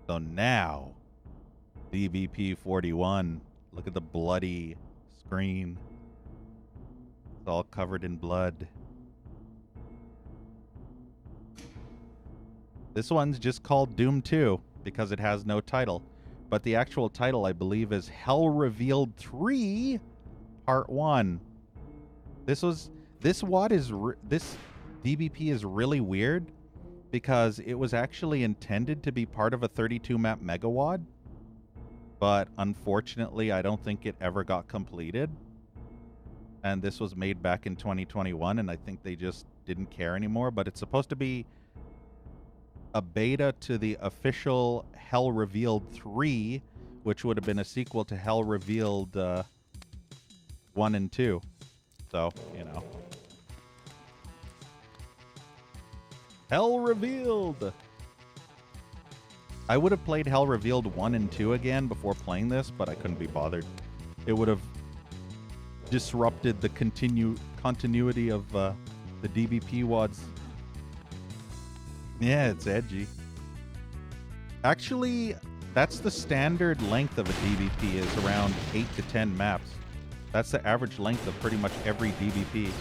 So now, DBP41. Look at the bloody screen. It's all covered in blood. This one's just called Doom 2 because it has no title. But the actual title, I believe, is Hell Revealed 3 Part 1. This DBP is really weird because it was actually intended to be part of a 32 map megawad, but unfortunately I don't think it ever got completed. And this was made back in 2021, and I think they just didn't care anymore. But it's supposed to be a beta to the official Hell Revealed 3, which would have been a sequel to Hell Revealed 1 and 2. So, you know. Hell Revealed! I would have played Hell Revealed 1 and 2 again before playing this, but I couldn't be bothered. It would have disrupted the continuity of the DBP wads. Yeah, it's edgy. Actually, that's the standard length of a DBP, is around 8 to 10 maps. That's the average length of pretty much every DBP.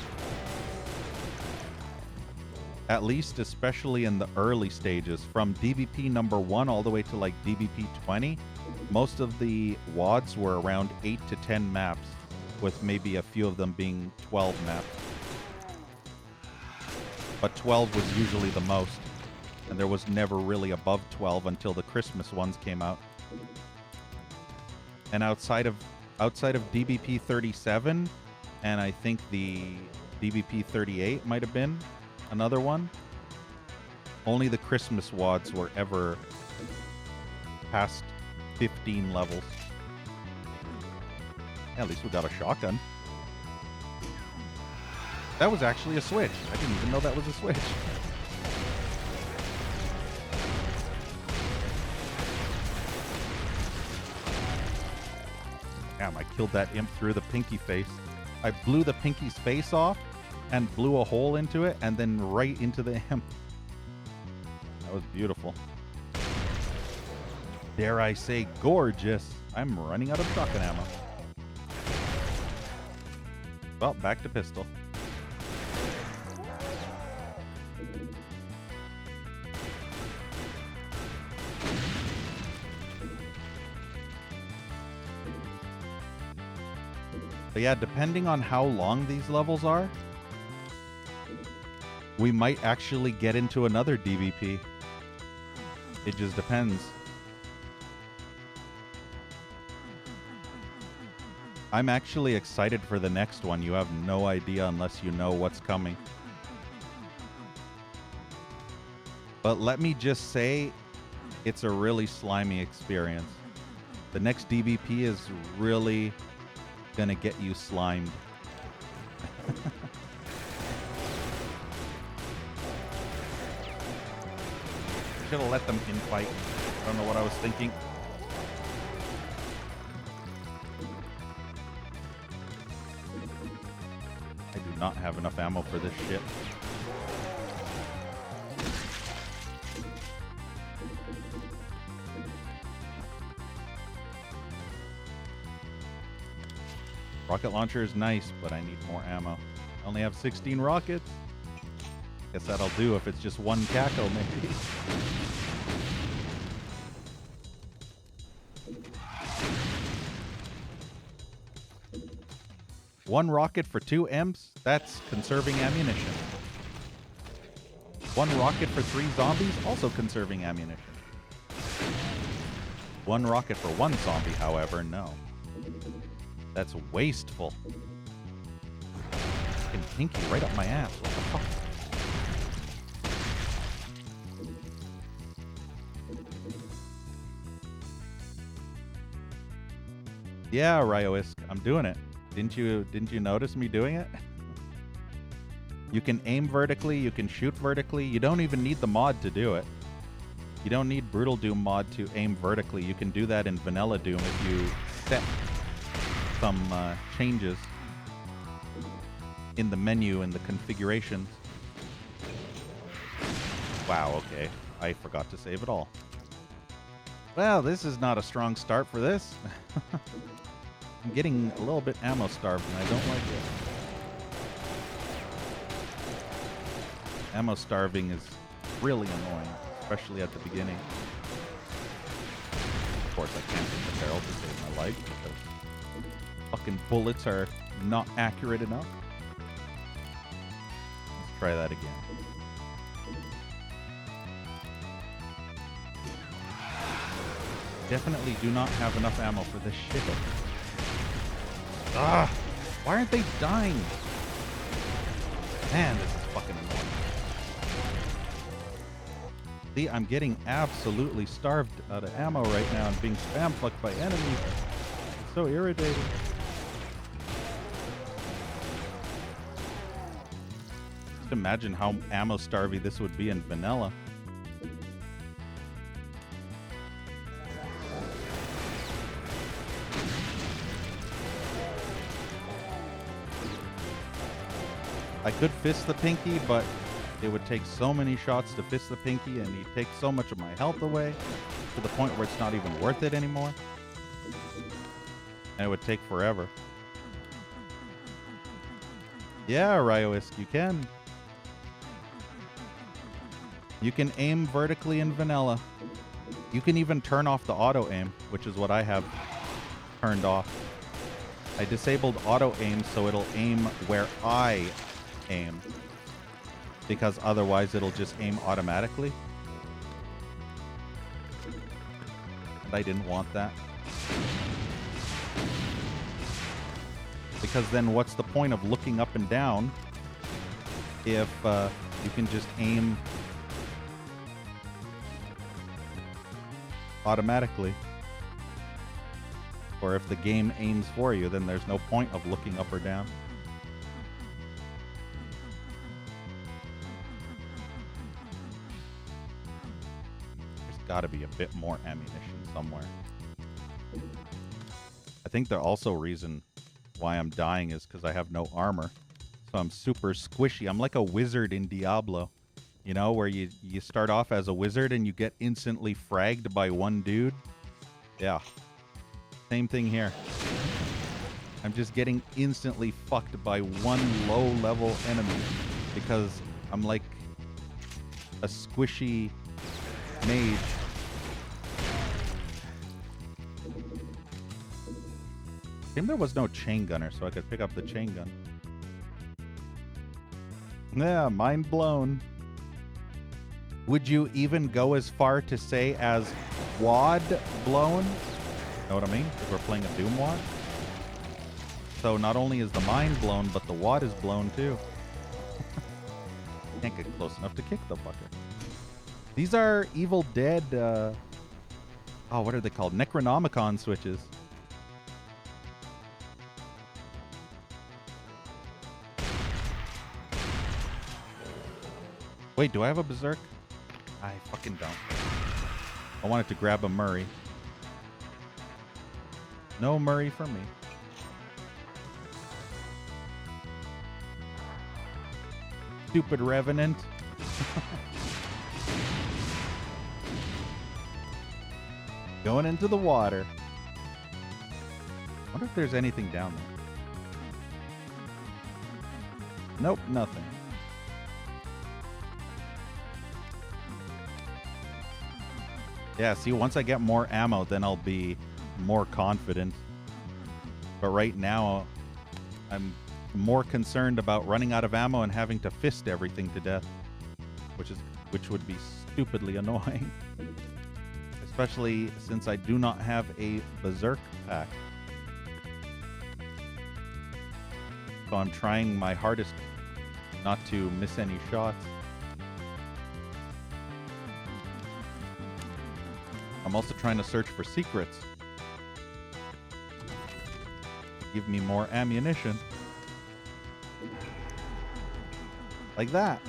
At least, especially in the early stages, from DBP number 1 all the way to like DBP 20, most of the wads were around 8 to 10 maps, with maybe a few of them being 12 maps. But 12 was usually the most, and there was never really above 12 until the Christmas ones came out. And outside of DBP 37, and I think the DBP 38 might have been another one, only the Christmas wads were ever past 15 levels. Yeah, at least we got a shotgun. That was actually a switch. I didn't even know that was a switch. Damn, I killed that imp through the pinky face. I blew the pinky's face off and blew a hole into it and then right into the imp. That was beautiful. Dare I say gorgeous. I'm running out of shotgun ammo. Well, back to pistol. But yeah, depending on how long these levels are, we might actually get into another DBP. It just depends. I'm actually excited for the next one. You have no idea unless you know what's coming. But let me just say, it's a really slimy experience. The next DBP is really gonna get you slimed. Should have let them infight. I don't know what I was thinking. I do not have enough ammo for this shit. Rocket launcher is nice, but I need more ammo. I only have 16 rockets. Guess that'll do if it's just one Caco, maybe. One rocket for 2 imps? That's conserving ammunition. One rocket for 3 zombies? Also conserving ammunition. One rocket for 1 zombie, however, no. That's wasteful. Fucking pinky right up my ass. What the fuck? Yeah, Ryoisk, I'm doing it. Didn't you notice me doing it? You can aim vertically, you can shoot vertically. You don't even need the mod to do it. You don't need Brutal Doom mod to aim vertically. You can do that in Vanilla Doom if you set some changes in the menu and the configurations. Wow, okay. I forgot to save it all. Well, this is not a strong start for this. I'm getting a little bit ammo starved and I don't like it. Ammo starving is really annoying, especially at the beginning. Of course, I can't hit the barrel to save my life because fucking bullets are not accurate enough. Let's try that again. Definitely do not have enough ammo for this shit. Ah! Why aren't they dying? Man, this is fucking annoying. See, I'm getting absolutely starved out of ammo right now and being spam fucked by enemies. It's so irritating. Just imagine how ammo starvy this would be in vanilla. I could fist the pinky, but it would take so many shots to fist the pinky, and he'd take so much of my health away to the point where it's not even worth it anymore. And it would take forever. Yeah, Ryoisk, you can. You can aim vertically in vanilla. You can even turn off the auto aim, which is what I have turned off. I disabled auto aim so it'll aim where I aim, because otherwise it'll just aim automatically. And I didn't want that. Because then what's the point of looking up and down if you can just aim automatically? Or if the game aims for you, then there's no point of looking up or down. Got to be a bit more ammunition somewhere. I think the also reason why I'm dying is because I have no armor. So I'm super squishy. I'm like a wizard in Diablo. You know, where you start off as a wizard and you get instantly fragged by one dude. Yeah. Same thing here. I'm just getting instantly fucked by one low-level enemy because I'm like a squishy mage. Shame there was no chain gunner, so I could pick up the chain gun. Yeah, mind blown. Would you even go as far to say as wad blown? Know what I mean? If we're playing a Doom wad. So not only is the mind blown, but the wad is blown too. Can't get close enough to kick the fucker. These are Evil Dead, oh, what are they called? Necronomicon switches. Wait, do I have a berserk? I fucking don't. I wanted to grab a Murray. No Murray for me. Stupid Revenant. Going into the water. Wonder if there's anything down there. Nope, nothing. Yeah, see, once I get more ammo, then I'll be more confident. But right now, I'm more concerned about running out of ammo and having to fist everything to death, which would be stupidly annoying. Especially since I do not have a berserk pack. So I'm trying my hardest not to miss any shots. I'm also trying to search for secrets. Give me more ammunition. Like that.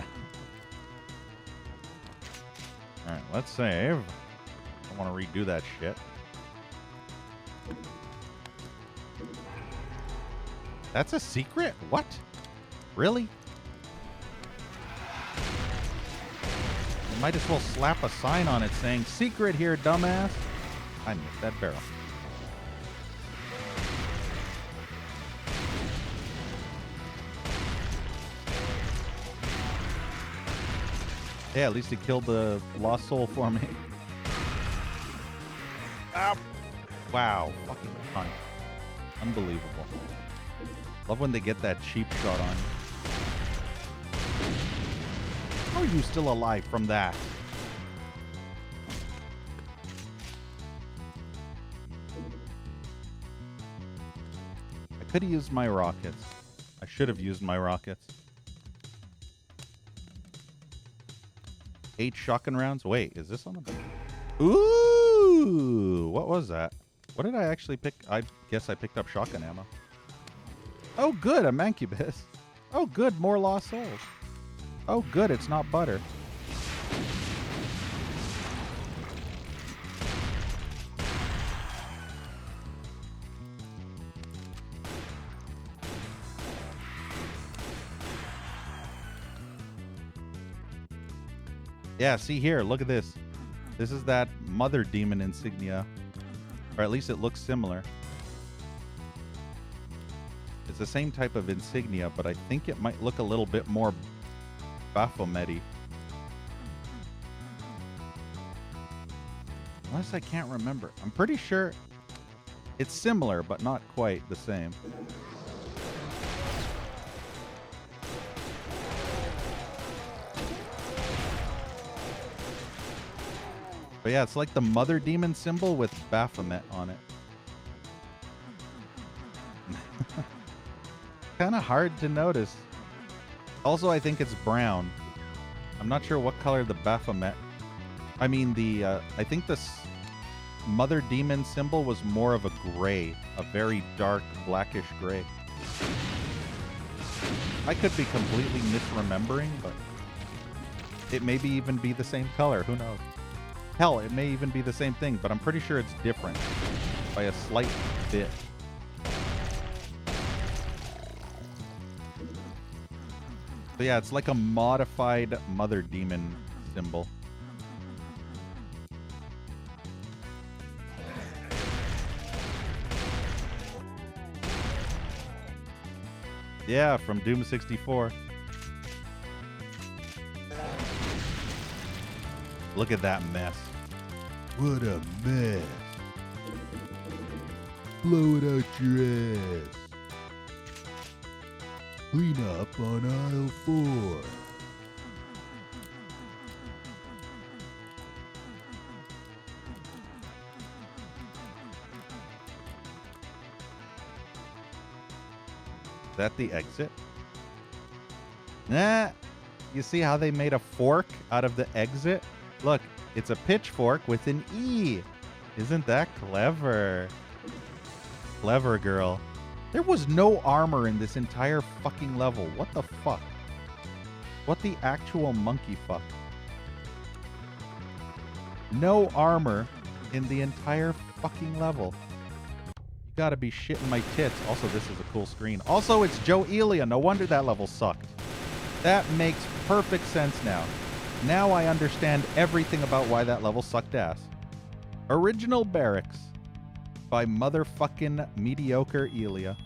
Alright, let's save. I want to redo that shit. That's a secret? What? Really? You might as well slap a sign on it saying, secret here, dumbass. I missed that barrel. Yeah, at least he killed the lost soul for me. Ow. Wow, fucking cunt. Unbelievable. Love when they get that cheap shot on you. How are you still alive from that? I could have used my rockets. I should have used my rockets. 8 shotgun rounds? Wait, is this on the... Ooh! What was that? What did I actually pick? I guess I picked up shotgun ammo. Oh, good, a mancubus. Oh, good, more lost souls. Oh, good, it's not butter. Yeah, see here, look at this. This is that mother demon insignia. Or at least it looks similar. It's the same type of insignia, but I think it might look a little bit more Baphomet-y. Unless I can't remember. I'm pretty sure it's similar, but not quite the same. But yeah, it's like the mother demon symbol with Baphomet on it. Kind of hard to notice. Also, I think it's brown. I'm not sure what color the Baphomet... I mean, I think this mother demon symbol was more of a gray. A very dark, blackish gray. I could be completely misremembering, but... it may even be the same color. Who knows? Hell, it may even be the same thing, but I'm pretty sure it's different by a slight bit. But yeah, it's like a modified mother demon symbol. Yeah, from Doom 64. Look at that mess. What a mess. Blow it out your ass. Clean up on aisle 4. Is that the exit? Nah. You see how they made a fork out of the exit? Look, it's a pitchfork with an E. Isn't that clever? Clever girl. There was no armor in this entire fucking level. What the fuck? What the actual monkey fuck? No armor in the entire fucking level. You gotta be shitting my tits. Also, this is a cool screen. Also, it's Joe Elia. No wonder that level sucked. That makes perfect sense now. Now I understand everything about why that level sucked ass. Original Barracks by motherfucking mediocre Elia.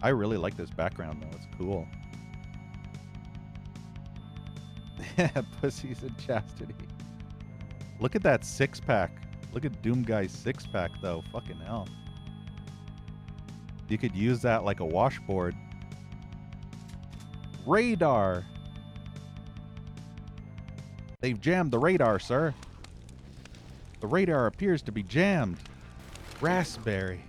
I really like this background though. It's cool. Pussies and chastity. Look at that 6-pack. Look at Doom Guy's 6-pack though. Fucking hell. You could use that like a washboard. Radar. They've jammed the radar, sir. The radar appears to be jammed. Raspberry.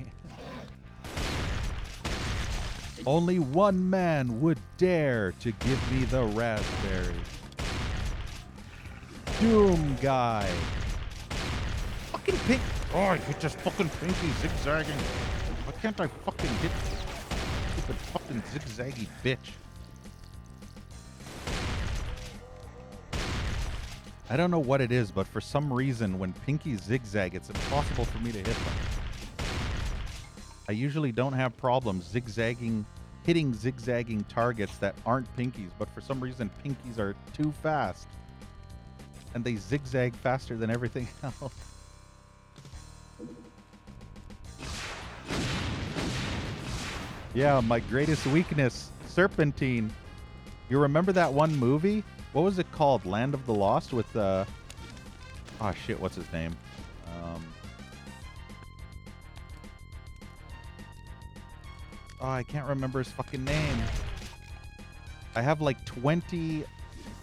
Only one man would dare to give me the raspberry. Doom Guy. Fucking pink. Oh, I hit this fucking pinky zigzagging. Why can't I fucking hit this stupid fucking zigzaggy bitch? I don't know what it is, but for some reason, when pinkies zigzag, it's impossible for me to hit them. I usually don't have problems hitting zigzagging targets that aren't pinkies, but for some reason, pinkies are too fast. And they zigzag faster than everything else. Yeah, my greatest weakness, serpentine. You remember that one movie? What was it called? Land of the Lost with oh shit, what's his name? Oh, I can't remember his fucking name. I have like 20,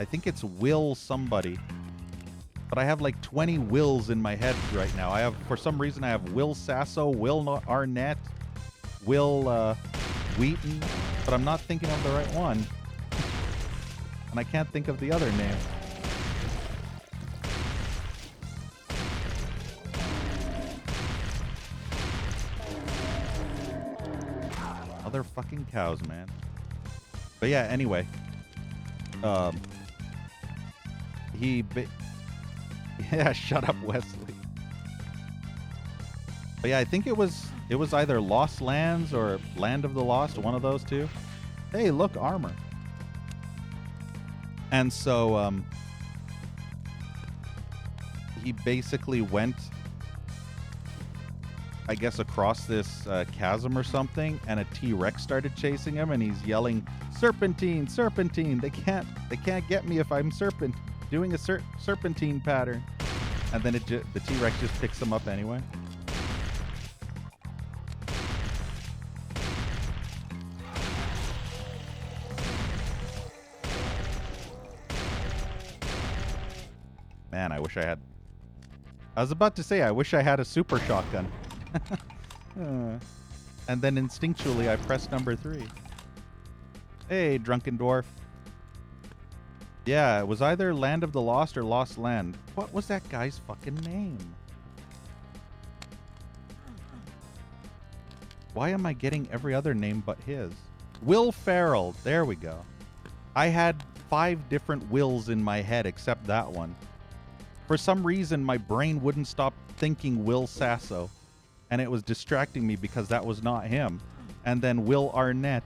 I think it's Will somebody. But I have like 20 Wills in my head right now. I have, for some reason, I have Will Sasso, Will Arnett, Will Wheaton, but I'm not thinking of the right one. And I can't think of the other name. Other fucking cows, man. But yeah, anyway. Yeah, shut up, Wesley. But yeah, I think it was either Lost Lands or Land of the Lost, one of those two. Hey, look, armor. And so he basically went, I guess, across this chasm or something, and a T-Rex started chasing him, and he's yelling, "Serpentine, serpentine! They can't get me if I'm doing a serpentine pattern." And then the T-Rex just picks him up anyway. Man, I wish I had... I was about to say, I wish I had a super shotgun. And then instinctually, I pressed number 3. Hey, drunken dwarf. Yeah, it was either Land of the Lost or Lost Land. What was that guy's fucking name? Why am I getting every other name but his? Will Ferrell. There we go. I had 5 different Wills in my head except that one. For some reason, my brain wouldn't stop thinking Will Sasso. And it was distracting me because that was not him. And then Will Arnett.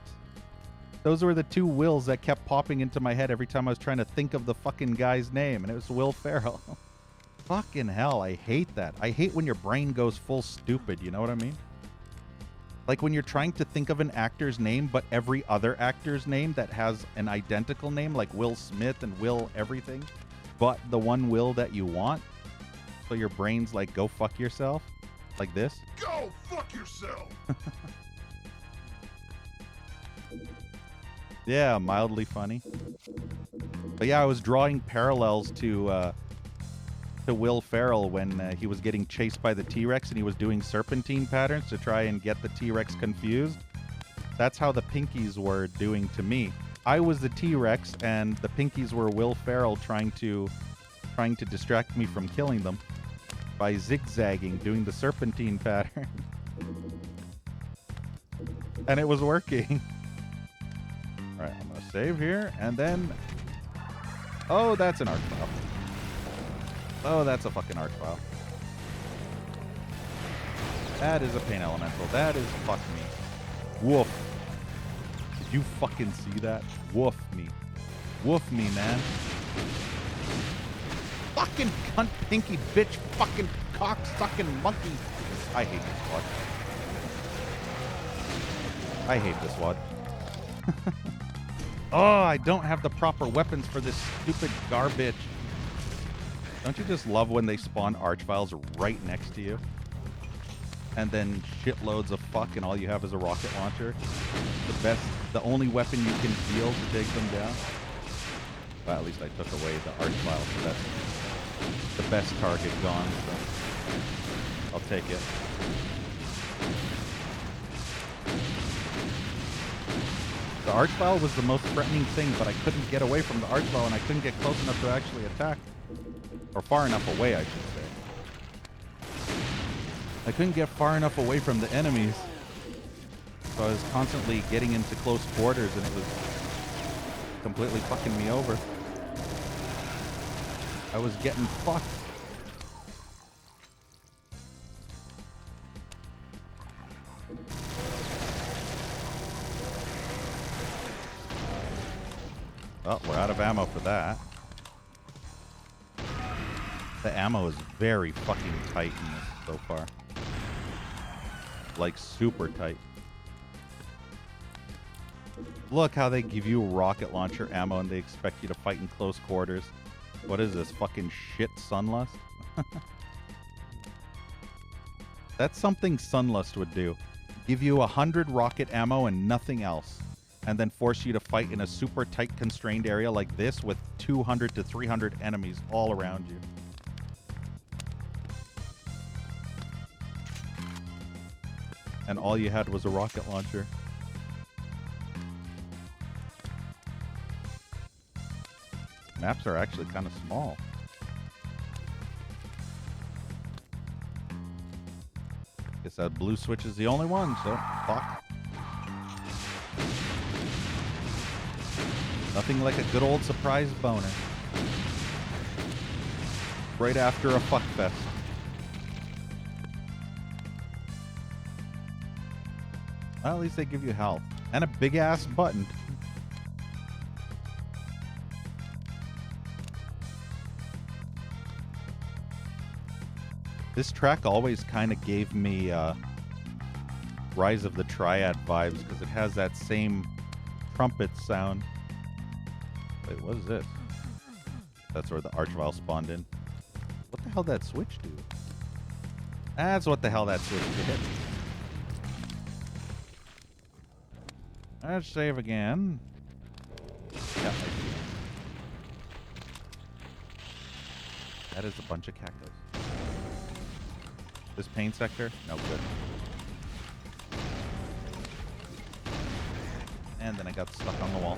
Those were the 2 Wills that kept popping into my head every time I was trying to think of the fucking guy's name. And it was Will Ferrell. Fucking hell, I hate that. I hate when your brain goes full stupid, you know what I mean? Like when you're trying to think of an actor's name, but every other actor's name that has an identical name, like Will Smith and Will everything, but the one Will that you want. So your brain's like, go fuck yourself. Like this. Go fuck yourself! Yeah, mildly funny. But yeah, I was drawing parallels to Will Ferrell when he was getting chased by the T-Rex and he was doing serpentine patterns to try and get the T-Rex confused. That's how the Pinkies were doing to me. I was the T-Rex and the Pinkies were Will Ferrell trying to distract me from killing them by zigzagging, doing the serpentine pattern. And it was working. All right, I'm going to save here, and then... Oh, that's an art file. Oh, that's a fucking art file. That is a pain elemental. That is fuck me. Woof. Did you fucking see that? Woof me. Woof me, man. Fucking cunt pinky bitch fucking cock sucking monkey. I hate this WOD. I hate this WOD. Oh, I don't have the proper weapons for this stupid garbage. Don't you just love when they spawn archviles right next to you? And then shitloads of fuck and all you have is a rocket launcher? The only weapon you can field to take them down? Well, at least I took away the archvile, so that's the best target gone, so I'll take it. The archvile was the most threatening thing, but I couldn't get away from the archvile and I couldn't get close enough to actually attack. Or far enough away, I should say. I couldn't get far enough away from the enemies. So I was constantly getting into close quarters and it was completely fucking me over. I was getting fucked. Oh, we're out of ammo for that. The ammo is very fucking tight in this so far. Like super tight. Look how they give you rocket launcher ammo and they expect you to fight in close quarters. What is this, fucking shit Sunlust? That's something Sunlust would do. Give you 100 rocket ammo and nothing else. And then force you to fight in a super tight constrained area like this with 200 to 300 enemies all around you. And all you had was a rocket launcher. Maps are actually kind of small. Guess that blue switch is the only one, so fuck. Nothing like a good old surprise boner. Right after a fuck fest. Well, at least they give you health. And a big ass button. This track always kind of gave me Rise of the Triad vibes because it has that same trumpet sound. Wait, what is this? That's where the Archvile spawned in. What the hell did that switch do? That's what the hell that switch did. Let's save again. Yeah, I see. That is a bunch of cactus. This pain sector? No good. And then I got stuck on the wall.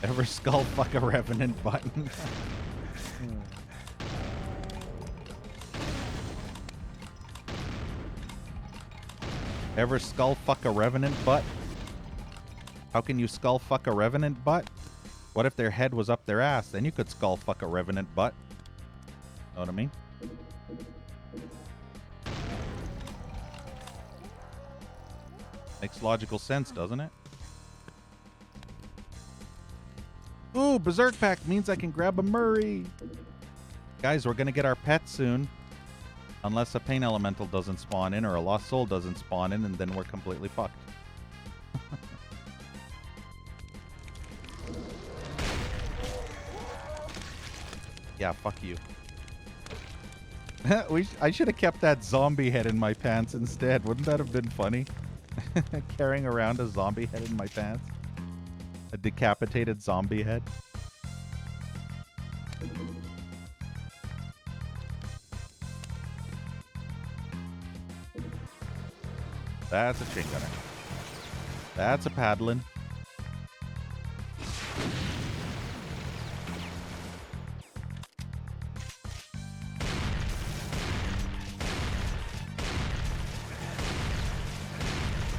Ever skull fuck a revenant button? Ever skull fuck a revenant butt? How can you skull fuck a revenant butt? What if their head was up their ass? Then you could skull fuck a revenant butt. Know what I mean? Makes logical sense, doesn't it? Ooh, Berserk Pack means I can grab a Murray. Guys, we're going to get our pet soon. Unless a Pain Elemental doesn't spawn in or a Lost Soul doesn't spawn in, and then we're completely fucked. Yeah, fuck you. I should have kept that zombie head in my pants instead. Wouldn't that have been funny? Carrying around a zombie head in my pants. A decapitated zombie head. That's a chain gunner. That's a paddling.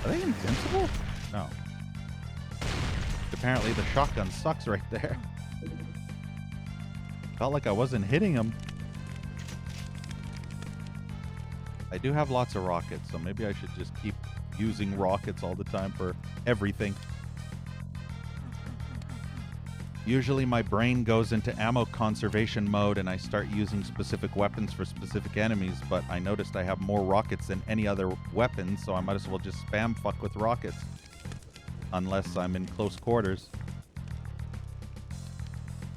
Are they invincible? No. Apparently the shotgun sucks right there. Felt like I wasn't hitting him. I do have lots of rockets, so maybe I should just keep using rockets all the time for everything. Usually my brain goes into ammo conservation mode and I start using specific weapons for specific enemies, but I noticed I have more rockets than any other weapon, so I might as well just spam fuck with rockets. Unless I'm in close quarters.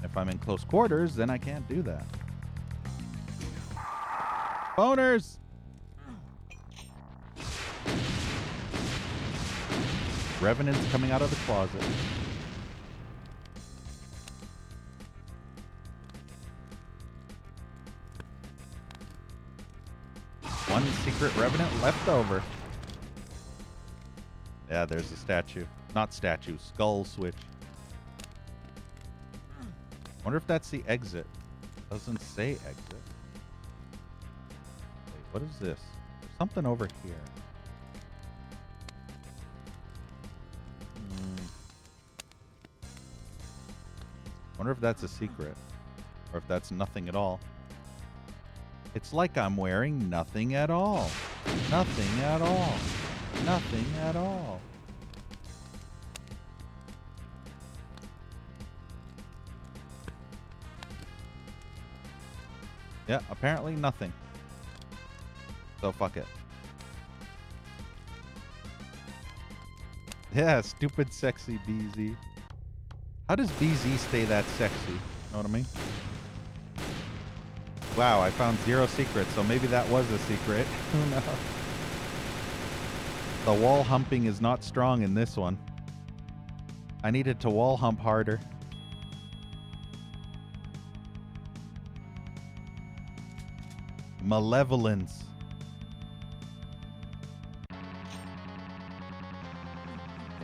If I'm in close quarters, then I can't do that. Boners! Revenant's coming out of the closet. One secret Revenant left over. Yeah, there's a statue. Not statue, skull switch. Wonder if that's the exit. Doesn't say exit. Wait, what is this? There's something over here. Wonder if that's a secret. Or if that's nothing at all. It's like I'm wearing nothing at all. Nothing at all. Nothing at all. Yeah, apparently nothing. So fuck it. Yeah, stupid sexy BZ. How does BZ stay that sexy? Know what I mean? Wow, I found 0 secrets, so maybe that was a secret. Who knows? The wall humping is not strong in this one. I needed to wall hump harder. Malevolence.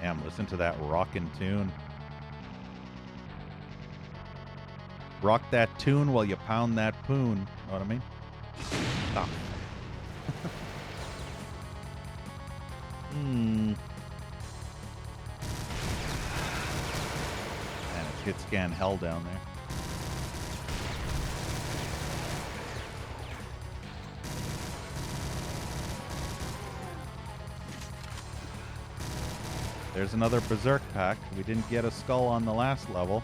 Damn, listen to that rockin' tune. Rock that tune while you pound that poon. Know what I mean? Oh. Man, it's hit scan hell down there. There's another Berserk pack. We didn't get a skull on the last level.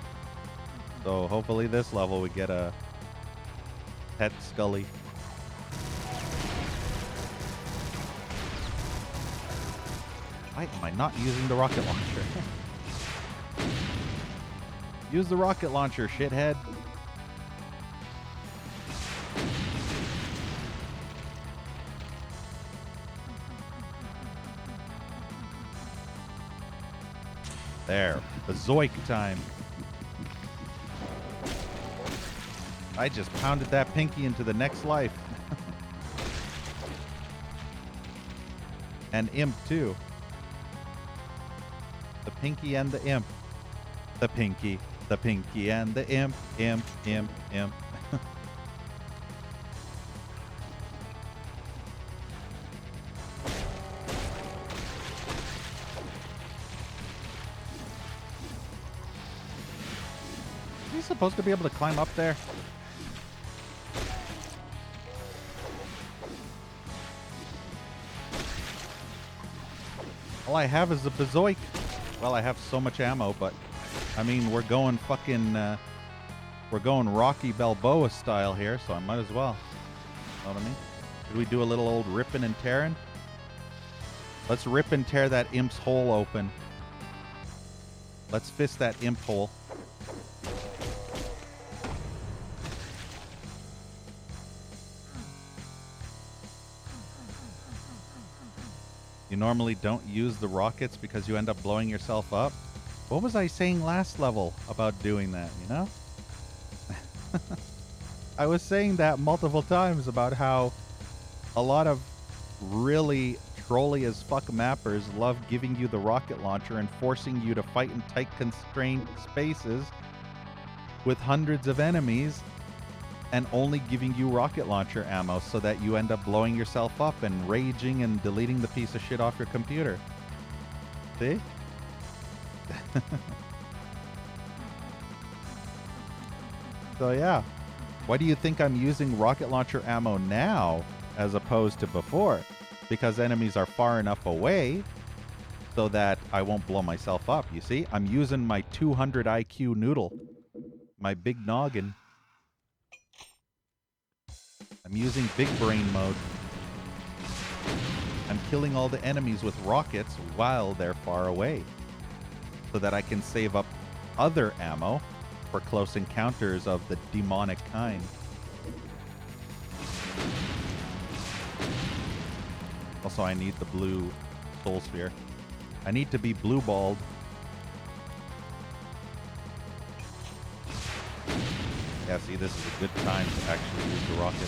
So hopefully this level we get a pet Scully. Why am I not using the rocket launcher? Use the rocket launcher, shithead. There. The Zoik time. I just pounded that pinky into the next life. And imp, too. The pinky and the imp. The pinky and the imp. Imp. Is he supposed to be able to climb up there? All I have is a Bazoik. Well, I have so much ammo, but I mean, we're going fucking, we're going Rocky Balboa style here, so I might as well. Know what I mean? Should we do a little old ripping and tearing? Let's rip and tear that imp's hole open. Let's fist that imp hole. You normally don't use the rockets because you end up blowing yourself up. What was I saying last level about doing that, you know? I was saying that multiple times about how a lot of really trolly as fuck mappers love giving you the rocket launcher and forcing you to fight in tight constrained spaces with hundreds of enemies and only giving you rocket launcher ammo so that you end up blowing yourself up and raging and deleting the piece of shit off your computer. See? So yeah. Why do you think I'm using rocket launcher ammo now as opposed to before? Because enemies are far enough away so that I won't blow myself up, you see? I'm using my 200 IQ noodle. My big noggin. I'm using big brain mode. I'm killing all the enemies with rockets while they're far away, so that I can save up other ammo for close encounters of the demonic kind. Also, I need the blue soul sphere. I need to be blue-balled. Yeah, see, this is a good time to actually use the rocket.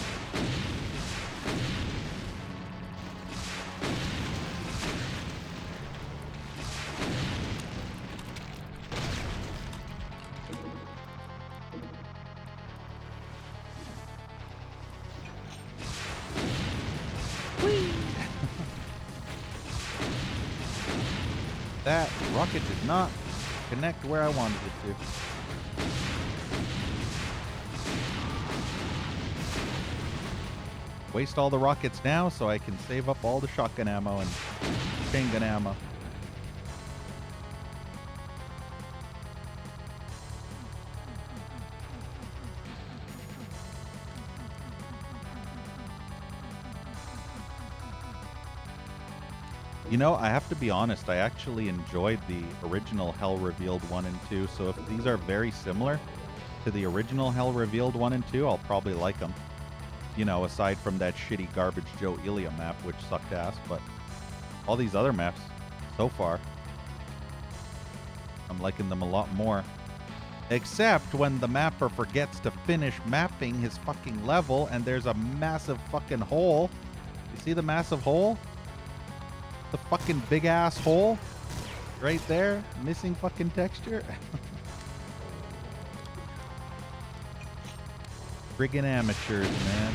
That rocket did not connect where I wanted it to. Waste all the rockets now so I can save up all the shotgun ammo and chain gun ammo. You know, I have to be honest, I actually enjoyed the original Hell Revealed 1 and 2, so if these are very similar to the original Hell Revealed 1 and 2, I'll probably like them. You know, aside from that shitty Garbage Joe Ilya map, which sucked ass, but all these other maps, so far, I'm liking them a lot more. Except when the mapper forgets to finish mapping his fucking level and there's a massive fucking hole. You see the massive hole? The fucking big ass hole? Right there? Missing fucking texture? Friggin' amateurs, man.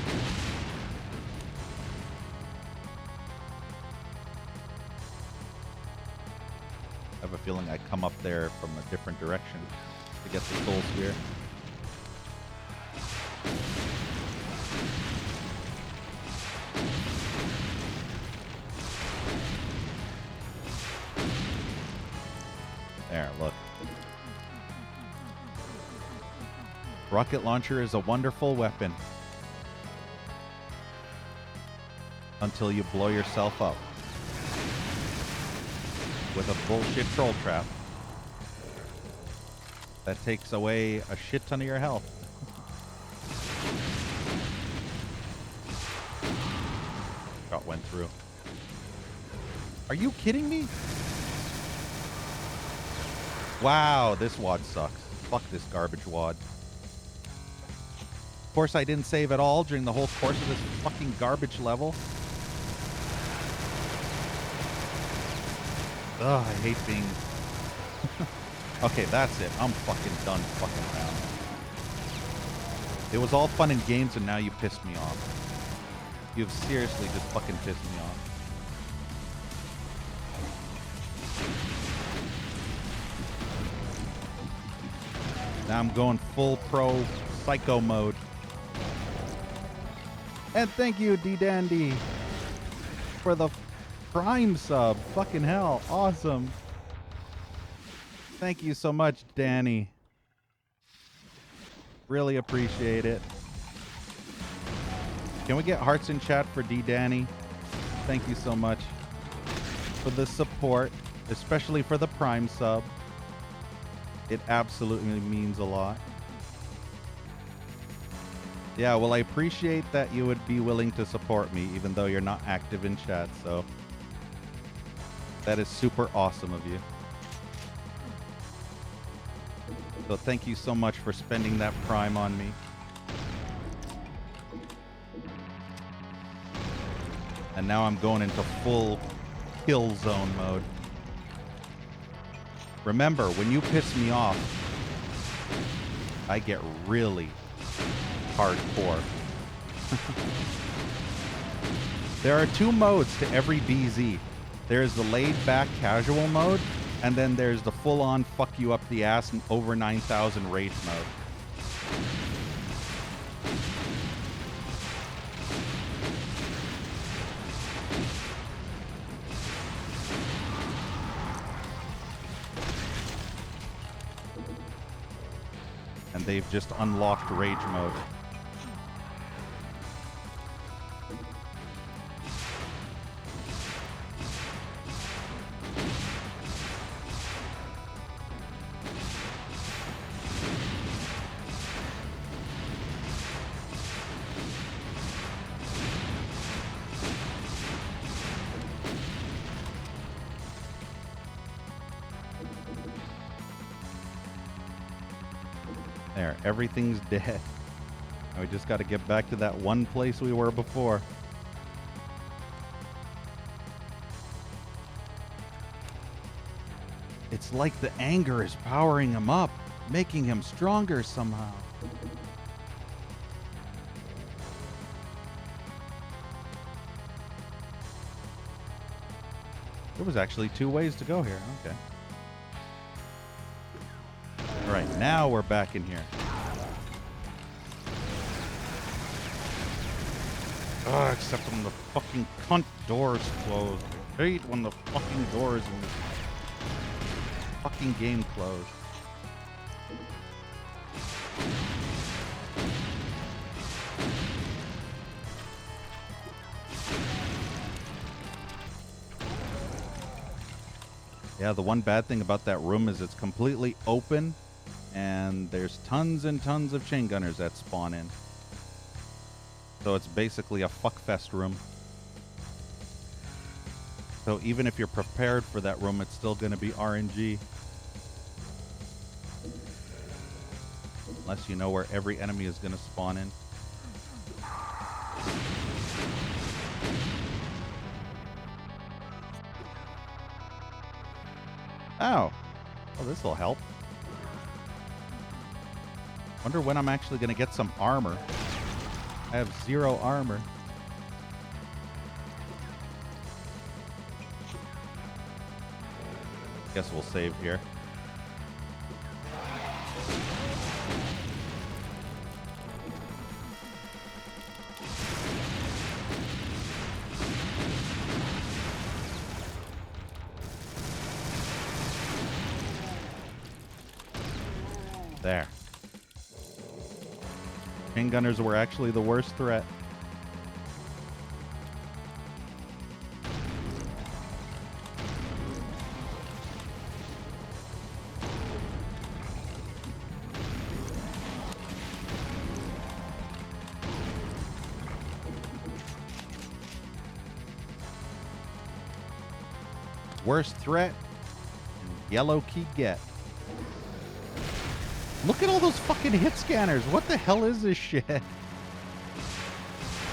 I have a feeling I come up there from a different direction to get the soul sphere. There, look. Rocket launcher is a wonderful weapon. Until you blow yourself up with a bullshit troll trap that takes away a shit ton of your health. Shot went through. Are you kidding me? Wow, this wad sucks. Fuck this garbage wad. Of course, I didn't save at all during the whole course of this fucking garbage level. Ugh, I hate being... Okay, that's it. I'm fucking done fucking around. It was all fun and games, and now you pissed me off. You've seriously just fucking pissed me off. Now I'm going full pro psycho mode. And thank you, D-Dandy, for the Prime sub. Fucking hell. Awesome. Thank you so much, Danny. Really appreciate it. Can we get hearts in chat for D-Danny? Thank you so much for the support, especially for the Prime sub. It absolutely means a lot. Yeah, well, I appreciate that you would be willing to support me, even though you're not active in chat, so... That is super awesome of you. So thank you so much for spending that Prime on me. And now I'm going into full kill zone mode. Remember, when you piss me off, I get really hardcore. There are two modes to every BZ. There's the laid-back casual mode, and then there's the full-on fuck you up the ass and over 9,000 rage mode. And they've just unlocked rage mode. There, everything's dead. We just got to get back to that one place we were before. It's like the anger is powering him up, making him stronger somehow. There was actually two ways to go here. Okay. All right, now we're back in here. Except when the fucking cunt doors close. I hate when the fucking doors in this fucking game close. Yeah, the one bad thing about that room is it's completely open, and there's tons and tons of chain gunners that spawn in. So it's basically a fuckfest room. So even if you're prepared for that room, it's still going to be RNG. Unless you know where every enemy is going to spawn in. Oh. Oh, this will help. Wonder when I'm actually going to get some armor. I have 0 armor. Guess we'll save here. There. Chain gunners were actually the worst threat. Worst threat, yellow key get. Look at all those fucking hit scanners. What the hell is this shit?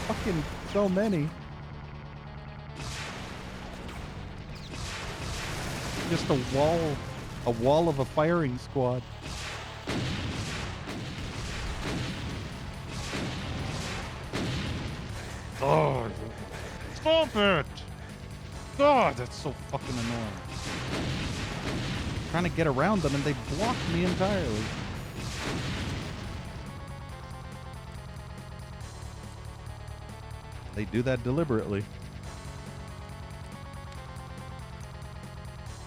Fucking so many. Just a wall of a firing squad. Oh, stop it! God, that's so fucking annoying. Trying to get around them and they blocked me entirely. They do that deliberately.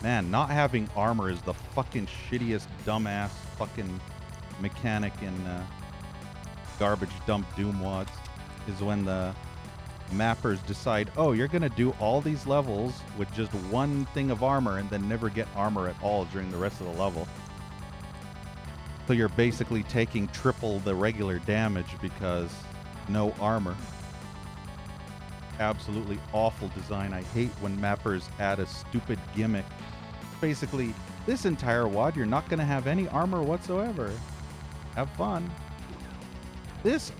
Man, not having armor is the fucking shittiest dumbass fucking mechanic in garbage dump Doom wads. Is when the mappers decide, oh, you're gonna do all these levels with just one thing of armor and then never get armor at all during the rest of the level. So you're basically taking triple the regular damage because no armor. Absolutely awful design. I hate when mappers add a stupid gimmick. Basically, this entire WOD, you're not gonna have any armor whatsoever. Have fun. This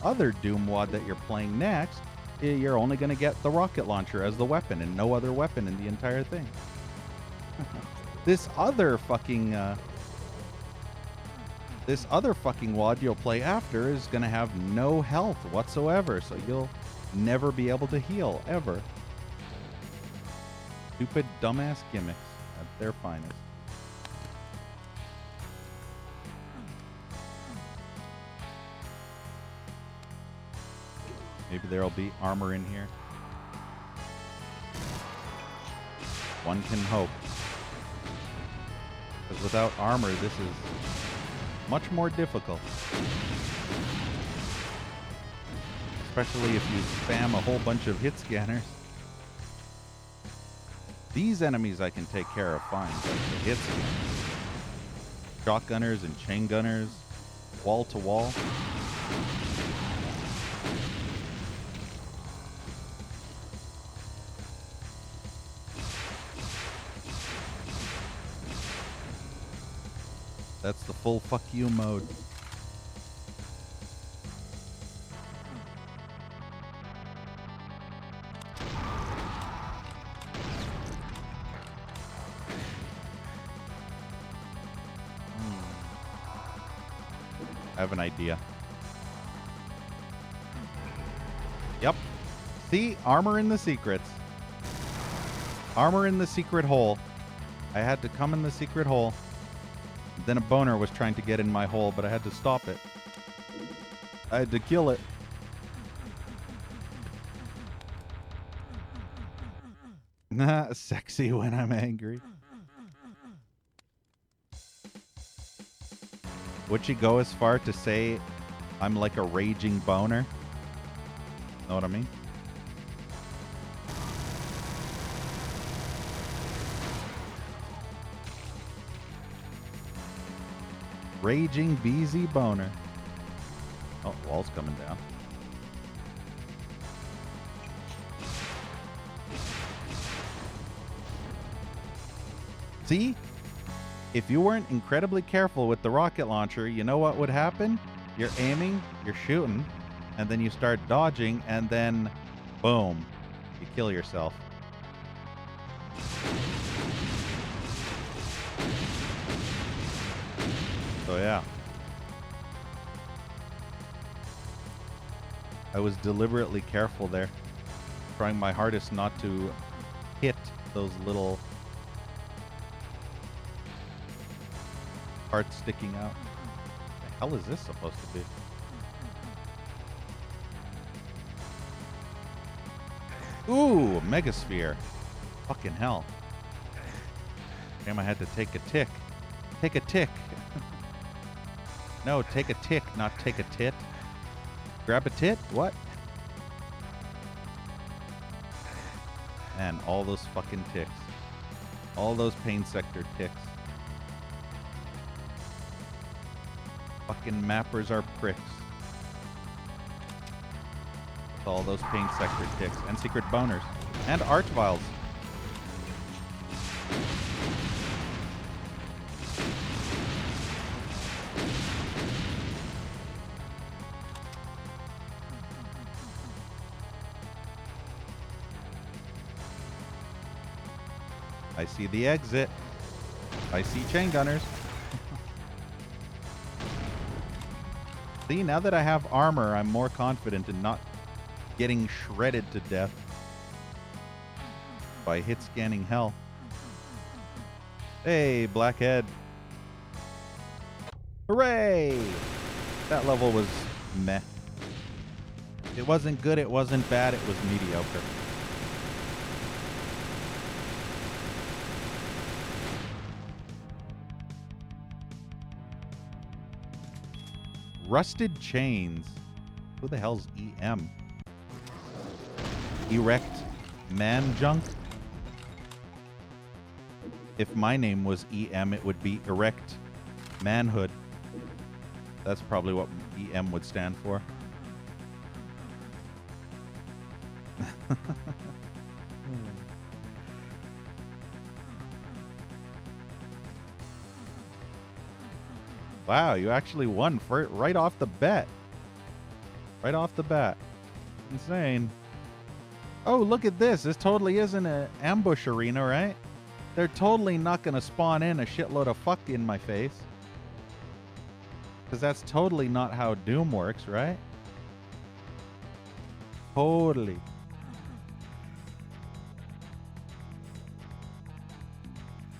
other Doom WOD that you're playing next, you're only going to get the rocket launcher as the weapon and no other weapon in the entire thing. This other fucking WOD you'll play after is going to have no health whatsoever, so you'll never be able to heal, ever. Stupid, dumbass gimmicks at their finest. Maybe there'll be armor in here. One can hope. Because without armor, this is much more difficult. Especially if you spam a whole bunch of hit scanners. These enemies I can take care of fine, but the hit scanners, shotgunners and chain gunners, wall to wall. That's the full fuck you mode. I have an idea. Yep. See? Armor in the secrets. Armor in the secret hole. I had to come in the secret hole. Then a boner was trying to get in my hole, but I had to stop it. I had to kill it. Nah, sexy when I'm angry. Would she go as far to say I'm like a raging boner? Know what I mean? Raging BZ boner. Oh, wall's coming down. See? If you weren't incredibly careful with the rocket launcher, you know what would happen? You're aiming, you're shooting, and then you start dodging, and then boom, you kill yourself. So yeah. I was deliberately careful there, trying my hardest not to hit those little parts sticking out. What the hell is this supposed to be? Ooh, Megasphere. Fucking hell. Damn, I had to take a tick. Take a tick. No, take a tick, not take a tit. Grab a tit? What? Man, all those fucking ticks. All those pain sector ticks. Fucking mappers are pricks. With all those pain sector ticks. And secret boners. And arch vials. I see the exit. I see chain gunners. See, now that I have armor, I'm more confident in not getting shredded to death by hit scanning hell. Hey, Blackhead. Hooray! That level was meh. It wasn't good, it wasn't bad, it was mediocre. Rusted chains. Who the hell's EM? Erect man junk? If my name was EM, it would be erect manhood. That's probably what EM would stand for. Wow, you actually won right off the bat. Right off the bat. Insane. Oh, look at this. This totally isn't an ambush arena, right? They're totally not going to spawn in a shitload of fuck in my face. Because that's totally not how Doom works, right? Totally.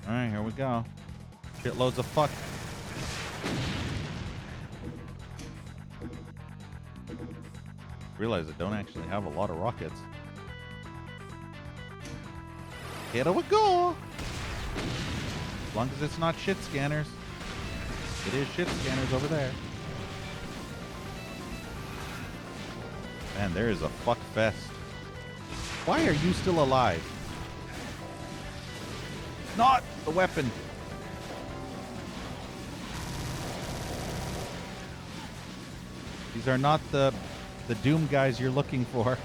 Alright, here we go. Shitloads of fuck. Realize I don't actually have a lot of rockets. Here we go! As long as it's not shit scanners. It is shit scanners over there. Man, there is a fuck fest. Why are you still alive? Not the weapon! These are not the Doom guys you're looking for.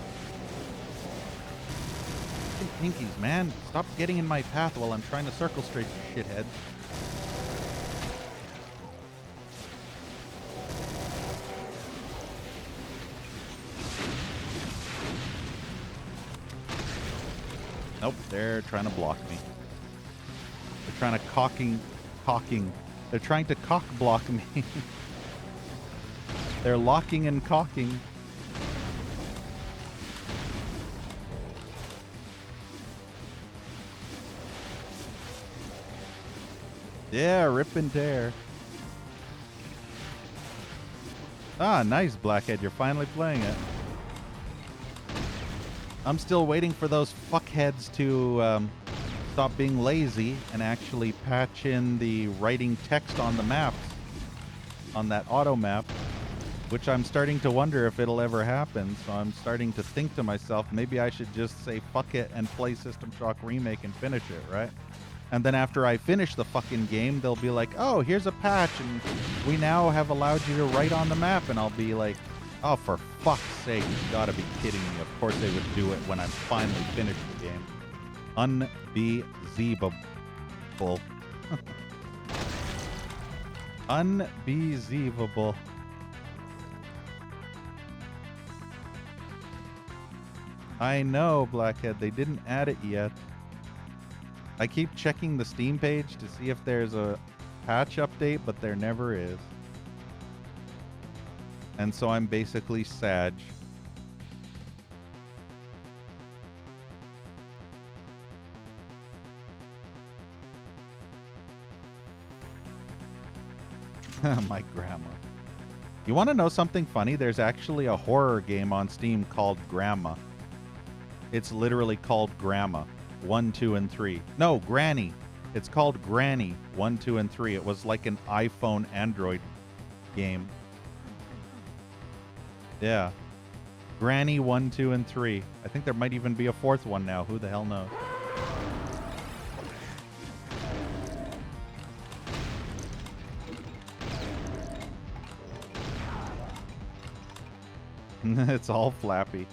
Pinkies, man. Stop getting in my path while I'm trying to circle straight, you shithead. Nope, they're trying to block me. They're trying to cocking. They're trying to cock block me. They're locking and cocking. Yeah, rip and tear. Ah, nice, Blackhead. You're finally playing it. I'm still waiting for those fuckheads to stop being lazy and actually patch in the writing text on the maps, on that auto map, which I'm starting to wonder if it'll ever happen. So I'm starting to think to myself, maybe I should just say fuck it and play System Shock Remake and finish it, right? And then after I finish the fucking game, they'll be like, oh, here's a patch, and we now have allowed you to write on the map. And I'll be like, oh, for fuck's sake, you've got to be kidding me. Of course they would do it when I'm finally finished the game. Unbelievable. Unbelievable. I know, Blackhead. They didn't add it yet. I keep checking the Steam page to see if there's a patch update, but there never is. And so I'm basically sad. My grandma. You want to know something funny? There's actually a horror game on Steam called Grandma. It's literally called Grandma 1, 2, and 3. No, Granny. It's called Granny 1, 2, and 3. It was like an iPhone Android game. Yeah. Granny 1, 2, and 3. I think there might even be a fourth one now. Who the hell knows? It's all flappy.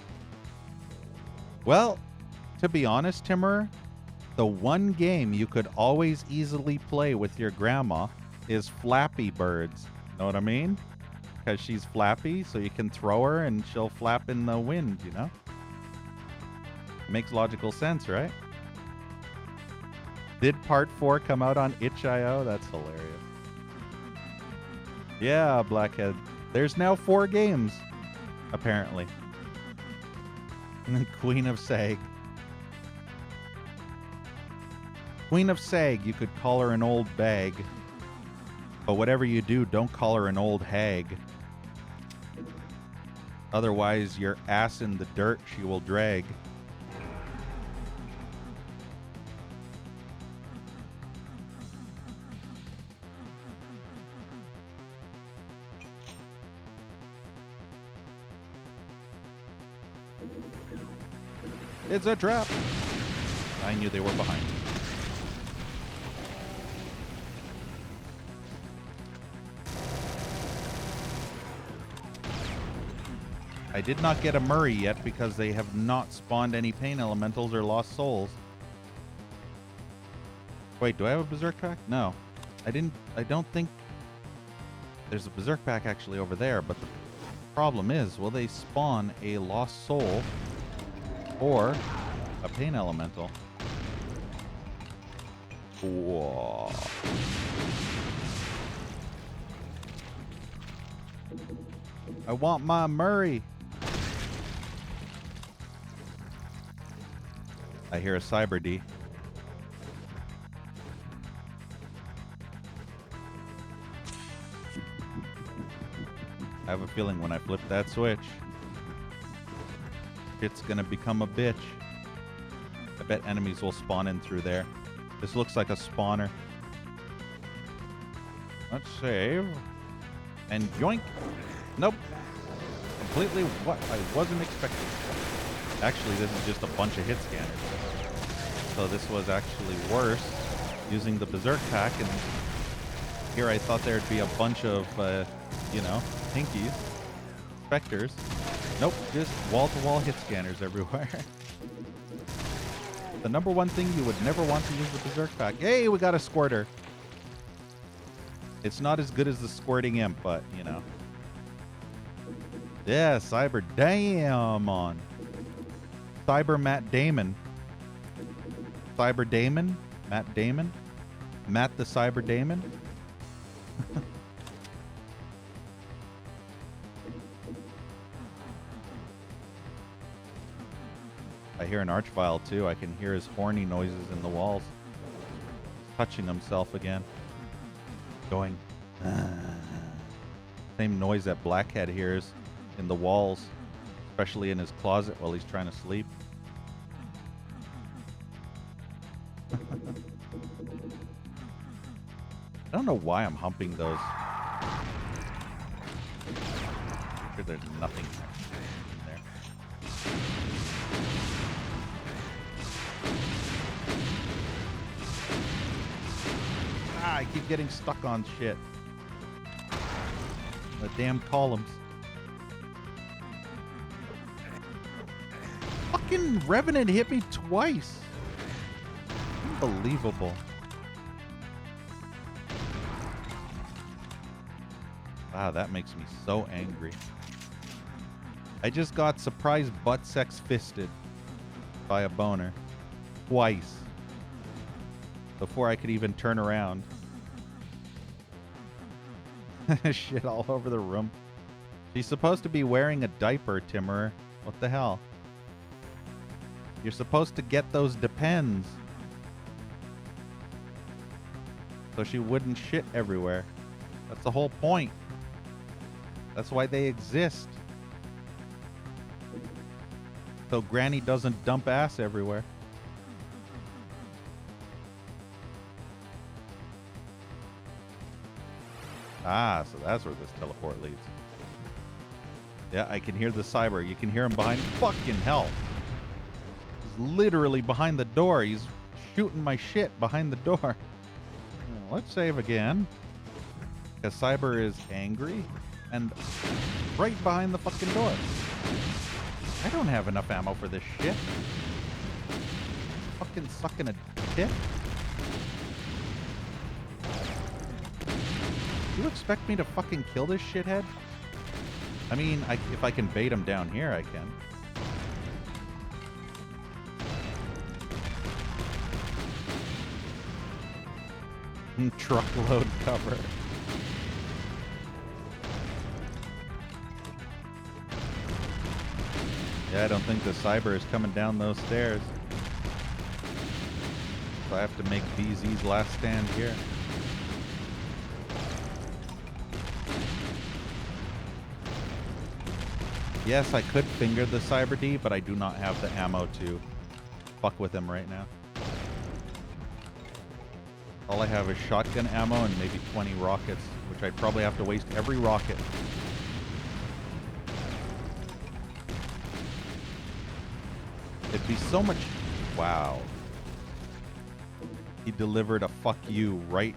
Well, to be honest, Timur, the one game you could always easily play with your grandma is Flappy Birds. Know what I mean? Because she's flappy, so you can throw her and she'll flap in the wind, you know? Makes logical sense, right? Did part 4 come out on itch.io? That's hilarious. Yeah, Blackhead. There's now 4 games, apparently. And then Queen of Sag. Queen of Sag, you could call her an old bag. But whatever you do, don't call her an old hag. Otherwise, your ass in the dirt she will drag. It's a trap. I knew they were behind me. I did not get a Murray yet because they have not spawned any pain elementals or lost souls. Wait, do I have a berserk pack? No. I don't think there's a berserk pack actually over there, but the problem is, will they spawn a lost soul or a pain elemental? Whoa. I want my Murray. I hear a Cyber D. I have a feeling when I flip that switch, it's gonna become a bitch. I bet enemies will spawn in through there. This looks like a spawner. Let's save. And yoink. Nope. Completely what I wasn't expecting. Actually, this is just a bunch of hit scanners. So this was actually worse using the Berserk pack, and here I thought there'd be a bunch of, pinkies, specters. Nope, just wall-to-wall hit scanners everywhere. The number one thing you would never want to use the Berserk pack. Hey, we got a squirter. It's not as good as the squirting imp, but, you know. Yeah, Cyber Damon. Cyber Matt Damon. Cyber Damon? Matt Damon? Matt the Cyber Damon? I hear an Archvile too. I can hear his horny noises in the walls. He's touching himself again. Going. Same noise that Blackhead hears in the walls, especially in his closet while he's trying to sleep. I don't know why I'm humping those. I'm sure there's nothing in there. Ah, I keep getting stuck on shit. The damn columns. Fucking Revenant hit me twice. Unbelievable. Wow, that makes me so angry. I just got surprise butt sex fisted by a boner. Twice. Before I could even turn around. Shit all over the room. She's supposed to be wearing a diaper, Timmer. What the hell? You're supposed to get those Depends. So she wouldn't shit everywhere. That's the whole point. That's why they exist. So Granny doesn't dump ass everywhere. Ah, so that's where this teleport leads. Yeah, I can hear the cyber. You can hear him behind. Fucking hell. He's literally behind the door. He's shooting my shit behind the door. Let's save again. Because cyber is angry and right behind the fucking door. I don't have enough ammo for this shit. Fucking sucking a tit. You expect me to fucking kill this shithead? I mean, if I can bait him down here, I can. Truckload cover. Yeah, I don't think the cyber is coming down those stairs. So I have to make BZ's last stand here. Yes, I could finger the Cyber D, but I do not have the ammo to fuck with him right now. All I have is shotgun ammo and maybe 20 rockets, which I'd probably have to waste every rocket. It'd be so much... Wow. He delivered a fuck you right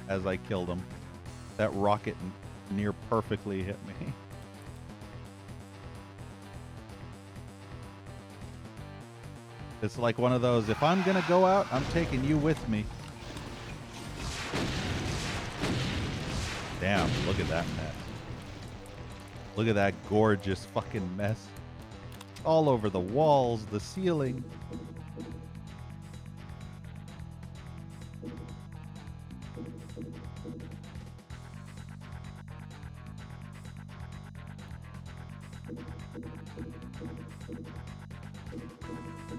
as I killed him. That rocket near perfectly hit me. It's like one of those, if I'm gonna go out, I'm taking you with me. Damn, look at that mess. Look at that gorgeous fucking mess. All over the walls, the ceiling.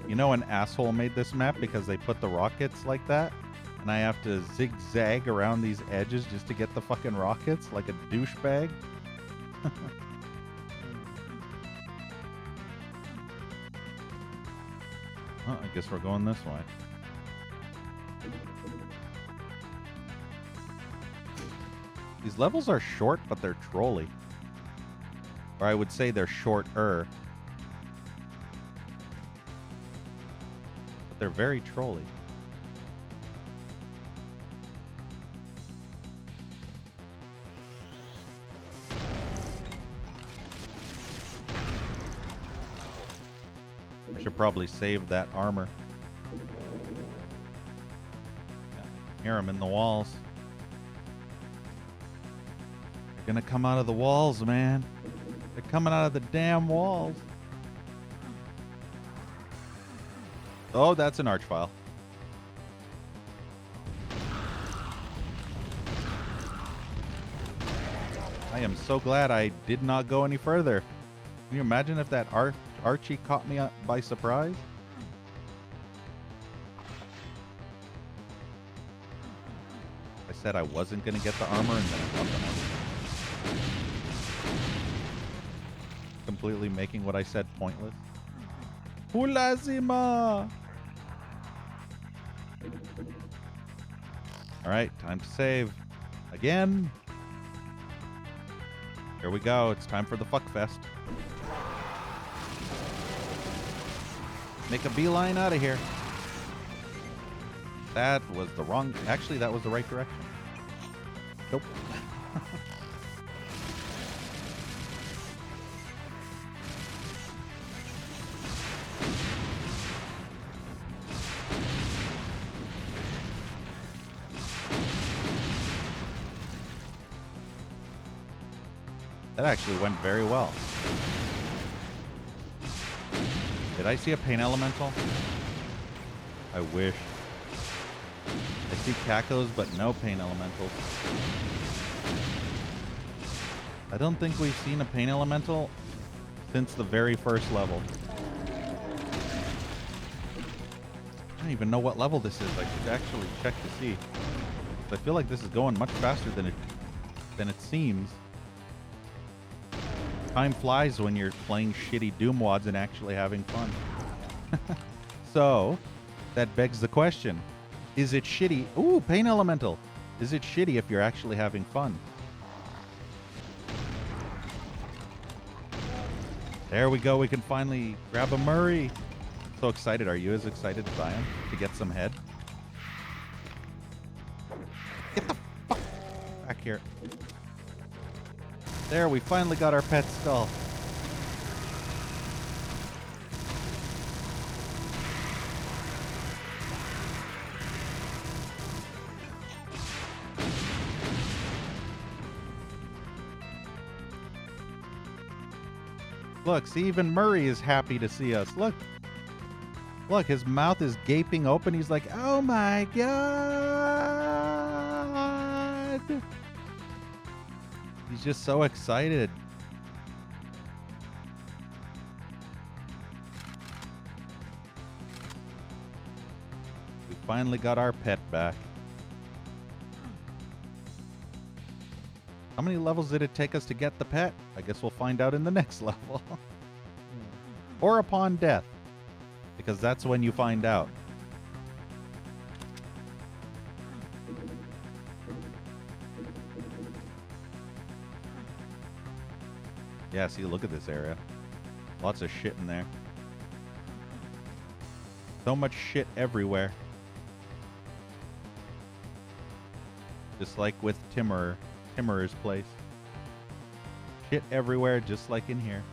You know, an asshole made this map because they put the rockets like that, and I have to zigzag around these edges just to get the fucking rockets like a douchebag. Well, I guess we're going this way. These levels are short, but they're trolly. Or I would say they're shorter. But they're very trolly. I should probably save that armor. Yeah, I can hear them in the walls. They're gonna come out of the walls, man. They're coming out of the damn walls. Oh, that's an archvile. I am so glad I did not go any further. Can you imagine if that Archie caught me by surprise? I said I wasn't going to get the armor and then I got the armor. Completely making what I said pointless. Hulazima! Alright, time to save. Again. Here we go. It's time for the fuck fest. Make a beeline out of here. That was the wrong... Actually, that was the right direction. Nope. That actually went very well. Did I see a pain elemental? I wish. I see cacos, but no pain elementals. I don't think we've seen a pain elemental since the very first level. I don't even know what level this is. I should actually check to see. I feel like this is going much faster than it seems. Time flies when you're playing shitty Doom wads and actually having fun. So, that begs the question. Is it shitty? Ooh, pain elemental. Is it shitty if you're actually having fun? There we go. We can finally grab a Murray. So excited. Are you as excited as I am to get some head? Get the fuck back here. There, we finally got our pet skull. Look, see, even Murray is happy to see us. Look. Look, his mouth is gaping open. He's like, oh my god. He's just so excited. We finally got our pet back. How many levels did it take us to get the pet? I guess we'll find out in the next level. Or upon death. Because that's when you find out. Yeah, see, look at this area. Lots of shit in there. So much shit everywhere. Just like with Timurer's place. Shit everywhere, just like in here.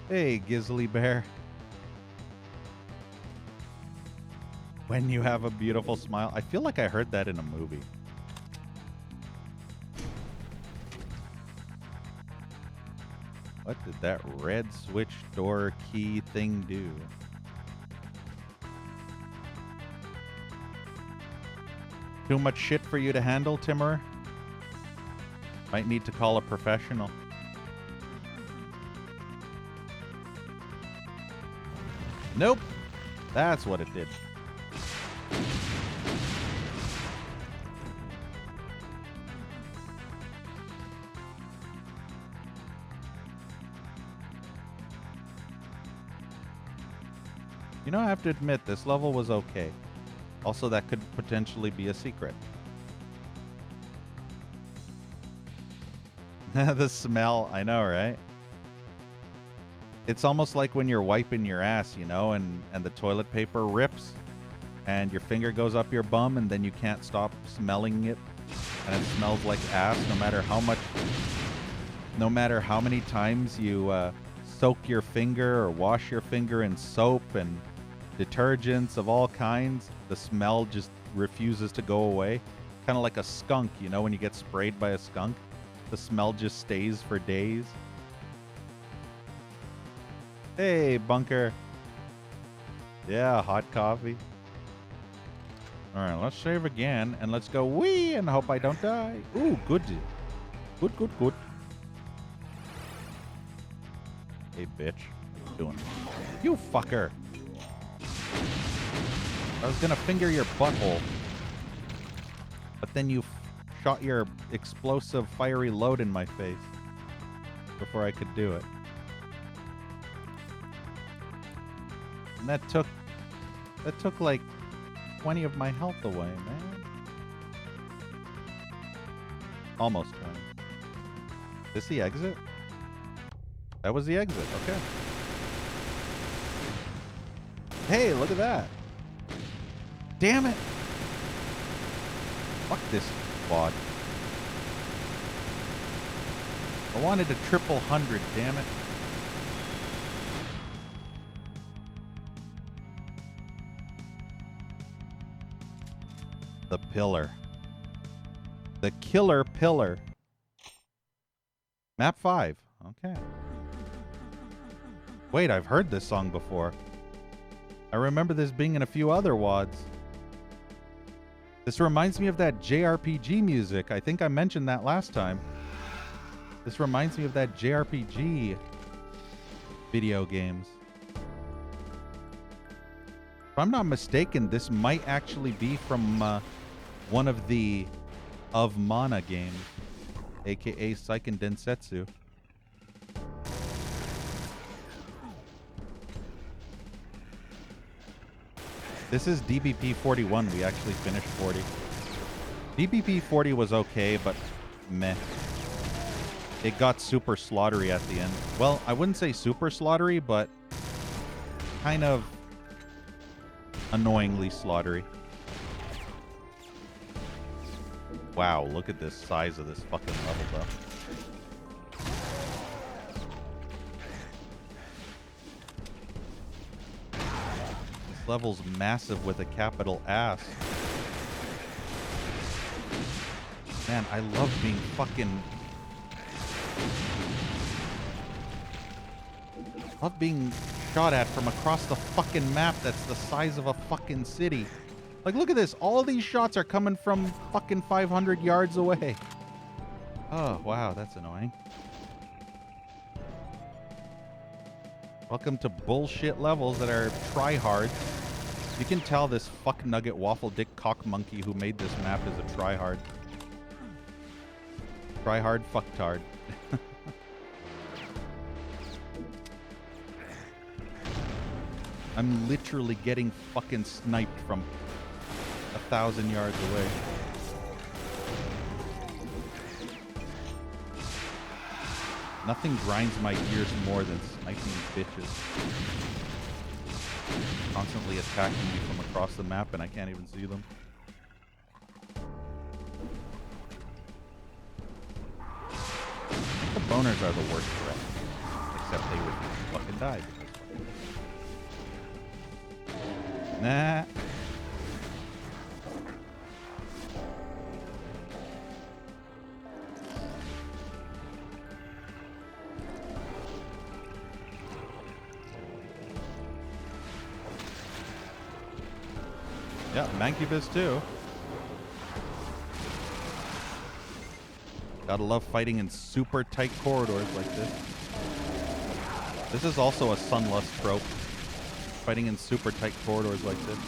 Hey, Gizly Bear. When you have a beautiful smile. I feel like I heard that in a movie. What did that red switch door key thing do? Too much shit for you to handle, Timur? Might need to call a professional. Nope. That's what it did. You know, I have to admit, this level was okay. Also, that could potentially be a secret. The smell, I know, right? It's almost like when you're wiping your ass, you know, and the toilet paper rips and your finger goes up your bum and then you can't stop smelling it. And it smells like ass no matter how many times you soak your finger or wash your finger in soap and detergents of all kinds. The smell just refuses to go away. Kind of like a skunk, you know, when you get sprayed by a skunk. The smell just stays for days. Hey, Bunker. Yeah, hot coffee. All right, let's save again, and let's go wee and hope I don't die. Ooh, good. Good, good, good. Hey, bitch. What you doing? You fucker. I was gonna finger your butthole. But then you shot your explosive fiery load in my face before I could do it. And that took like 20 of my health away, man. Almost 20. Is this the exit? That was the exit, okay. Hey, look at that. Damn it. Fuck this quad. I wanted a triple 100, damn it. The pillar. The killer pillar. Map 5. Okay. Wait, I've heard this song before. I remember this being in a few other WODs. This reminds me of that JRPG music. I think I mentioned that last time. This reminds me of that JRPG video games. If I'm not mistaken, this might actually be from one of the Of Mana games, aka Seiken Densetsu. This is DBP41. We actually finished 40. DBP40 was okay, but meh. It got super slaughtery at the end. Well, I wouldn't say super slaughtery, but kind of annoyingly slaughtery. Wow, look at this size of this fucking level, though. This level's massive with a capital ass. Man, I love being fucking... love being shot at from across the fucking map that's the size of a fucking city. Like, look at this. All of these shots are coming from fucking 500 yards away. Oh, wow. That's annoying. Welcome to bullshit levels that are tryhard. You can tell this fuck nugget waffle dick cock monkey who made this map is a tryhard. Tryhard fucktard. I'm literally getting fucking sniped from 1,000 yards away. Nothing grinds my gears more than sniping bitches. Constantly attacking me from across the map and I can't even see them. The boners are the worst threat. Except they would fucking die. Nah. Yeah, Mancubus too. Gotta love fighting in super tight corridors like this. This is also a Sunlust trope. Fighting in super tight corridors like this.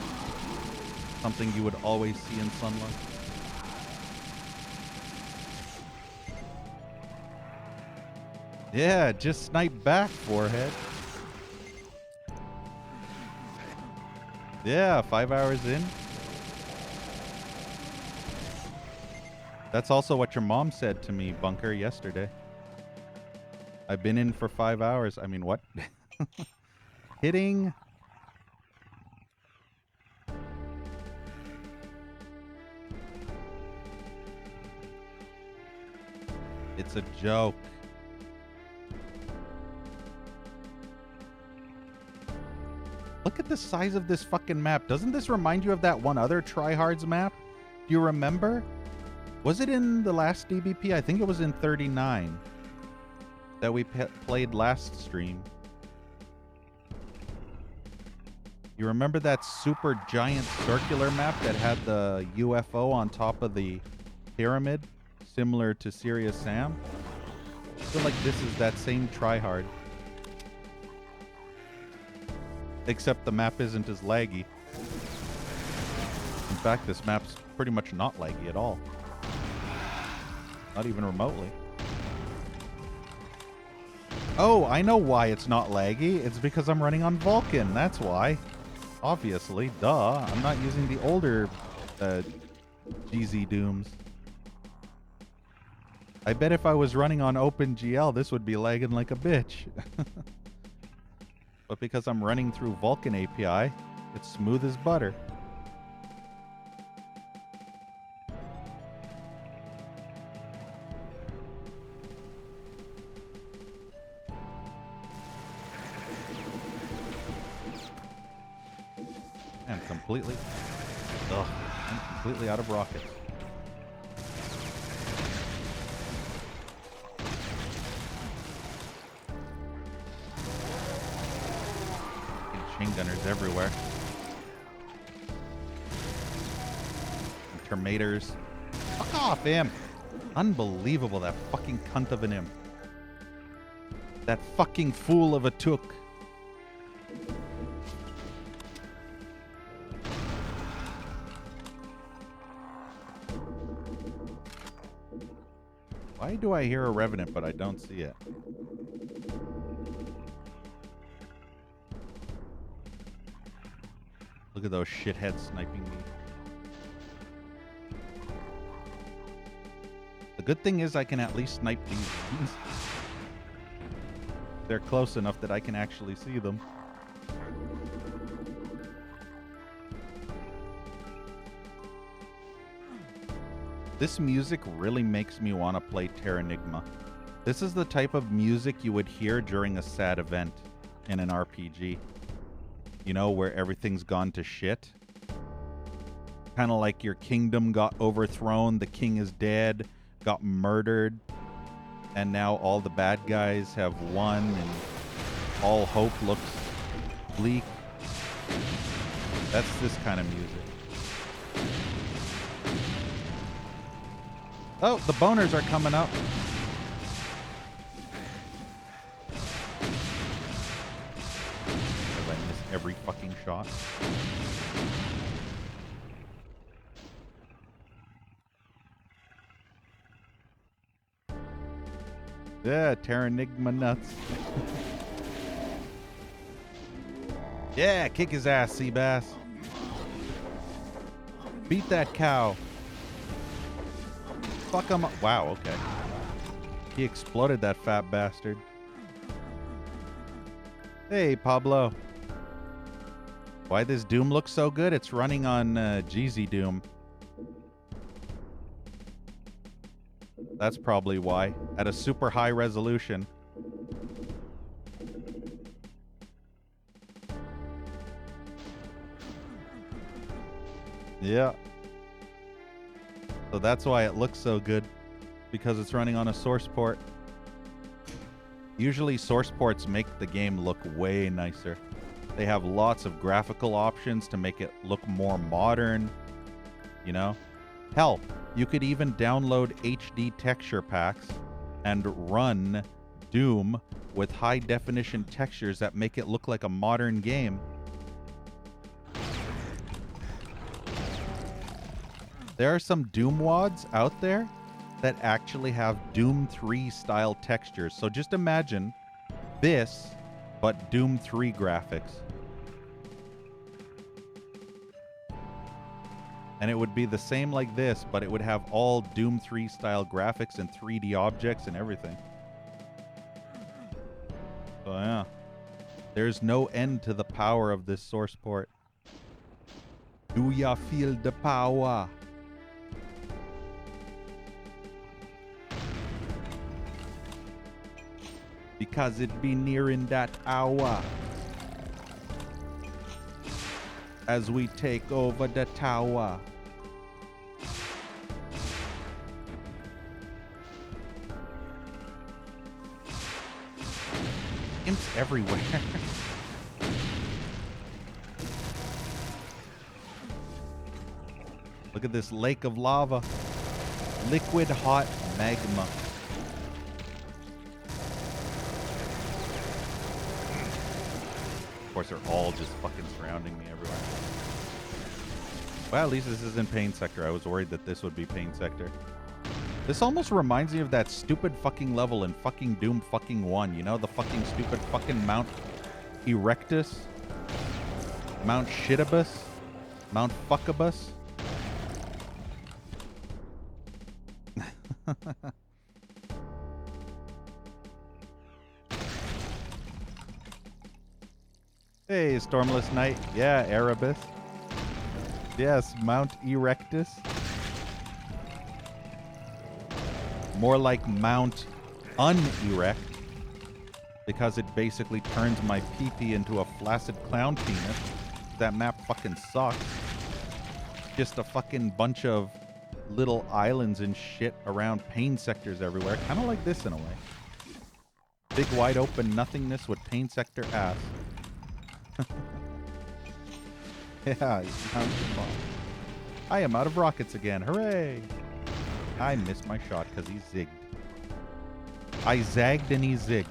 Something you would always see in Sunlust. Yeah, just snipe back, forehead. Yeah, 5 hours in. That's also what your mom said to me, Bunker, yesterday. I've been in for 5 hours. I mean, what? Hitting. It's a joke. Look at the size of this fucking map. Doesn't this remind you of that one other Tryhards map? Do you remember? Was it in the last DBP? I think it was in 39 that we played last stream. You remember that super giant circular map that had the UFO on top of the pyramid, similar to Serious Sam? I feel like this is that same Tryhard. Except the map isn't as laggy. In fact, this map's pretty much not laggy at all. Not even remotely. Oh, I know why it's not laggy. It's because I'm running on Vulkan. That's why. Obviously. Duh. I'm not using the older GZ Dooms. I bet if I was running on OpenGL, this would be lagging like a bitch. But because I'm running through Vulkan API, it's smooth as butter. And completely... Ugh, I'm completely out of rockets. Chain gunners everywhere. And Termators. Fuck off, him! Unbelievable, that fucking cunt of an imp. That fucking fool of a took. Why do I hear a Revenant, but I don't see it? Look at those shitheads sniping me. The good thing is I can at least snipe these ones. They're close enough that I can actually see them. This music really makes me want to play Terranigma. This is the type of music you would hear during a sad event in an RPG. You know, where everything's gone to shit. Kind of like your kingdom got overthrown, the king is dead, got murdered, and now all the bad guys have won and all hope looks bleak. That's this kind of music. Oh, the boners are coming up. Have I missed every fucking shot? Yeah, Terranigma nuts. Yeah, kick his ass, Seabass. Beat that cow. Fuck him up. Wow, okay. He exploded, that fat bastard. Hey, Pablo. Why this Doom looks so good? It's running on GZ Doom. That's probably why. At a super high resolution. Yeah. So that's why it looks so good. Because it's running on a source port. Usually source ports make the game look way nicer. They have lots of graphical options to make it look more modern. You know? Hell, you could even download HD texture packs and run Doom with high definition textures that make it look like a modern game. There are some Doom WODs out there that actually have Doom 3 style textures. So just imagine this, but Doom 3 graphics. And it would be the same like this, but it would have all Doom 3 style graphics and 3D objects and everything. So yeah, there's no end to the power of this source port. Do ya feel the power? Because it be nearing that hour as we take over the tower. Imps everywhere. Look at this lake of lava. Liquid hot magma. Of course, they're all just fucking surrounding me everywhere. Well, at least this isn't Pain Sector. I was worried that this would be Pain Sector. This almost reminds me of that stupid fucking level in fucking Doom fucking 1. You know, the fucking stupid fucking Mount Erectus? Mount Shittabus? Mount Fuckabus? Hey, Stormless Knight. Yeah, Erebus. Yes, Mount Erectus. More like Mount Unerect, because it basically turns my pee-pee into a flaccid clown penis. That map fucking sucks. Just a fucking bunch of little islands and shit around pain sectors everywhere. Kind of like this in a way. Big wide open nothingness with pain sector ass. Yeah, it's time to fall. I am out of rockets again. Hooray! I missed my shot because he zigged. I zagged and he zigged.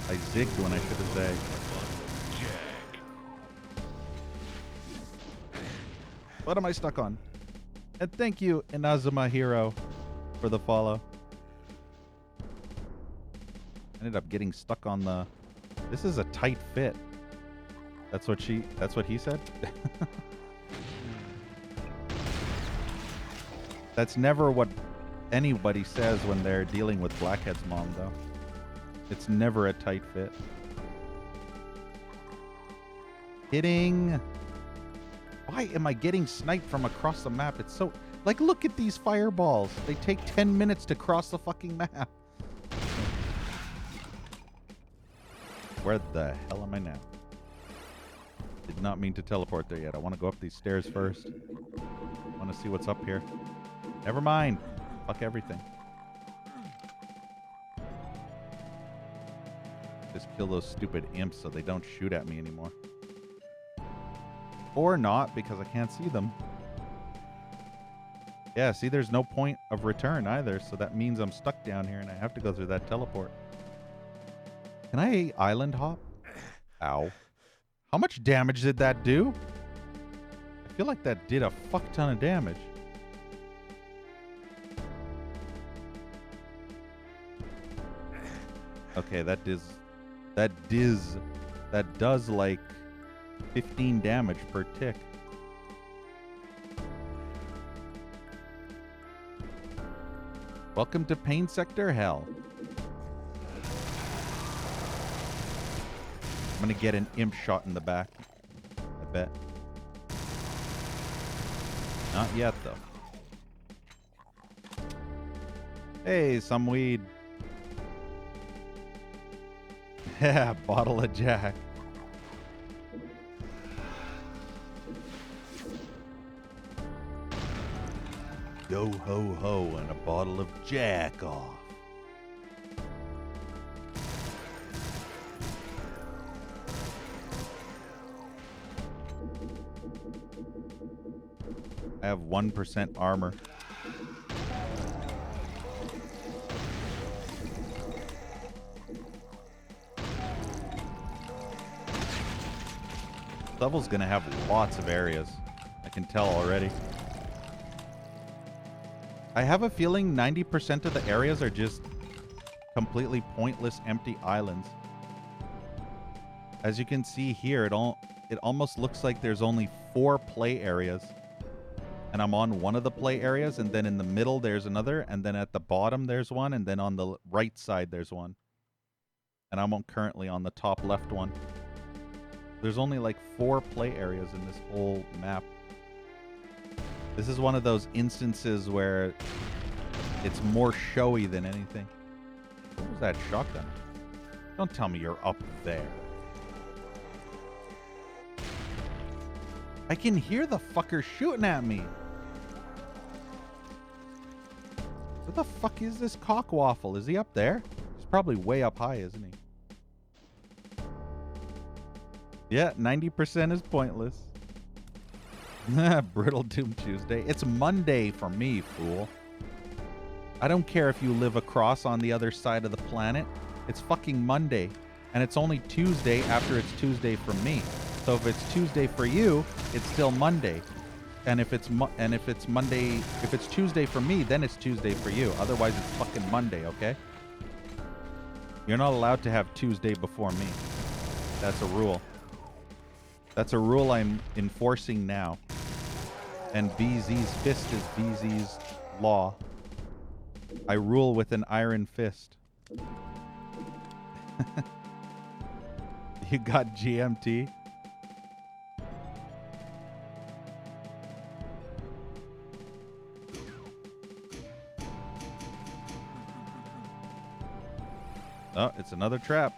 I zigged when I should have zagged. What am I stuck on? And thank you, Inazuma Hero, for the follow. Ended up getting stuck on the... This is a tight fit. That's what he said? That's never what anybody says when they're dealing with Blackhead's mom, though. It's never a tight fit. Hitting... Why am I getting sniped from across the map? It's so... Like, look at these fireballs. They take 10 minutes to cross the fucking map. Where the hell am I now? Did not mean to teleport there yet. I want to go up these stairs first. I want to see what's up here. Never mind. Fuck everything. Just kill those stupid imps so they don't shoot at me anymore. Or not, because I can't see them. Yeah, see, there's no point of return either, so that means I'm stuck down here and I have to go through that teleport. Can I island hop? Ow. How much damage did that do? I feel like that did a fuck ton of damage. Okay, that does like 15 damage per tick. Welcome to Pain Sector Hell. I'm gonna get an imp shot in the back. I bet. Not yet, though. Hey, some weed. Yeah, bottle of Jack. Yo ho ho and a bottle of Jack off. I have 1% armor. Level's gonna have lots of areas. I can tell already. I have a feeling 90% of the areas are just completely pointless, empty islands. As you can see here, it almost looks like there's only 4 play areas. And I'm on one of the play areas, and then in the middle there's another, and then at the bottom there's one, and then on the right side there's one. And I'm currently on the top left one. There's only like 4 play areas in this whole map. This is one of those instances where it's more showy than anything. What was that shotgun? Don't tell me you're up there. I can hear the fucker shooting at me. Where the fuck is this cockwaffle? Is he up there? He's probably way up high, isn't he? Yeah, 90% is pointless. Brittle Doom Tuesday. It's Monday for me, fool. I don't care if you live across on the other side of the planet. It's fucking Monday. And it's only Tuesday after it's Tuesday for me. So if it's Tuesday for you, it's still Monday. And if it's Monday, if it's Tuesday for me, then it's Tuesday for you. Otherwise, it's fucking Monday, okay? You're not allowed to have Tuesday before me. That's a rule. That's a rule I'm enforcing now. And BZ's fist is BZ's law. I rule with an iron fist. You got GMT? Oh, it's another trap.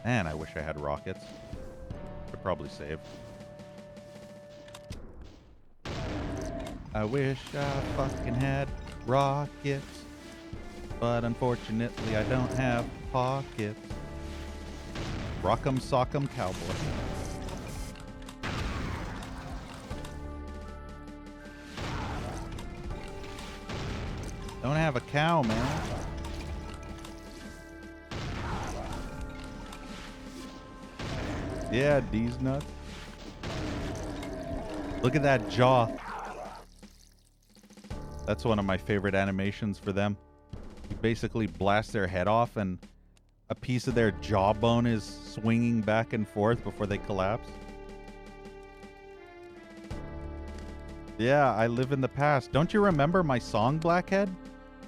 Man, I wish I had rockets. Could probably save. I wish I fucking had rockets, but unfortunately I don't have pockets. Rock'em sock'em cowboy. Don't have a cow, man. Yeah, D's nuts. Look at that jaw. That's one of my favorite animations for them. You basically blast their head off and a piece of their jawbone is swinging back and forth before they collapse. Yeah, I live in the past. Don't you remember my song, Blackhead?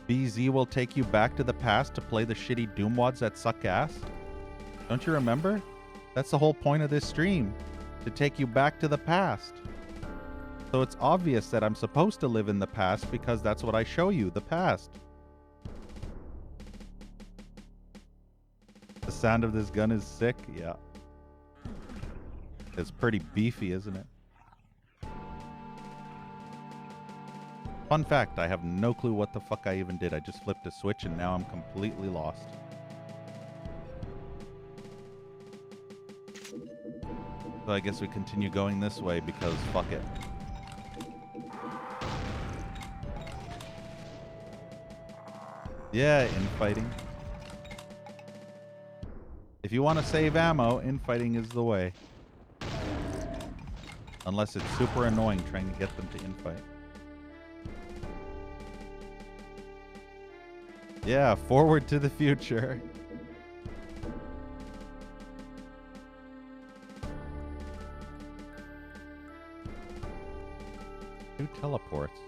BZ will take you back to the past to play the shitty Doomwads that suck ass? Don't you remember? That's the whole point of this stream. To take you back to the past. So it's obvious that I'm supposed to live in the past because that's what I show you, the past. The sound of this gun is sick, yeah. It's pretty beefy, isn't it? Fun fact, I have no clue what the fuck I even did. I just flipped a switch and now I'm completely lost. So I guess we continue going this way because fuck it. Yeah, infighting. If you want to save ammo, infighting is the way. Unless it's super annoying trying to get them to infight. Yeah, forward to the future. Who teleports?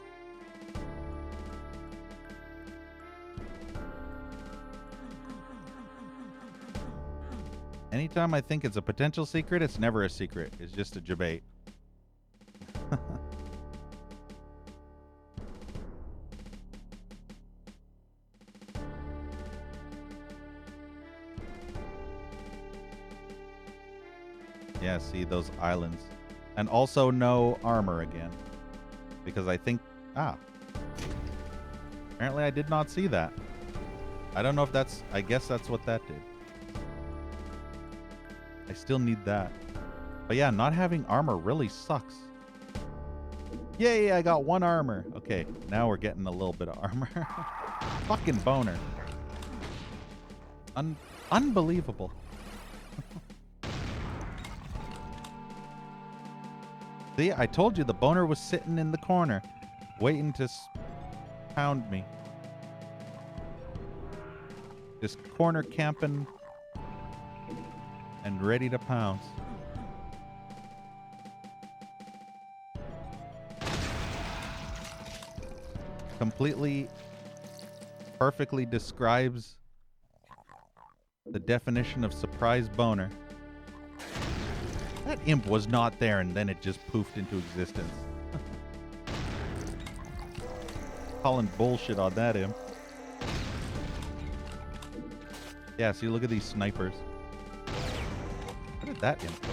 Anytime I think it's a potential secret, it's never a secret. It's just a debate. Yeah, see those islands. And also no armor again. Because I think... Ah. Apparently I did not see that. I don't know if that's... I guess that's what that did. I still need that. But yeah, not having armor really sucks. Yay, I got one armor. Okay, now we're getting a little bit of armor. Fucking boner. Unbelievable. See, I told you the boner was sitting in the corner, waiting to pound me. Just corner camping and ready to pounce. Completely, perfectly describes the definition of surprise boner. That imp was not there and then it just poofed into existence. Calling bullshit on that imp. Yeah, see, look at these snipers. What did that imp?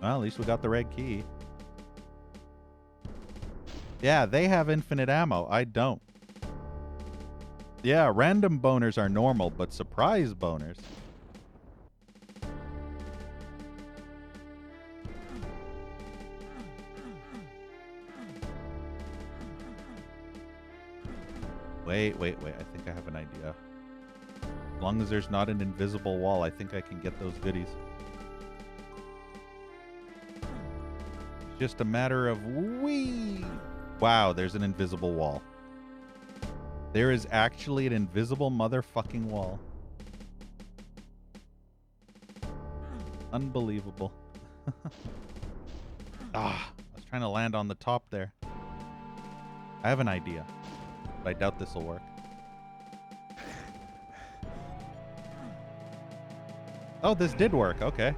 Well, at least we got the red key. Yeah, they have infinite ammo. I don't. Yeah, random boners are normal, but surprise boners. Wait. I think I have an idea. As long as there's not an invisible wall, I think I can get those goodies. It's just a matter of whee! Wow, there's an invisible wall. There is actually an invisible motherfucking wall. Unbelievable. I was trying to land on the top there. I have an idea, but I doubt this will work. Oh, this did work. Okay.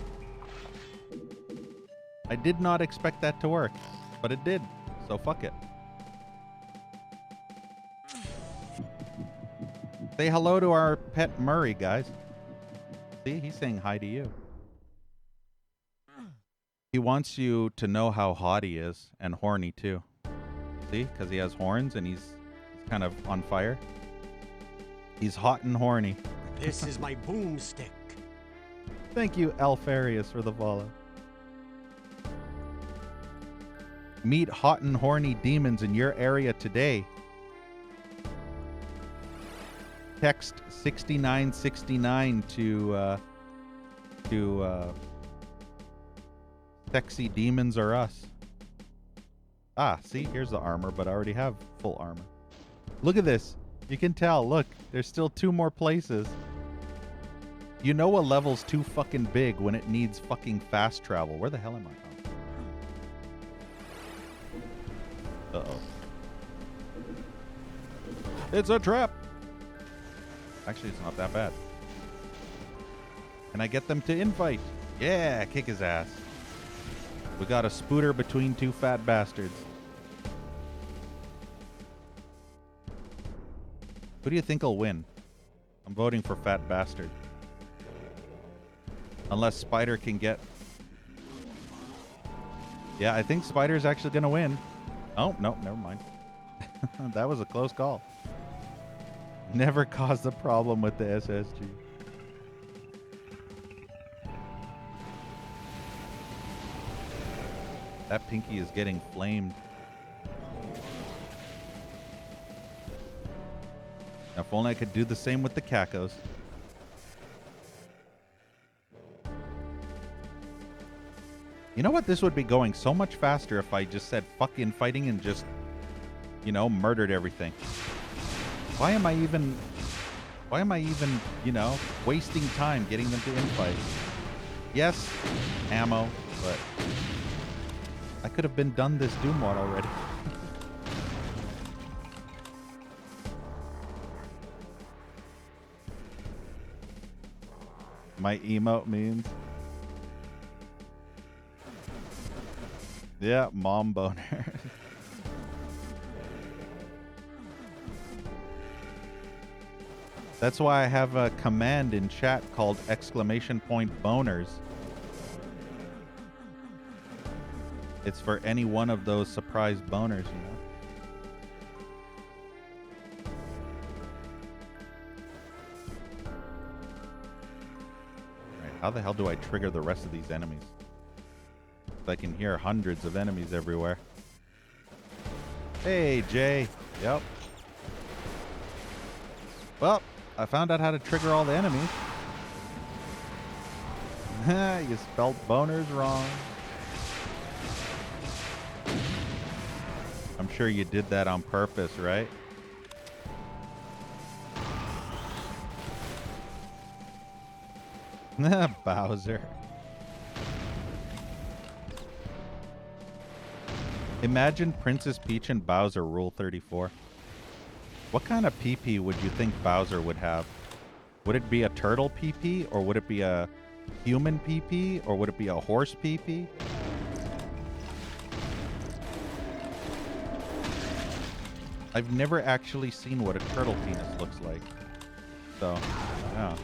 I did not expect that to work, but it did. So fuck it. Say hello to our pet Murray, guys. See, he's saying hi to you. He wants you to know how hot he is, and horny too. See, because he has horns and he's kind of on fire. He's hot and horny. This is my boomstick. Thank you, Alfarius, for the follow. Meet hot and horny demons in your area today. Text 6969 to Sexy Demons Are Us. Ah, see, here's the armor, but I already have full armor. Look at this. You can tell, look, there's still 2 more places. You know a level's too fucking big when it needs fucking fast travel. Where the hell am I? Uh-oh. It's a trap! Actually, it's not that bad. Can I get them to infight? Yeah, kick his ass. We got a spooter between 2 fat bastards. Who do you think will win? I'm voting for fat bastard. Unless Spider can get... Yeah, I think Spider's actually going to win. Oh, no, never mind. That was a close call. Never caused a problem with the SSG. That pinky is getting flamed. Now, if only I could do the same with the cacos. You know what? This would be going so much faster if I just said fucking fighting and just, you know, murdered everything. Why am I even, you know, wasting time getting them to infight? Yes, ammo, but I could have been done this Doom mod already. My emote means. Yeah, mom boner. That's why I have a command in chat called !boners. It's for any one of those surprise boners, you know. Alright, how the hell do I trigger the rest of these enemies? I can hear hundreds of enemies everywhere. Hey, Jay. Yep. Well, I found out how to trigger all the enemies. You spelled boners wrong. I'm sure you did that on purpose, right? Bowser. Imagine Princess Peach and Bowser Rule 34. What kind of PP would you think Bowser would have? Would it be a turtle PP, or would it be a human PP, or would it be a horse PP? I've never actually seen what a turtle penis looks like. So, yeah.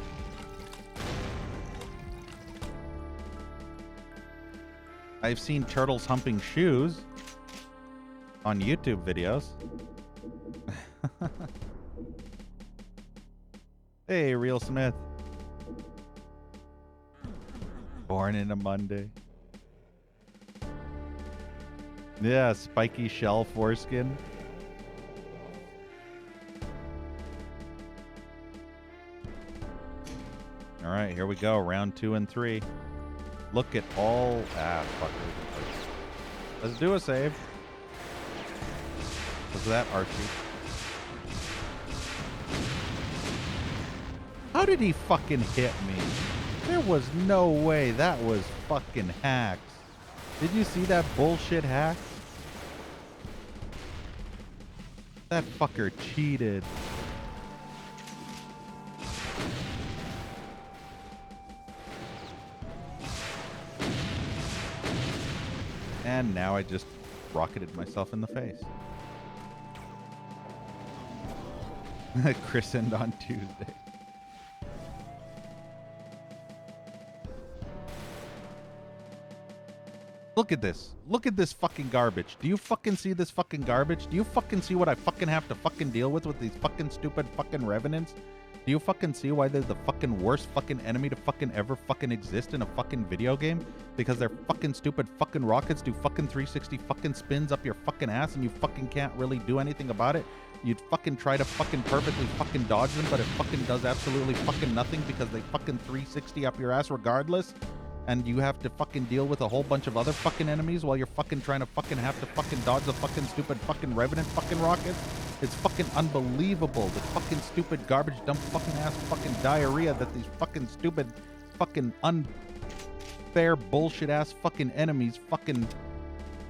I've seen turtles humping shoes on YouTube videos. Hey, Real Smith. Born in a Monday. Yeah, spiky shell foreskin. All right, here we go. Round 2 and 3. Look at all... fuck it. Let's do a save. Was that Archie? How did he fucking hit me? There was no way that was fucking hacks. Did you see that bullshit hack? That fucker cheated. And now I just rocketed myself in the face. Christened on Tuesday. Look at this. Look at this fucking garbage. Do you fucking see this fucking garbage? Do you fucking see what I fucking have to fucking deal with these fucking stupid fucking revenants? Do you fucking see why they're the fucking worst fucking enemy to fucking ever fucking exist in a fucking video game? Because their fucking stupid fucking rockets do fucking 360 fucking spins up your fucking ass and you fucking can't really do anything about it. You'd fucking try to fucking perfectly fucking dodge them, but it fucking does absolutely fucking nothing because they fucking 360 up your ass regardless. And you have to fucking deal with a whole bunch of other fucking enemies while you're fucking trying to fucking have to fucking dodge the fucking stupid fucking Revenant fucking rockets. It's fucking unbelievable. The fucking stupid garbage dump fucking ass fucking diarrhea that these fucking stupid fucking unfair bullshit ass fucking enemies fucking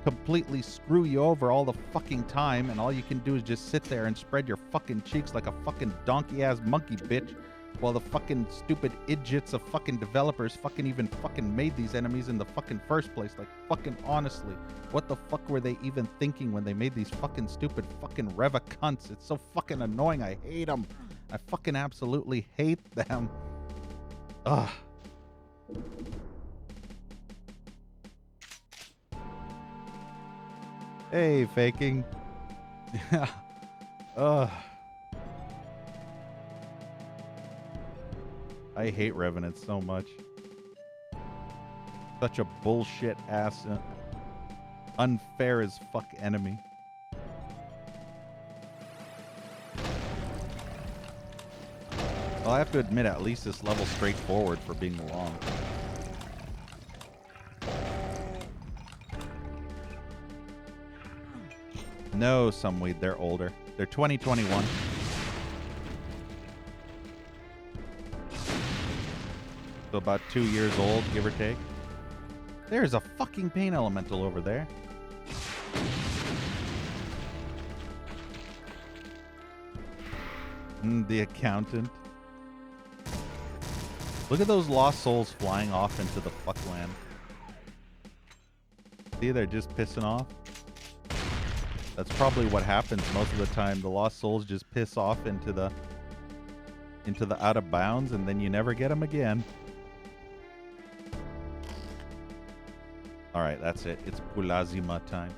completely screw you over all the fucking time, and all you can do is just sit there and spread your fucking cheeks like a fucking donkey ass monkey bitch while the fucking stupid idiots of fucking developers fucking even fucking made these enemies in the fucking first place. Like, fucking honestly, what the fuck were they even thinking when they made these fucking stupid fucking Reva cunts? It's so fucking annoying. I hate them. I fucking absolutely hate them. Ugh. Hey, faking. Yeah. Ugh. I hate Revenants so much. Such a bullshit ass, unfair as fuck enemy. Well, I have to admit, at least this level's straightforward for being long. No, some weed, they're older. They're 2021. So about 2 years old, give or take. There's a fucking pain elemental over there. The accountant. Look at those lost souls flying off into the fuckland. See, they're just pissing off. That's probably what happens most of the time. The lost souls just piss off into the out of bounds, and then you never get them again. All right, that's it. It's Pulazima time.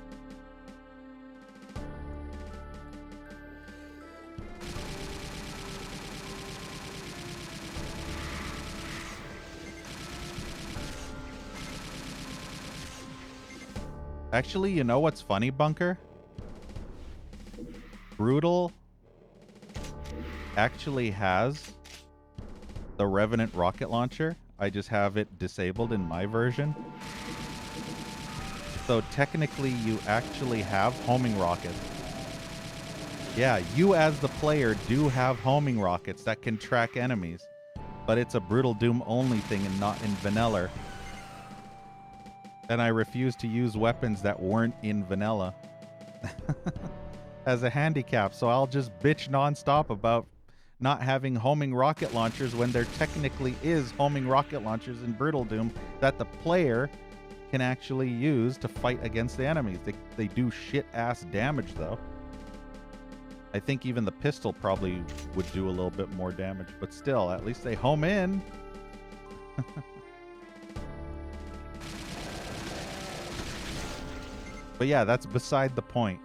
Actually, you know what's funny, Bunker? Brutal actually has the Revenant rocket launcher. I just have it disabled in my version. So technically, you actually have homing rockets. Yeah, you as the player do have homing rockets that can track enemies. But it's a Brutal Doom only thing and not in vanilla. And I refuse to use weapons that weren't in vanilla as a handicap. So I'll just bitch nonstop about not having homing rocket launchers when there technically is homing rocket launchers in Brutal Doom that the player can actually use to fight against the enemies. They do shit-ass damage, though. I think even the pistol probably would do a little bit more damage, but still, at least they home in. But yeah, that's beside the point.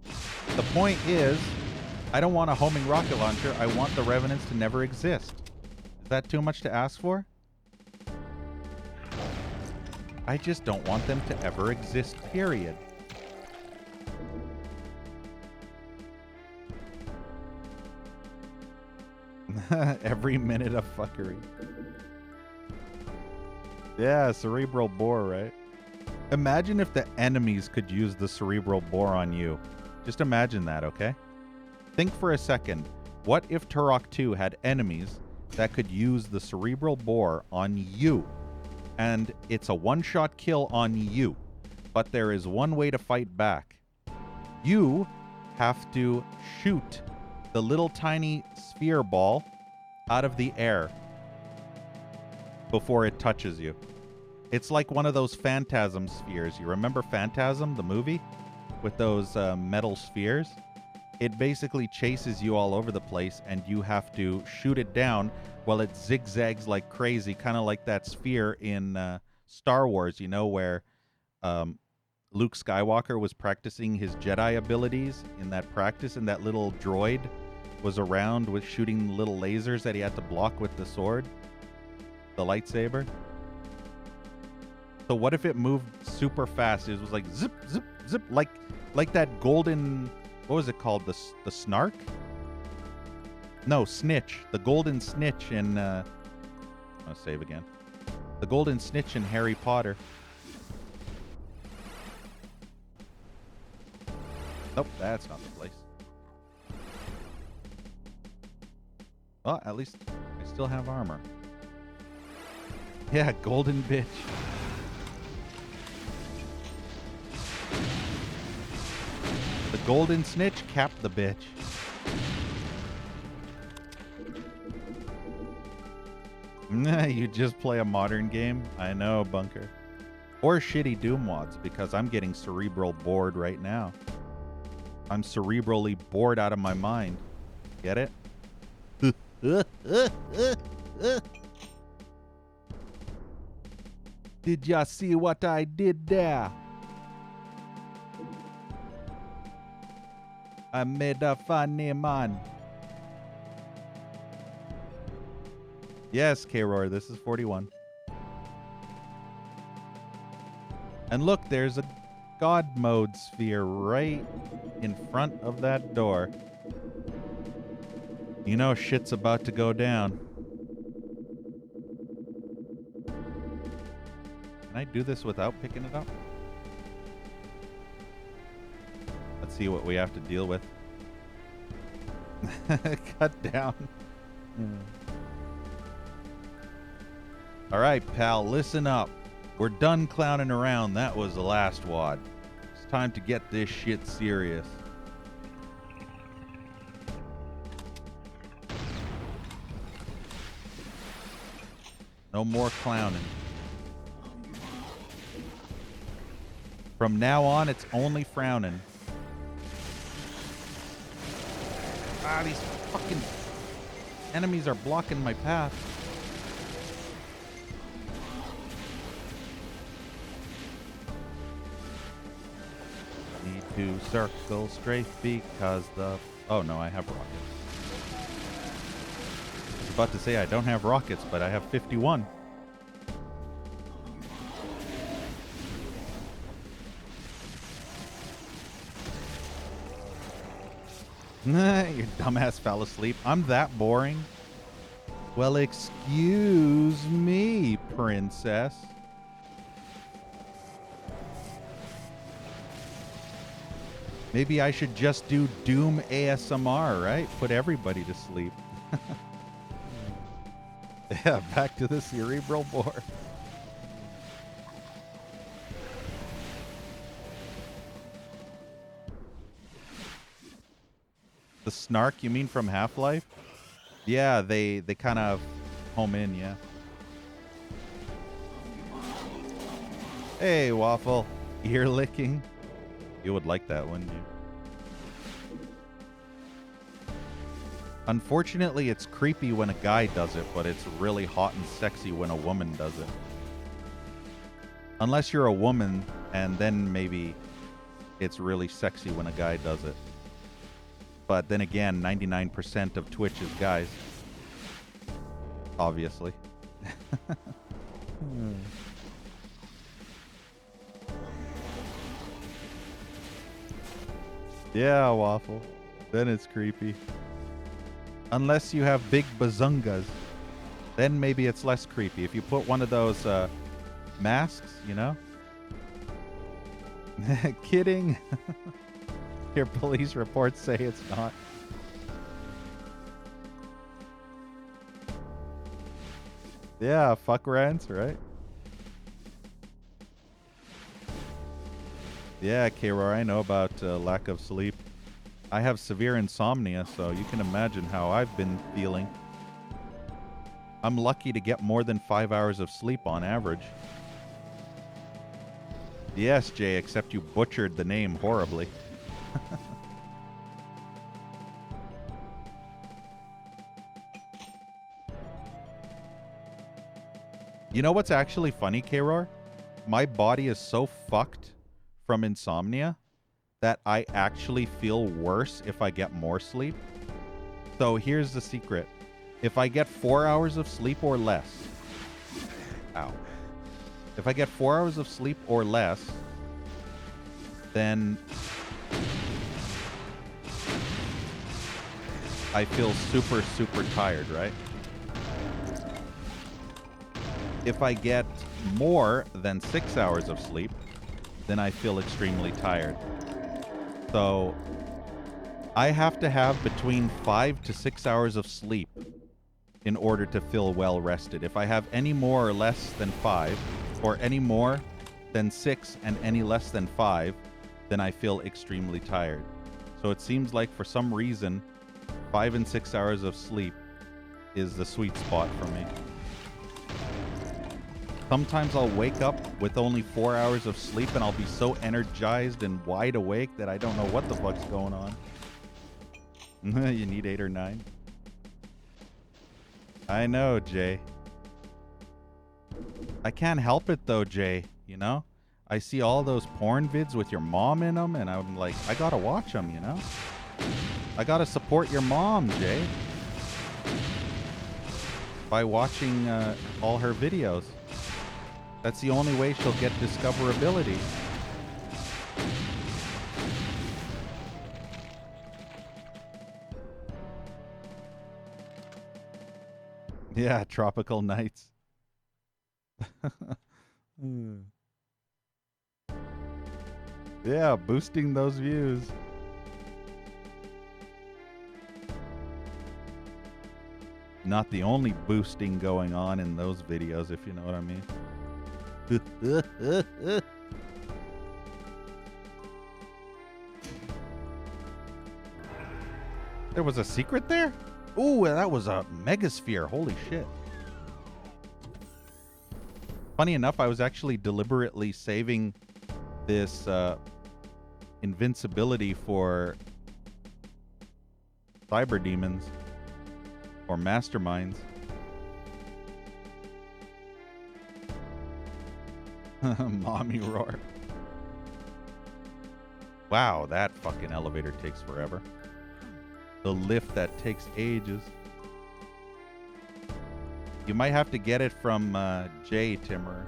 The point is, I don't want a homing rocket launcher. I want the Revenants to never exist. Is that too much to ask for? I just don't want them to ever exist, period. Every minute of fuckery. Yeah, cerebral bore, right? Imagine if the enemies could use the cerebral bore on you. Just imagine that, okay? Think for a second. What if Turok 2 had enemies that could use the cerebral bore on you. And it's a one-shot kill on you. But there is one way to fight back. You have to shoot the little tiny sphere ball out of the air before it touches you. It's like one of those phantasm spheres. You remember Phantasm, the movie? With those metal spheres? It basically chases you all over the place, and you have to shoot it down while it zigzags like crazy, kind of like that sphere in Star Wars, you know, where Luke Skywalker was practicing his Jedi abilities in that practice, and that little droid was around with shooting little lasers that he had to block with the sword, the lightsaber. So what if it moved super fast? It was like zip, zip, zip, like that golden, what was it called? The snark? No, snitch. The golden snitch in, I'm gonna save again. The golden snitch in Harry Potter. Nope, that's not the place. Oh, at least I still have armor. Yeah, golden bitch. The golden snitch capped the bitch. Nah, you just play a modern game? I know, Bunker. Or shitty Doom mods, because I'm getting cerebral bored right now. I'm cerebrally bored out of my mind. Get it? Did ya see what I did there? I made a funny man. Yes, K-Roar, this is 41. And look, there's a God mode sphere right in front of that door. You know shit's about to go down. Can I do this without picking it up? Let's see what we have to deal with. Cut down. All right, pal, listen up. We're done clowning around. That was the last wad. It's time to get this shit serious. No more clowning. From now on, it's only frowning. Ah, these fucking enemies are blocking my path. Need to circle straight because the... Oh, no, I have rockets. I was about to say I don't have rockets, but I have 51. Your dumbass fell asleep. I'm that boring. Well, excuse me, princess. Maybe I should just do Doom ASMR, right? Put everybody to sleep. Yeah, back to the cerebral bore. The snark, you mean from Half-Life? Yeah, they kind of home in, yeah. Hey, Waffle. Ear licking. You would like that, wouldn't you? Unfortunately, it's creepy when a guy does it, but it's really hot and sexy when a woman does it. Unless you're a woman, and then maybe it's really sexy when a guy does it. But then again, 99% of Twitch is guys. Obviously. Yeah, Waffle. Then it's creepy. Unless you have big bazungas. Then maybe it's less creepy. If you put one of those masks, you know? Kidding. Your police reports say it's not. Yeah, fuck rants, right? Yeah, K-Roar, I know about lack of sleep. I have severe insomnia, so you can imagine how I've been feeling. I'm lucky to get more than 5 hours of sleep on average. Yes, Jay, except you butchered the name horribly. You know what's actually funny, K-Roar? My body is so fucked from insomnia that I actually feel worse if I get more sleep. So here's the secret. If I get 4 hours of sleep or less, ow. If I get 4 hours of sleep or less, then I feel super, super tired, right? If I get more than 6 hours of sleep, then I feel extremely tired. So I have to have between 5 to 6 hours of sleep in order to feel well rested. If I have any more or less than 5, or any more than 6 and any less than 5, then I feel extremely tired. So it seems like for some reason, 5 and 6 hours of sleep is the sweet spot for me. Sometimes I'll wake up with only 4 hours of sleep and I'll be so energized and wide awake that I don't know what the fuck's going on. You need 8 or 9? I know, Jay. I can't help it though, Jay, you know? I see all those porn vids with your mom in them and I'm like, I gotta watch them, you know? I gotta support your mom, Jay. By watching all her videos. That's the only way she'll get discoverability. Yeah, tropical nights. Yeah, boosting those views. Not the only boosting going on in those videos, if you know what I mean. There was a secret there? Ooh, that was a megasphere. Holy shit. Funny enough, I was actually deliberately saving this invincibility for cyber demons or masterminds. Mommy roar. Wow, that fucking elevator takes forever. The lift that takes ages. You might have to get it from Jay Timmer.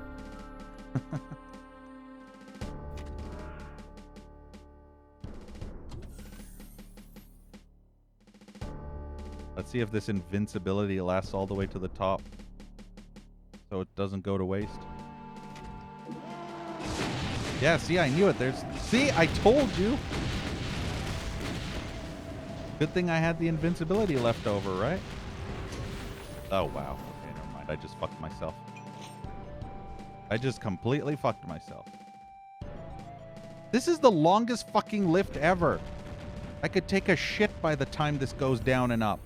Let's see if this invincibility lasts all the way to the top, so it doesn't go to waste. Yeah, see, I knew it. See, I told you. Good thing I had the invincibility left over, right? Oh, wow. Okay, never mind. I just fucked myself. I just completely fucked myself. This is the longest fucking lift ever. I could take a shit by the time this goes down and up.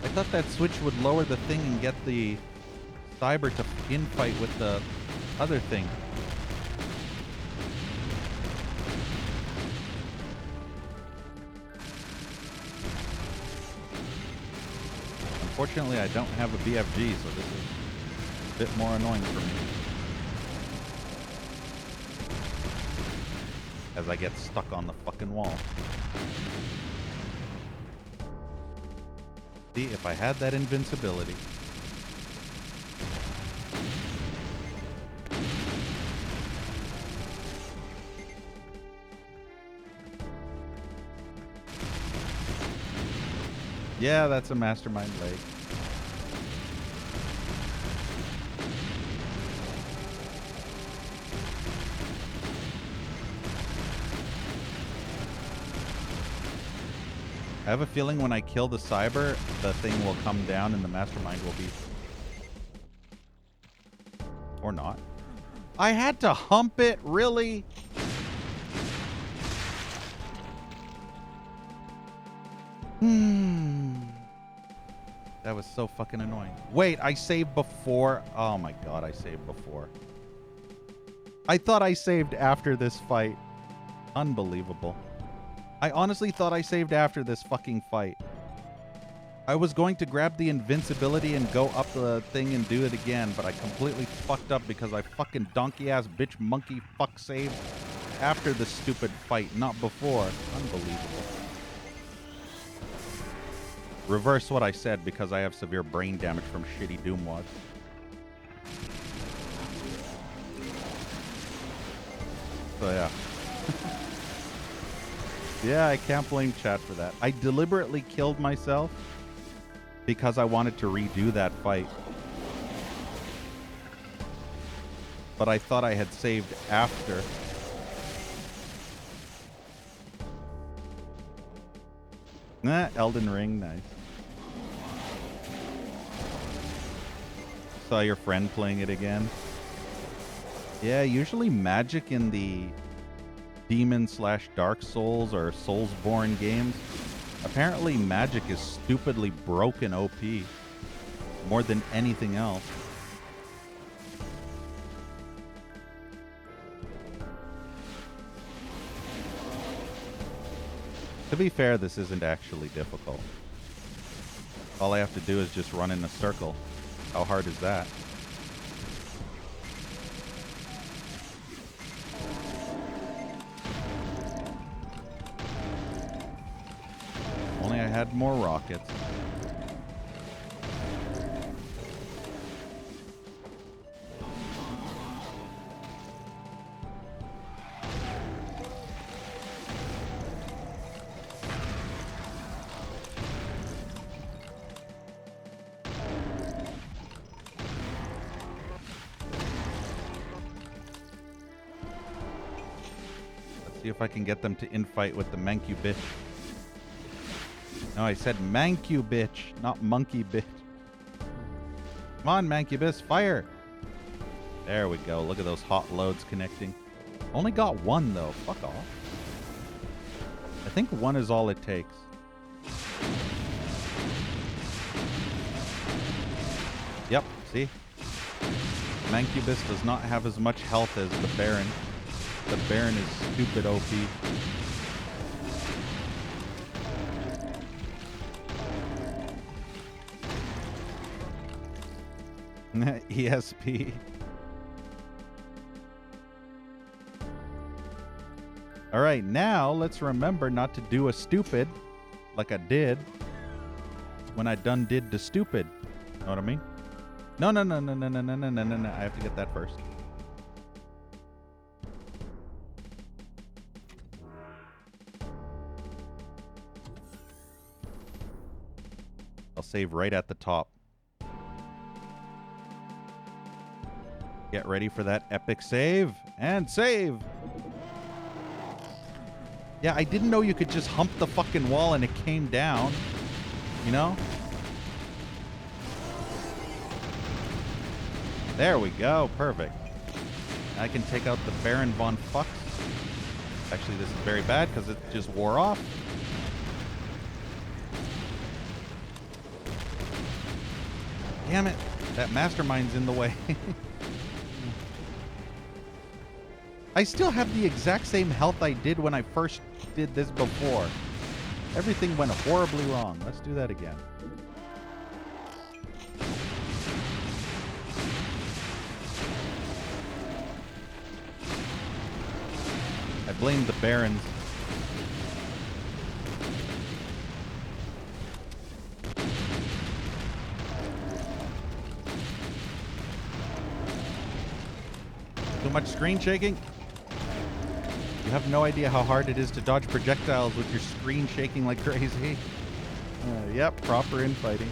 I thought that switch would lower the thing and get the cyber to infight with the other thing. Unfortunately, I don't have a BFG, so this is a bit more annoying for me. As I get stuck on the fucking wall. See, if I had that invincibility. Yeah, that's a mastermind leg. I have a feeling when I kill the cyber, the thing will come down and the mastermind will be... Or not. I had to hump it? Really? That was so fucking annoying. Wait, I saved before? Oh my god, I saved before. I thought I saved after this fight. Unbelievable. I honestly thought I saved after this fucking fight. I was going to grab the invincibility and go up the thing and do it again, but I completely fucked up because I fucking donkey-ass bitch monkey fuck saved after the stupid fight, not before. Unbelievable. Reverse what I said because I have severe brain damage from shitty Doom mods. So yeah. Yeah, I can't blame chat for that. I deliberately killed myself because I wanted to redo that fight. But I thought I had saved after. Elden Ring, nice. Saw your friend playing it again. Yeah, usually magic in the Demon/Dark Souls or Soulsborne games. Apparently magic is stupidly broken OP. More than anything else. To be fair, this isn't actually difficult. All I have to do is just run in a circle. How hard is that? Only I had more rockets. See if I can get them to infight with the Mancu bitch. No, I said Mancu bitch, not monkey bitch. Come on, Mancubus, fire! There we go. Look at those hot loads connecting. Only got one, though. Fuck off. I think one is all it takes. Yep, see? Mancubus does not have as much health as the Baron. The Baron is stupid OP. ESP. All right, now let's remember not to do a stupid like I did when I done did the stupid. Know what I mean? No. I have to get that first. I'll save right at the top. Get ready for that epic save. And save! Yeah, I didn't know you could just hump the fucking wall and it came down. You know? There we go. Perfect. I can take out the Baron von Fucks. Actually, this is very bad because it just wore off. Damn it. That mastermind's in the way. I still have the exact same health I did when I first did this before. Everything went horribly wrong. Let's do that again. I blame the Barons. Too much screen shaking? You have no idea how hard it is to dodge projectiles with your screen shaking like crazy. Yep, proper infighting.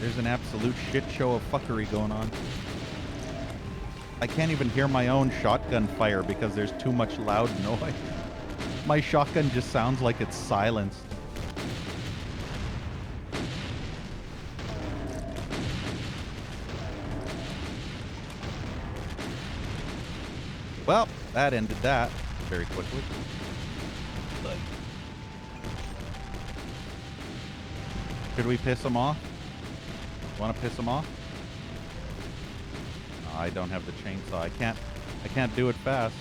There's an absolute shit show of fuckery going on. I can't even hear my own shotgun fire because there's too much loud noise. My shotgun just sounds like it's silenced. Well, that ended that very quickly. Should we piss him off? Want to piss him off? I don't have the chainsaw. I can't do it fast.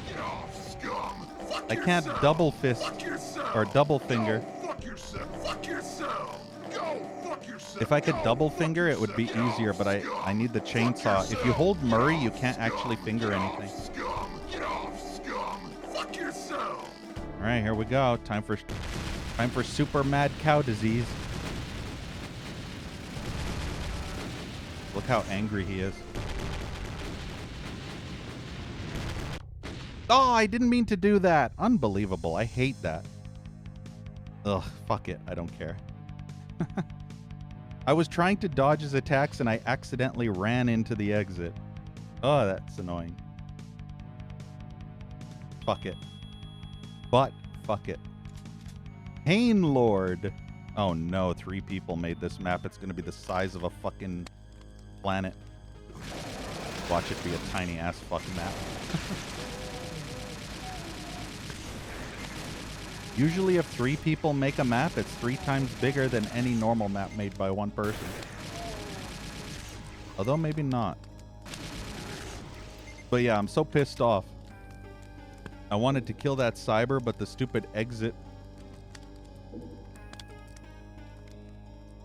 Get off, scum! Fuck I can't yourself. double fist Fuck yourself. or double finger. Go fuck yourself. Fuck yourself. Go fuck yourself. If I could Go double fuck finger, it would be yourself. easier, but I need the chainsaw. If you hold Murray, you can't actually finger anything. Scum. Get off, scum. Fuck yourself. All right, here we go. Time for super mad cow disease. Look how angry he is. Oh, I didn't mean to do that. Unbelievable. I hate that. Ugh, fuck it. I don't care. I was trying to dodge his attacks and I accidentally ran into the exit. Oh, that's annoying. Fuck it. But fuck it. Pain Lord. Oh no, 3 people made this map. It's gonna be the size of a fucking planet. Watch it be a tiny ass fucking map. Usually if 3 people make a map, it's 3 times bigger than any normal map made by 1 person. Although maybe not. But yeah, I'm so pissed off. I wanted to kill that cyber, but the stupid exit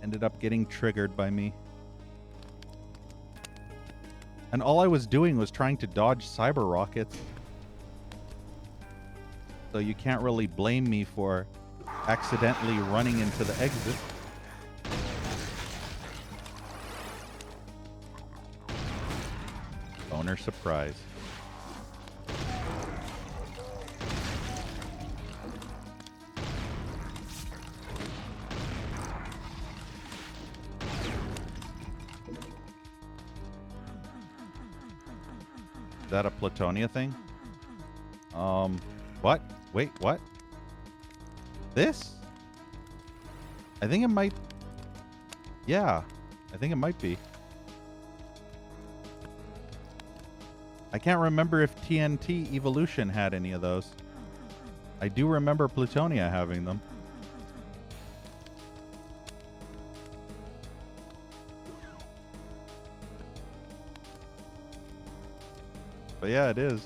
ended up getting triggered by me. And all I was doing was trying to dodge cyber rockets. So you can't really blame me for accidentally running into the exit. Owner surprise. Is that a Platonia thing? What? Wait, what? This? I think it might... Yeah, I think it might be. I can't remember if TNT Evolution had any of those. I do remember Plutonia having them. But yeah, it is.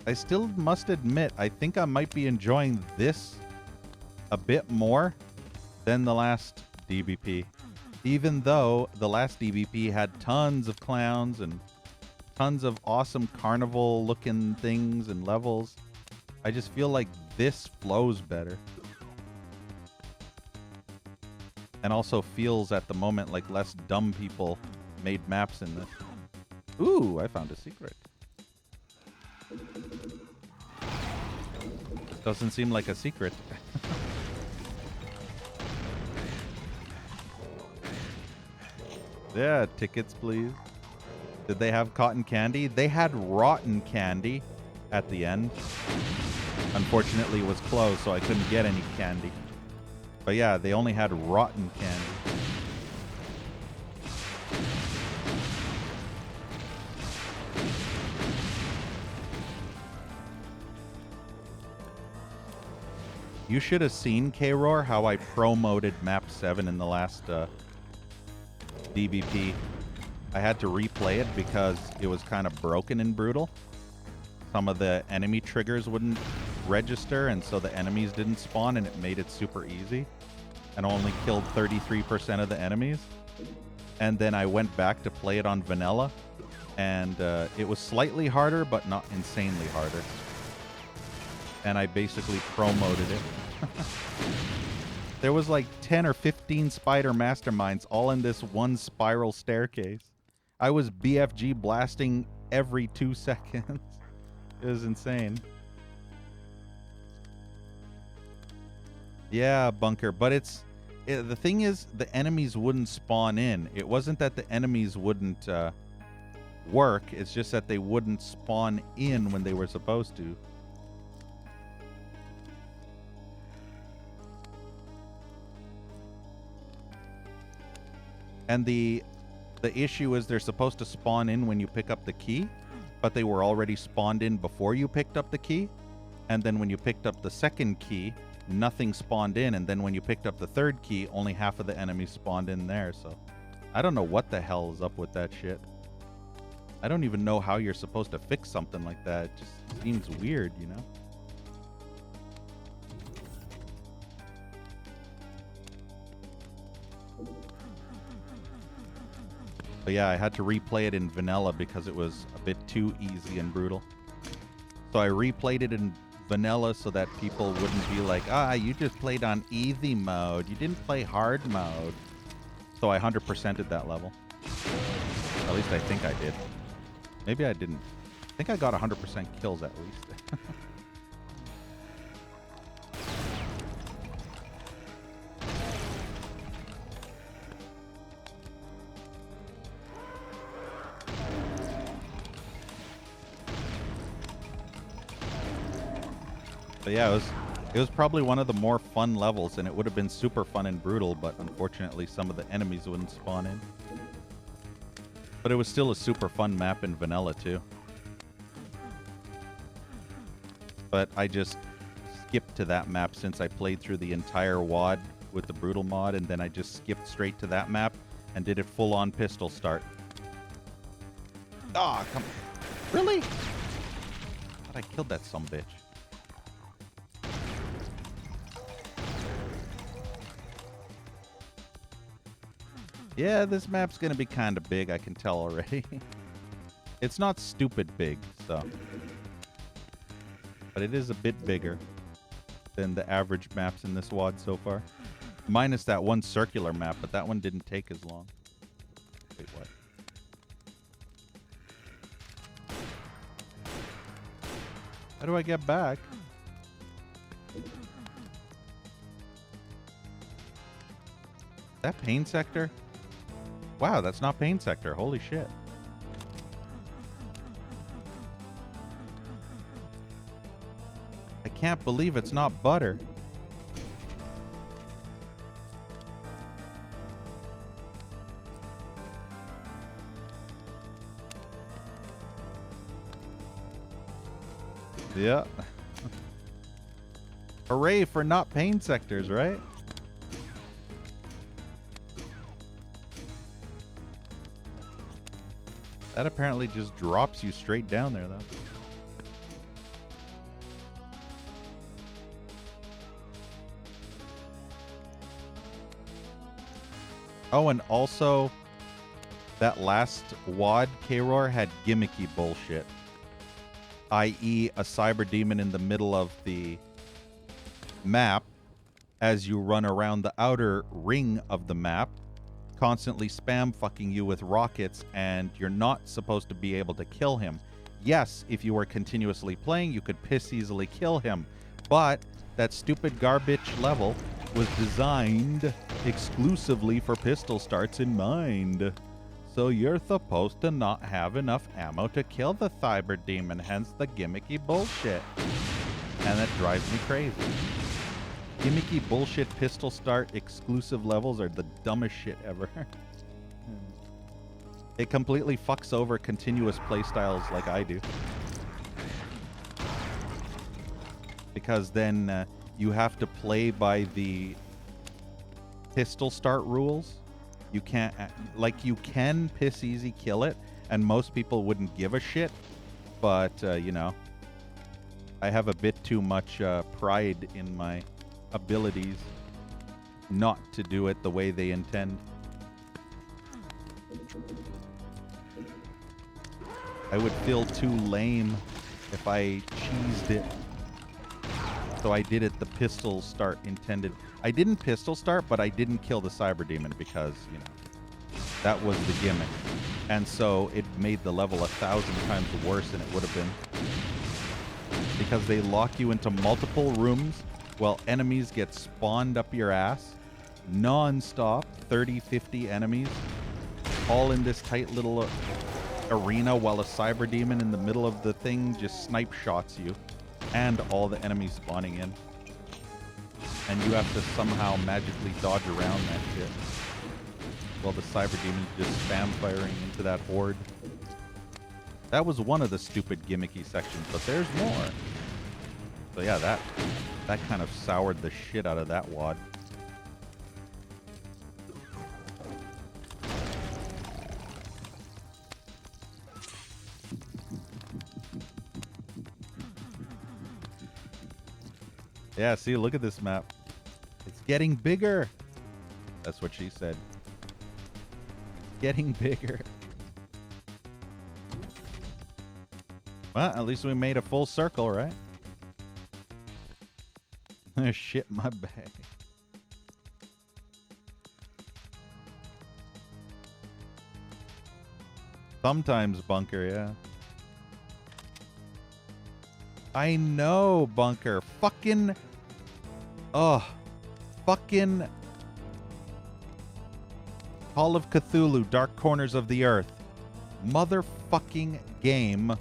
I still must admit, I think I might be enjoying this a bit more than the last DBP. Even though the last DBP had tons of clowns and tons of awesome carnival-looking things and levels, I just feel like this flows better. And also feels at the moment like less dumb people made maps in this. Ooh, I found a secret. Doesn't seem like a secret. Yeah, tickets, please. Did they have cotton candy? They had rotten candy at the end. Unfortunately, it was closed, so I couldn't get any candy. But yeah, they only had rotten candy. You should have seen, K-Roar, how I promoted Map 7 in the last DBP. I had to replay it because it was kind of broken and brutal. Some of the enemy triggers wouldn't register, and so the enemies didn't spawn, and it made it super easy. And only killed 33% of the enemies. And then I went back to play it on vanilla, and it was slightly harder, but not insanely harder. And I basically promoted it. There was like 10 or 15 spider masterminds all in this one spiral staircase. I was BFG blasting every 2 seconds. It was insane. Yeah, bunker, but the thing is, the enemies wouldn't spawn in. It wasn't that the enemies wouldn't work. It's just that they wouldn't spawn in when they were supposed to. And the issue is they're supposed to spawn in when you pick up the key, but they were already spawned in before you picked up the key. And then when you picked up the second key, nothing spawned in. And then when you picked up the third key, only half of the enemies spawned in there. So I don't know what the hell is up with that shit. I don't even know how you're supposed to fix something like that. It just seems weird, you know? But yeah, I had to replay it in vanilla because it was a bit too easy and brutal. So I replayed it in vanilla so that people wouldn't be like, ah, you just played on easy mode. You didn't play hard mode. So I 100%ed that level. At least I think I did. Maybe I didn't. I think I got 100% kills at least. But yeah, it was probably one of the more fun levels, and it would have been super fun and brutal, but unfortunately some of the enemies wouldn't spawn in. But it was still a super fun map in vanilla too. But I just skipped to that map since I played through the entire WAD with the brutal mod, and then I just skipped straight to that map and did it full on pistol start. Ah, come on. Really? I thought I killed that sumbitch. Yeah, this map's gonna be kind of big, I can tell already. It's not stupid big, so. But it is a bit bigger than the average maps in this WAD so far. Minus that one circular map, but that one didn't take as long. Wait, what? How do I get back? That pain sector? Wow, that's not pain sector. Holy shit. I can't believe it's not butter. Yeah. Hooray for not pain sectors, right? That apparently just drops you straight down there, though. Oh, and also, that last WAD K-Roar had gimmicky bullshit. I.e., a cyber demon in the middle of the map as you run around the outer ring of the map, constantly spam fucking you with rockets, and you're not supposed to be able to kill him. Yes, if you were continuously playing, you could piss easily kill him, but that stupid garbage level was designed exclusively for pistol starts in mind. So you're supposed to not have enough ammo to kill the cyber demon, hence the gimmicky bullshit. And that drives me crazy. Gimmicky bullshit pistol start exclusive levels are the dumbest shit ever. It completely fucks over continuous playstyles like I do. Because then you have to play by the pistol start rules. You can't, like, you can piss easy kill it, and most people wouldn't give a shit. But, you know, I have a bit too much pride in my abilities not to do it the way they intend. I would feel too lame if I cheesed it. So I did it the pistol start intended. I didn't pistol start, but I didn't kill the cyber demon because, you know, that was the gimmick. And so it made the level 1,000 times worse than it would have been. Because they lock you into multiple rooms while enemies get spawned up your ass. Non-stop, 30, 50 enemies. All in this tight little arena while a cyber demon in the middle of the thing just snipe shots you. And all the enemies spawning in. And you have to somehow magically dodge around that shit. While the cyber demon just spam firing into that horde. That was one of the stupid gimmicky sections, but there's more. So yeah, that kind of soured the shit out of that wad. Yeah, see, look at this map. It's getting bigger. That's what she said. Getting bigger. Well, at least we made a full circle, right? Shit, my bag. Sometimes, Bunker, yeah. I know, Bunker. Fucking... Oh. Fucking... Call of Cthulhu, Dark Corners of the Earth. Motherfucking game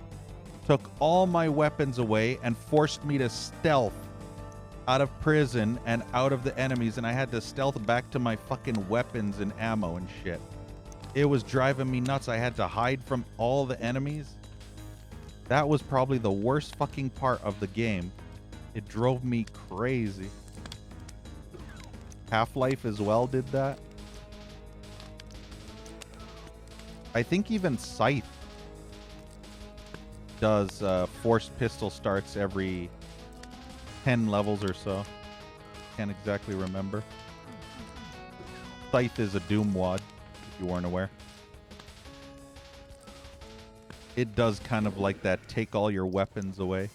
took all my weapons away and forced me to stealth out of prison and out of the enemies, and I had to stealth back to my fucking weapons and ammo and shit. It was driving me nuts. I had to hide from all the enemies. That was probably the worst fucking part of the game. It drove me crazy. Half-Life as well did that. I think even Scythe does forced pistol starts every 10 levels or so. Can't exactly remember. Scythe is a Doom wad, if you weren't aware. It does kind of like that, take all your weapons away.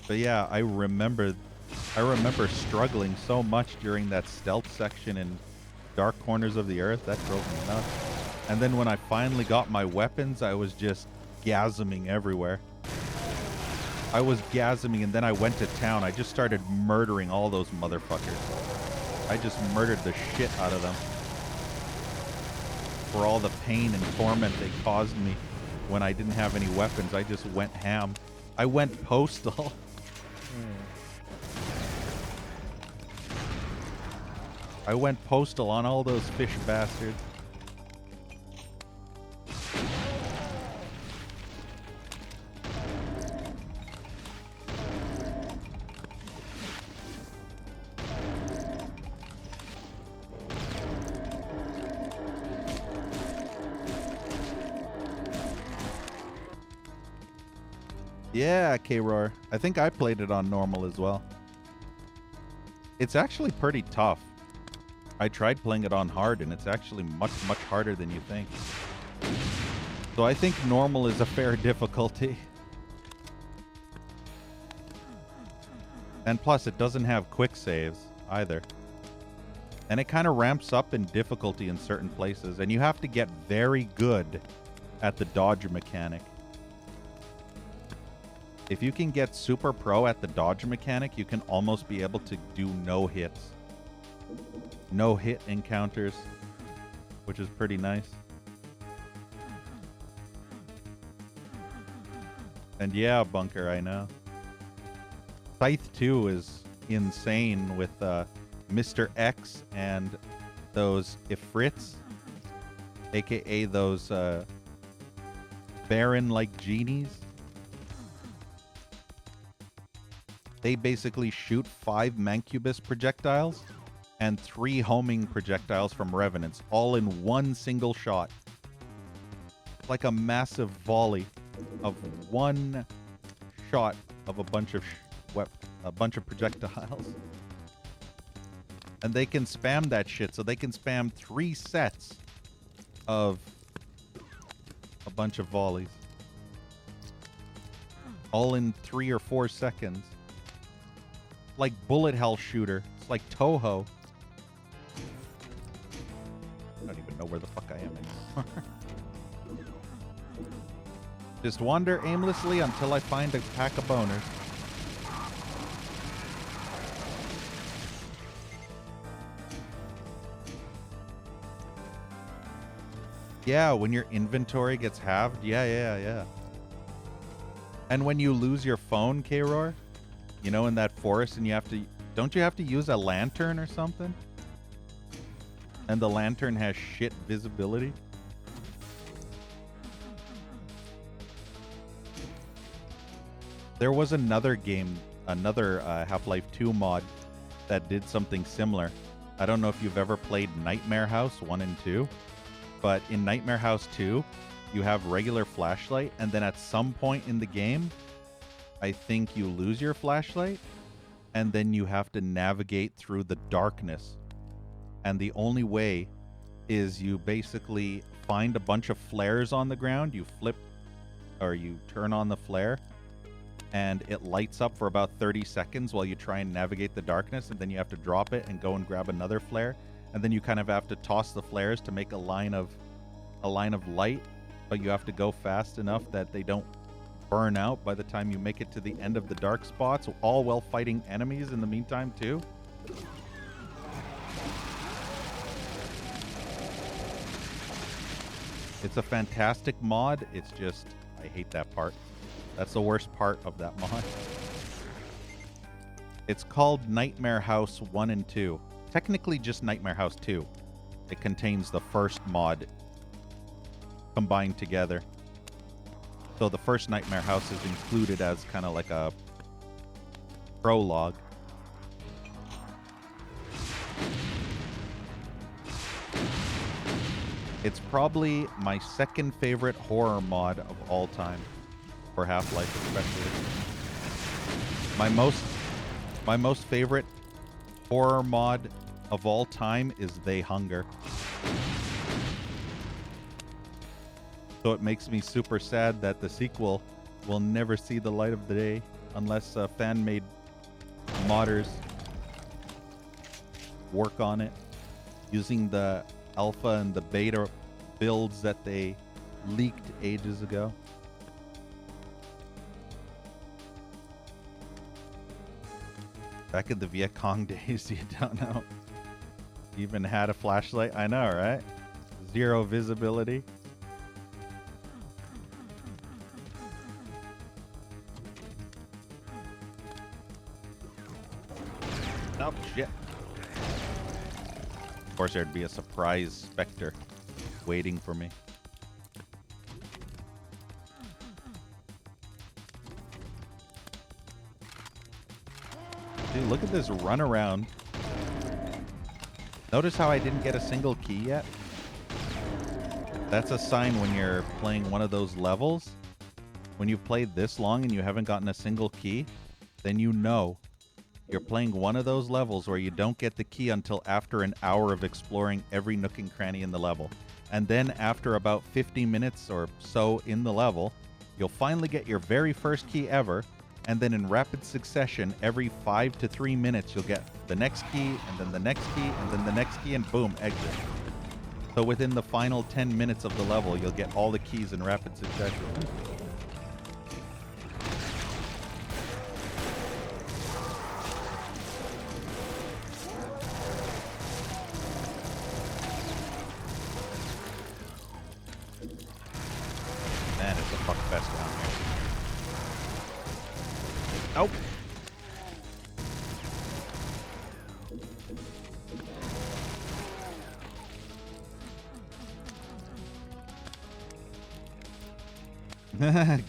But yeah, I remember struggling so much during that stealth section in Dark Corners of the Earth. That drove me nuts. And then when I finally got my weapons, I was just gasming everywhere. I was gasming, and then I went to town. I just started murdering all those motherfuckers. I just murdered the shit out of them. For all the pain and torment they caused me when I didn't have any weapons, I just went ham. I went postal. I went postal on all those fish bastards. Yeah, K-Roar. I think I played it on normal as well. It's actually pretty tough. I tried playing it on hard, and it's actually much, much harder than you think. So I think normal is a fair difficulty. And plus, it doesn't have quick saves either. And it kind of ramps up in difficulty in certain places, and you have to get very good at the dodge mechanic. If you can get super pro at the dodge mechanic, you can almost be able to do no hits. No hit encounters, which is pretty nice. And yeah, Bunker, I know. Scythe 2 is insane with Mr. X and those Ifrits, aka those Baron-like genies. They basically shoot 5 Mancubus projectiles and 3 homing projectiles from Revenants, all in one single shot. Like a massive volley of one shot of a bunch of projectiles. And they can spam that shit, so they can spam 3 sets of a bunch of volleys. All in 3 or 4 seconds. Like bullet hell shooter. It's like Toho. I don't even know where the fuck I am anymore. Just wander aimlessly until I find a pack of boners. Yeah, when your inventory gets halved. Yeah. And when you lose your phone, K-Roar, you know, in that forest, and you have to... Don't you have to use a lantern or something? And the lantern has shit visibility? There was another game, another Half-Life 2 mod that did something similar. I don't know if you've ever played Nightmare House 1 and 2, but in Nightmare House 2, you have regular flashlight, and then at some point in the game, I think you lose your flashlight, and then you have to navigate through the darkness. And the only way is you basically find a bunch of flares on the ground, you flip, or you turn on the flare, and it lights up for about 30 seconds while you try and navigate the darkness, and then you have to drop it and go and grab another flare, and then you kind of have to toss the flares to make a line of light, but you have to go fast enough that they don't burn out by the time you make it to the end of the dark spots, all while fighting enemies in the meantime too. It's a fantastic mod. It's just, I hate that part. That's the worst part of that mod. It's called Nightmare House 1 and 2. Technically just Nightmare House 2. It contains the first mod combined together. So the first Nightmare House is included as kind of like a prologue. It's probably my second favorite horror mod of all time. For Half-Life especially. My most favorite horror mod of all time is They Hunger. So it makes me super sad that the sequel will never see the light of the day unless fan-made modders work on it using the alpha and the beta builds that they leaked ages ago. Back in the Viet Cong days, you don't know. Even had a flashlight. I know, right? Zero visibility. Oh, shit. Of course, there'd be a surprise specter waiting for me. Dude, look at this runaround. Notice how I didn't get a single key yet? That's a sign when you're playing one of those levels. When you've played this long and you haven't gotten a single key, then you know you're playing one of those levels where you don't get the key until after an hour of exploring every nook and cranny in the level. And then after about 50 minutes or so in the level, you'll finally get your very first key ever. And then in rapid succession, every 5 to 3 minutes, you'll get the next key, and then the next key, and then the next key, and boom, exit. So within the final 10 minutes of the level, you'll get all the keys in rapid succession. Man, it's a fuck fest down here. Nope.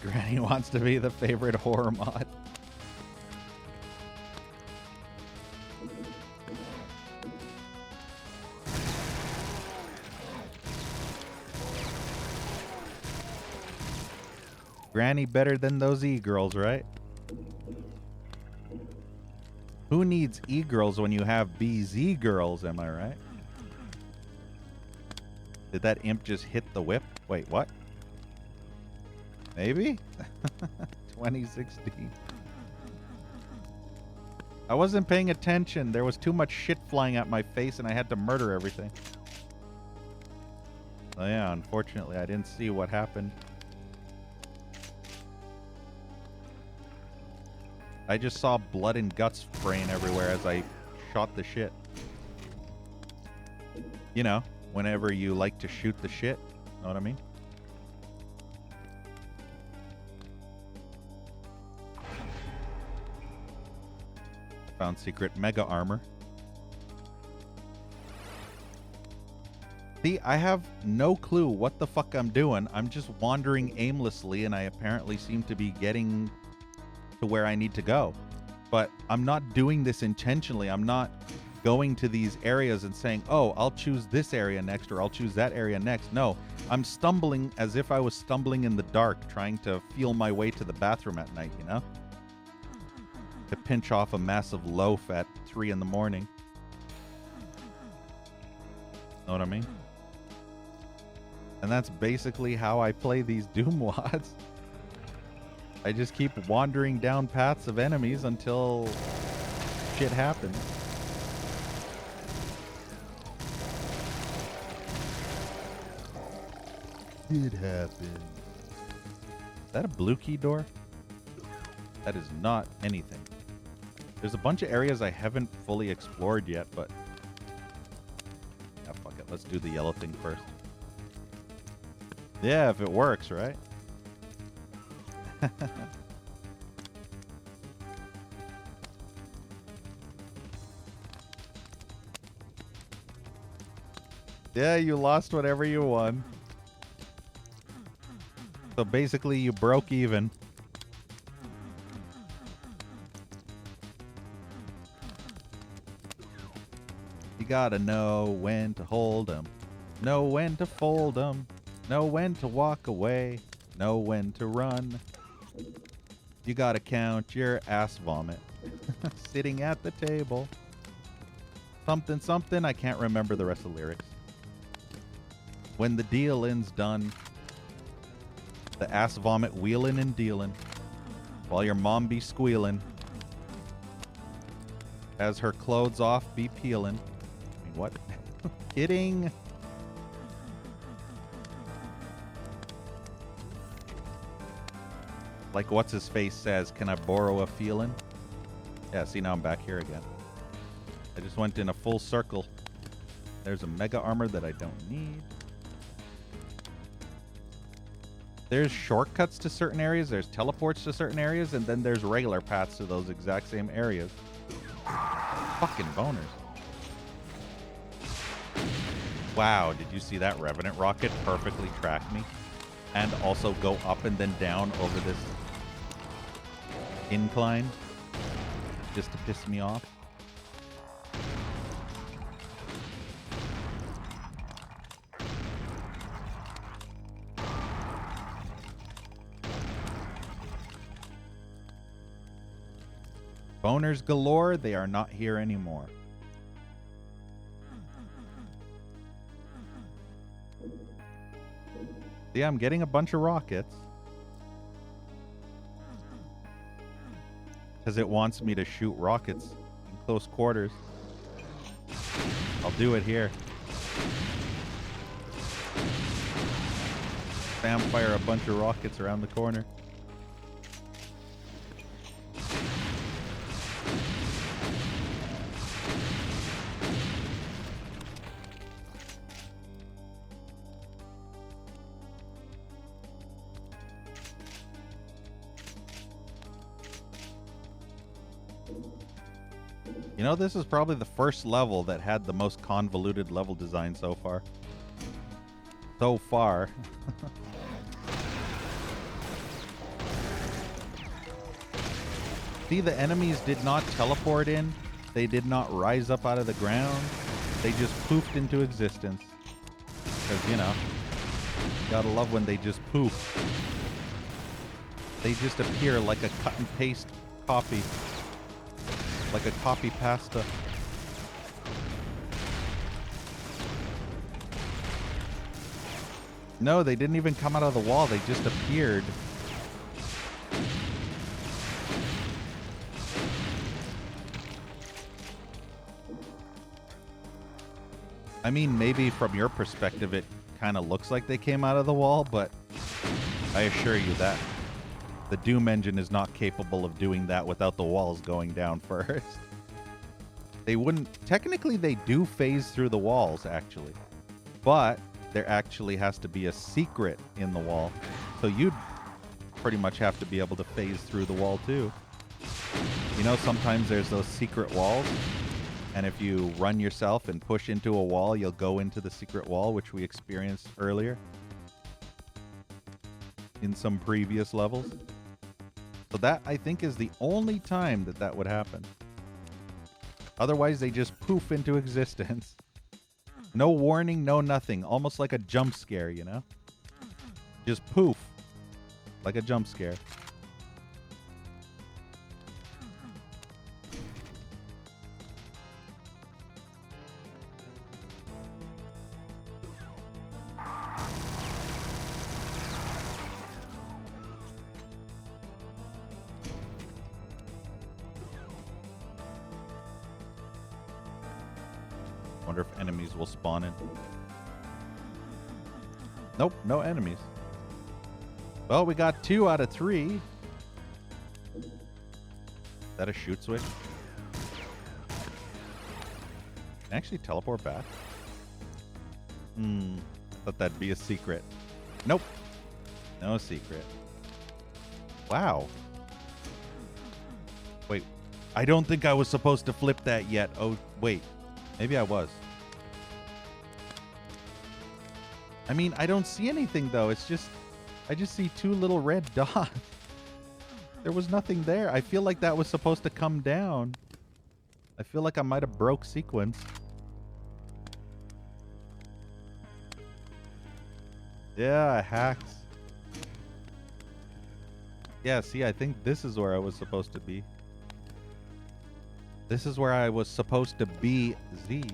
Granny wants to be the favorite horror mod. Granny better than those e-girls, right? Who needs e-girls when you have BZ girls, am I right? Did that imp just hit the whip? Wait, what? Maybe? 2016. I wasn't paying attention. There was too much shit flying at my face and I had to murder everything. Oh yeah, unfortunately I didn't see what happened. I just saw blood and guts spraying everywhere as I shot the shit. You know, whenever you like to shoot the shit. Know what I mean? Found secret mega armor. See, I have no clue what the fuck I'm doing. I'm just wandering aimlessly and I apparently seem to be getting to where I need to go. But I'm not doing this intentionally. I'm not going to these areas and saying, oh, I'll choose this area next or I'll choose that area next. No, I'm stumbling as if I was stumbling in the dark, trying to feel my way to the bathroom at night, you know? To pinch off a massive loaf at 3 in the morning. Know what I mean? And that's basically how I play these Doom WADs. I just keep wandering down paths of enemies until shit happens. It happened. Is that a blue key door? That is not anything. There's a bunch of areas I haven't fully explored yet, but yeah, fuck it. Let's do the yellow thing first. Yeah, if it works, right? Yeah, you lost whatever you won. So basically you broke even. You gotta know when to hold 'em, know when to fold 'em, know when to walk away, know when to run. You gotta count your ass vomit. Sitting at the table. Something, something. I can't remember the rest of the lyrics. When the dealing's done. The ass vomit wheeling and dealing. While your mom be squealing. As her clothes off be peeling. I mean, what? Kidding. Like what's his face says, can I borrow a feeling? Yeah, see, now I'm back here again. I just went in a full circle. There's a mega armor that I don't need. There's shortcuts to certain areas, there's teleports to certain areas, and then there's regular paths to those exact same areas. Fucking boners. Wow, did you see that Revenant rocket perfectly track me? And also go up and then down over this incline just to piss me off. Boners galore, they are not here anymore. Yeah, I'm getting a bunch of rockets. Because it wants me to shoot rockets in close quarters. I'll do it here. Spam fire a bunch of rockets around the corner. You know, this is probably the first level that had the most convoluted level design so far. So far. See, the enemies did not teleport in. They did not rise up out of the ground. They just poofed into existence. Because, you know, gotta love when they just poof. They just appear like a cut and paste copy. Like a copy pasta. No, they didn't even come out of the wall. They just appeared I mean, maybe from your perspective, it kind of looks like they came out of the wall, but I assure you that the Doom engine is not capable of doing that without the walls going down first. They wouldn't... Technically, they do phase through the walls, actually. But there actually has to be a secret in the wall. So you'd pretty much have to be able to phase through the wall, too. You know, sometimes there's those secret walls. And if you run yourself and push into a wall, you'll go into the secret wall, which we experienced earlier in some previous levels. So that, I think, is the only time that that would happen. Otherwise, they just poof into existence. No warning, no nothing. Almost like a jump scare, you know? Just poof. Like a jump scare. Wonder if enemies will spawn in. Nope, no enemies. Well, we got 2 out of 3. Is that a shoot switch? Can I actually teleport back? Thought that'd be a secret. Nope. No secret. Wow. Wait. I don't think I was supposed to flip that yet. Oh, wait. Maybe I was. I mean, I don't see anything, though. It's just... I just see 2 little red dots. There was nothing there. I feel like that was supposed to come down. I feel like I might have broke sequence. Yeah, hacks. Yeah, see, I think this is where I was supposed to be. This is where I was supposed to be, Z. You know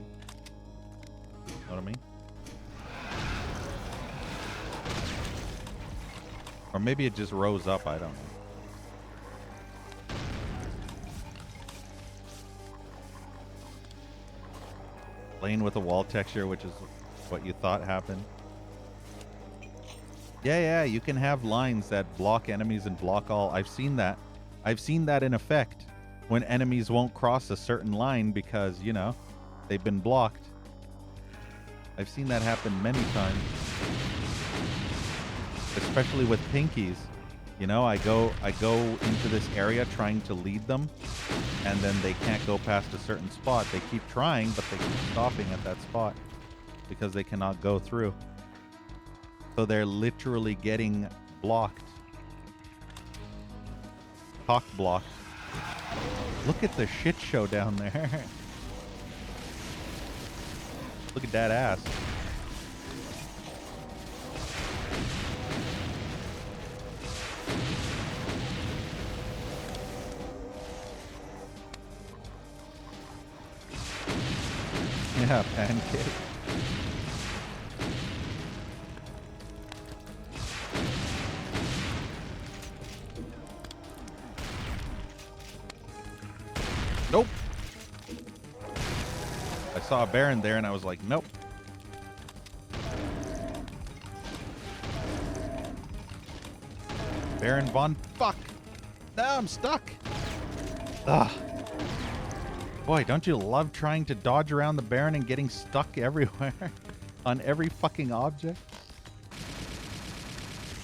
what I mean? Or maybe it just rose up, I don't know. Playing with a wall texture, which is what you thought happened. Yeah, you can have lines that block enemies and block all. I've seen that. I've seen that in effect when enemies won't cross a certain line because, you know, they've been blocked. I've seen that happen many times. Especially with pinkies. You know, I go into this area trying to lead them, and then they can't go past a certain spot. They keep trying, but they keep stopping at that spot because they cannot go through. So they're literally getting blocked. Cock blocked. Look at the shit show down there. Look at that ass. Yeah, pancake. Nope. I saw a Baron there and I was like, nope. Baron von fuck. Now I'm stuck. Ugh. Boy, don't you love trying to dodge around the Baron and getting stuck everywhere on every fucking object?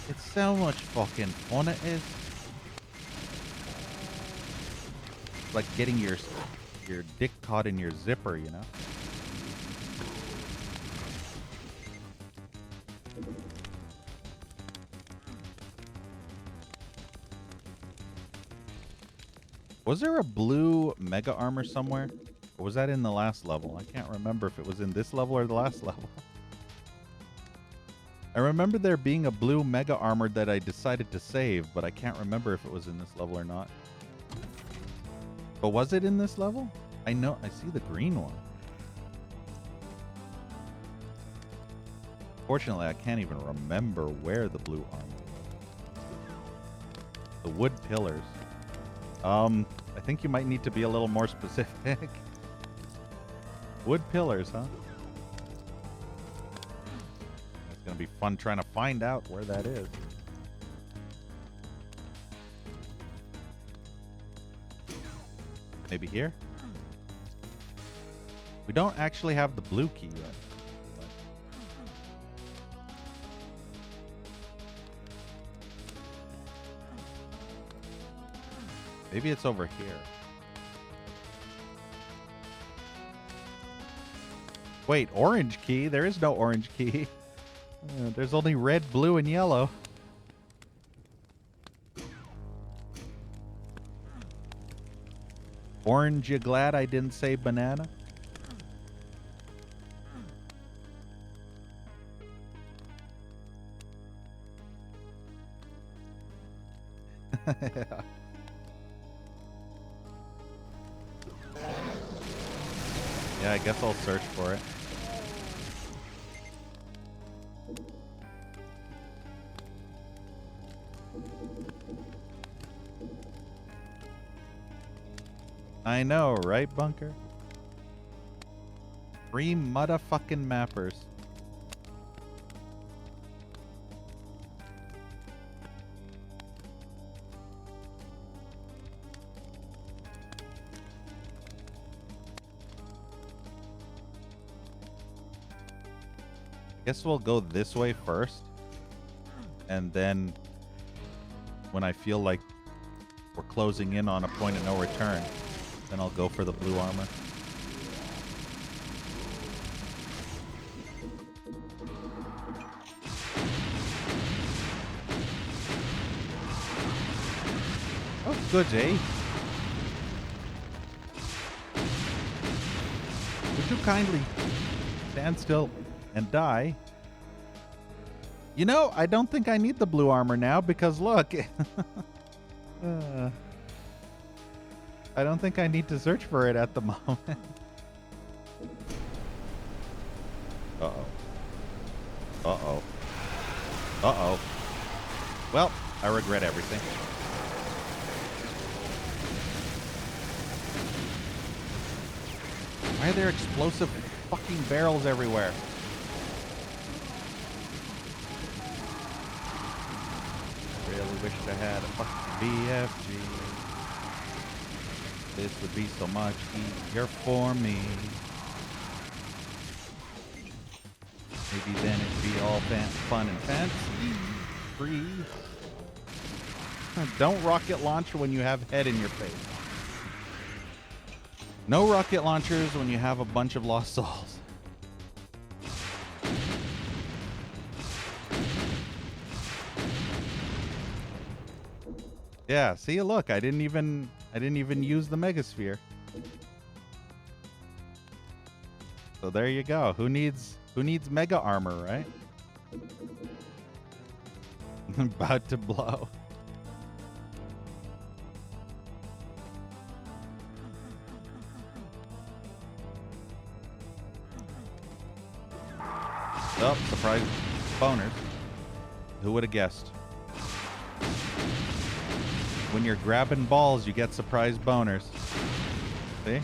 It's so much fucking fun it is. Like getting your dick caught in your zipper, you know? Was there a blue mega armor somewhere? Or was that in the last level? I can't remember if it was in this level or the last level. I remember there being a blue mega armor that I decided to save, but I can't remember if it was in this level or not. But was it in this level? I know, I see the green one. Fortunately, I can't even remember where the blue armor was. The wood pillars. I think you might need to be a little more specific. Wood pillars, huh? be fun trying to find out where that is. Maybe here? We don't actually have the blue key yet. Maybe it's over here. Wait, orange key? There is no orange key. There's only red, blue, and yellow. Orange, you glad I didn't say banana? Yeah, I guess I'll search for it. I know, right, Bunker? 3 motherfucking mappers. Guess we'll go this way first, and then when I feel like we're closing in on a point of no return, then I'll go for the blue armor. Oh, good, eh? Would you kindly stand still and die? You know, I don't think I need the blue armor now because look. I don't think I need to search for it at the moment. Uh-oh. Uh-oh. Uh-oh. Well, I regret everything. Why are there explosive fucking barrels everywhere? Really wish I had a fucking BFG. This would be so much easier for me. Maybe then it'd be all fun and fancy. Free. Don't rocket launch when you have head in your face. No rocket launchers when you have a bunch of lost souls. Yeah, see, look, I didn't even use the megasphere. So there you go. Who needs mega armor, right? About to blow. Oh, surprise boners. Who would have guessed? When you're grabbing balls, you get surprise boners. See?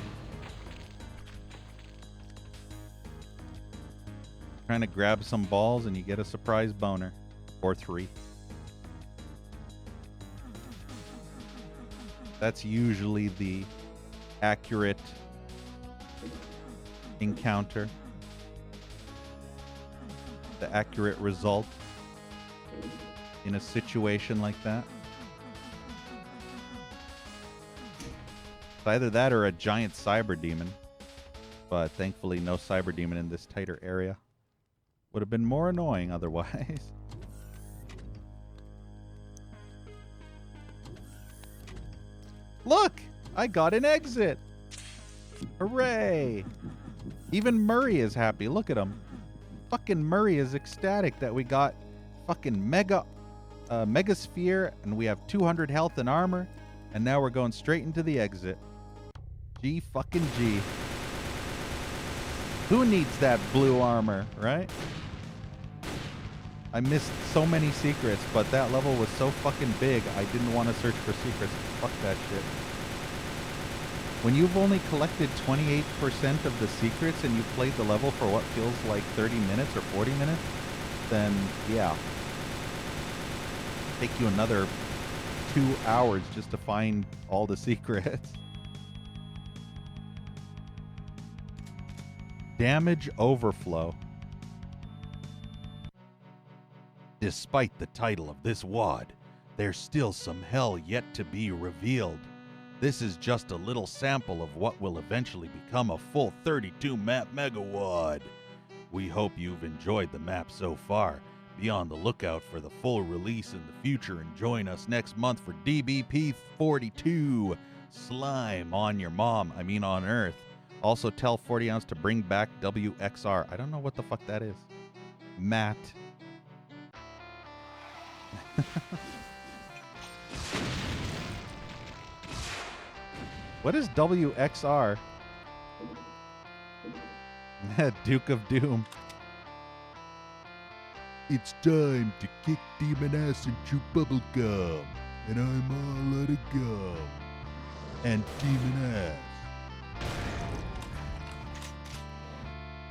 Trying to grab some balls and you get a surprise boner. Or 3. That's usually the accurate encounter. The accurate result in a situation like that. It's either that or a giant cyber demon. But thankfully no cyber demon in this tighter area. Would have been more annoying otherwise. Look! I got an exit! Hooray! Even Murray is happy. Look at him. Fucking Murray is ecstatic that we got fucking megasphere and we have 200 health and armor. And now we're going straight into the exit. G fucking G. Who needs that blue armor, right? I missed so many secrets, but that level was so fucking big, I didn't want to search for secrets. Fuck that shit. When you've only collected 28% of the secrets and you've played the level for what feels like 30 minutes or 40 minutes, then yeah. Take you another 2 hours just to find all the secrets. Damage overflow. Despite the title of this WOD, there's still some hell yet to be revealed. This is just a little sample of what will eventually become a full 32 map mega WOD. We hope you've enjoyed the map so far. Be on the lookout for the full release in the future and join us next month for DBP42 Slime on your mom, on Earth. Also tell 40 ounce to bring back WXR. I don't know what the fuck that is. Matt. What is WXR? Duke of Doom. It's time to kick demon ass and chew bubble gum. And I'm all out of gum. And demon ass.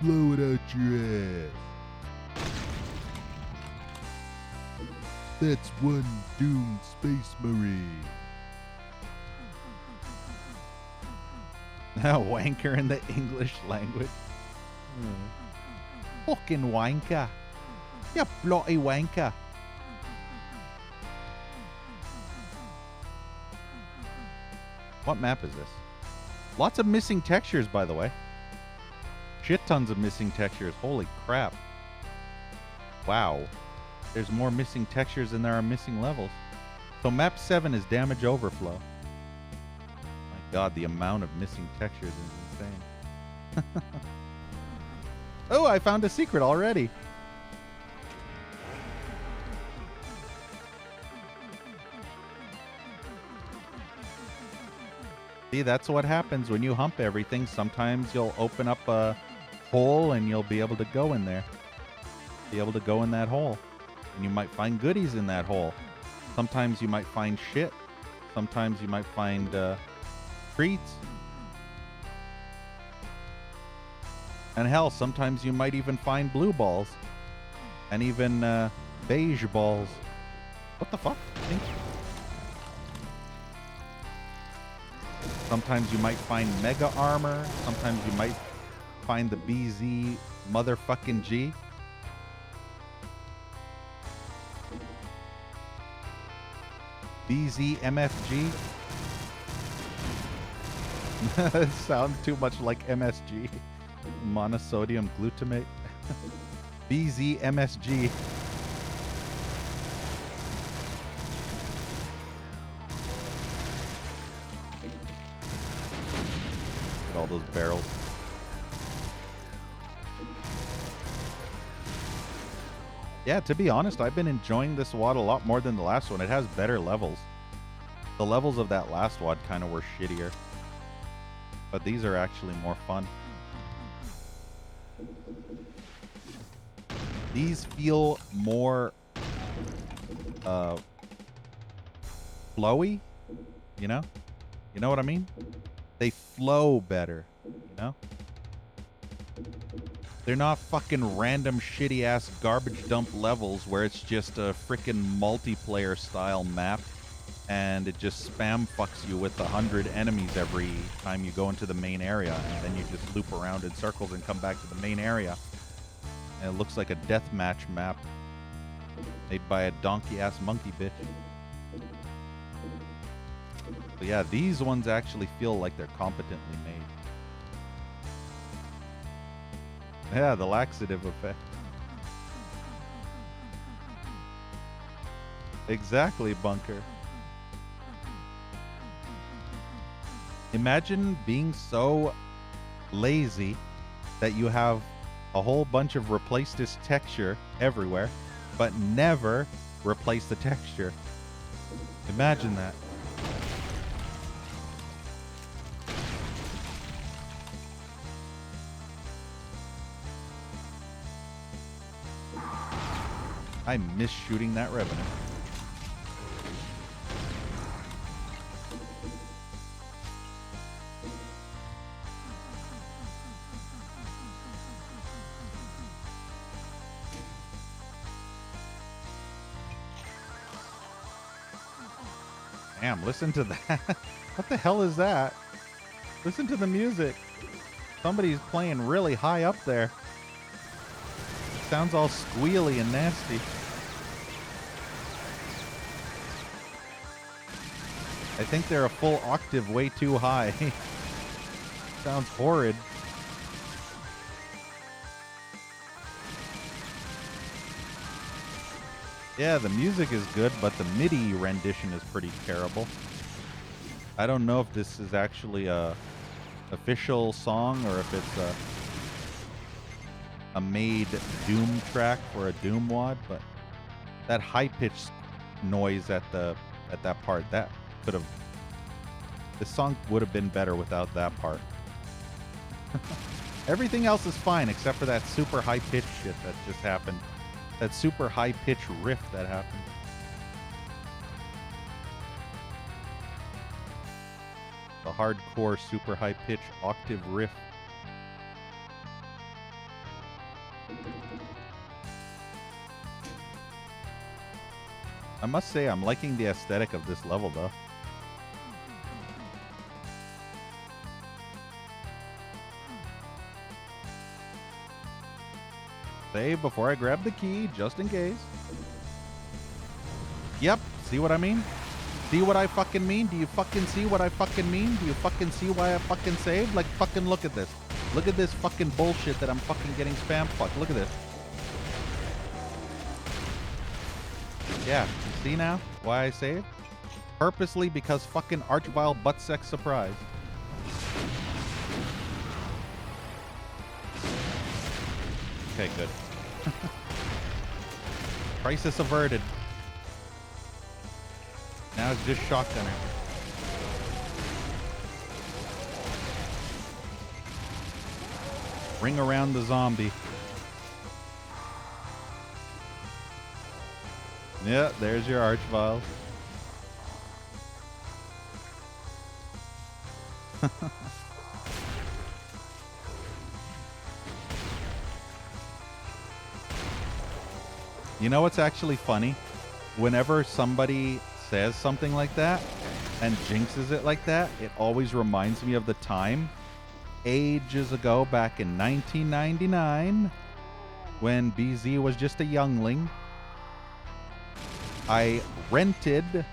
Blow it out your ass. That's one doomed space marine. Wanker in the English language. Fucking wanker. You bloody wanker. What map is this? Lots of missing textures, by the way. Shit tons of missing textures. Holy crap. Wow. There's more missing textures than there are missing levels. So map 7 is damage overflow. My god, the amount of missing textures is insane. Oh, I found a secret already. See, that's what happens when you hump everything. Sometimes you'll open up a hole and you'll be able to go in there. Be able to go in that hole. And you might find goodies in that hole. Sometimes you might find shit. Sometimes you might find treats. And hell, sometimes you might even find blue balls. And even beige balls. What the fuck? Sometimes you might find mega armor. Sometimes you might find the BZ motherfucking G. BZ MFG. It sounds too much like MSG. Monosodium glutamate. BZ MSG. All those barrels. Yeah, to be honest, I've been enjoying this WOD a lot more than the last one. It has better levels. The levels of that last WOD kind of were shittier. But these are actually more fun. These feel more flowy, you know? You know what I mean? They flow better, you know? They're not fucking random shitty ass garbage dump levels where it's just a freaking multiplayer style map and it just spam fucks you with 100 enemies every time you go into the main area, and then you just loop around in circles and come back to the main area. And it looks like a deathmatch map made by a donkey ass monkey bitch. But yeah, these ones actually feel like they're competently made. Yeah, the laxative effect. Exactly, Bunker. Imagine being so lazy that you have a whole bunch of replace this texture everywhere, but never replace the texture. Imagine that. I miss shooting that Revenant. Damn, listen to that. What the hell is that? Listen to the music. Somebody's playing really high up there. Sounds all squealy and nasty. I think they're a full octave way too high. Sounds horrid. Yeah, the music is good, but the MIDI rendition is pretty terrible. I don't know if this is actually a official song or if it's a made Doom track for a Doom WAD, but that high-pitched noise at that part, that could have... This song would have been better without that part. Everything else is fine except for that super high-pitched shit that just happened. That super high-pitched riff that happened. The hardcore super high-pitched octave riff. I must say I'm liking the aesthetic of this level though. Save before I grab the key, just in case. Yep, see what I mean? See what I fucking mean? Do you fucking see what I fucking mean? Do you fucking see why I fucking saved? Like, fucking look at this. Look at this fucking bullshit that I'm fucking getting spam fucked. Look at this. Yeah, see now why I saved? Purposely because fucking Archvile buttsex surprise. Okay, good. Crisis averted. Now it's just shotgunner. Ring around the zombie. Yeah, there's your Archvile. You know what's actually funny? Whenever somebody says something like that and jinxes it like that, it always reminds me of the time ages ago back in 1999 when BZ was just a youngling. I rented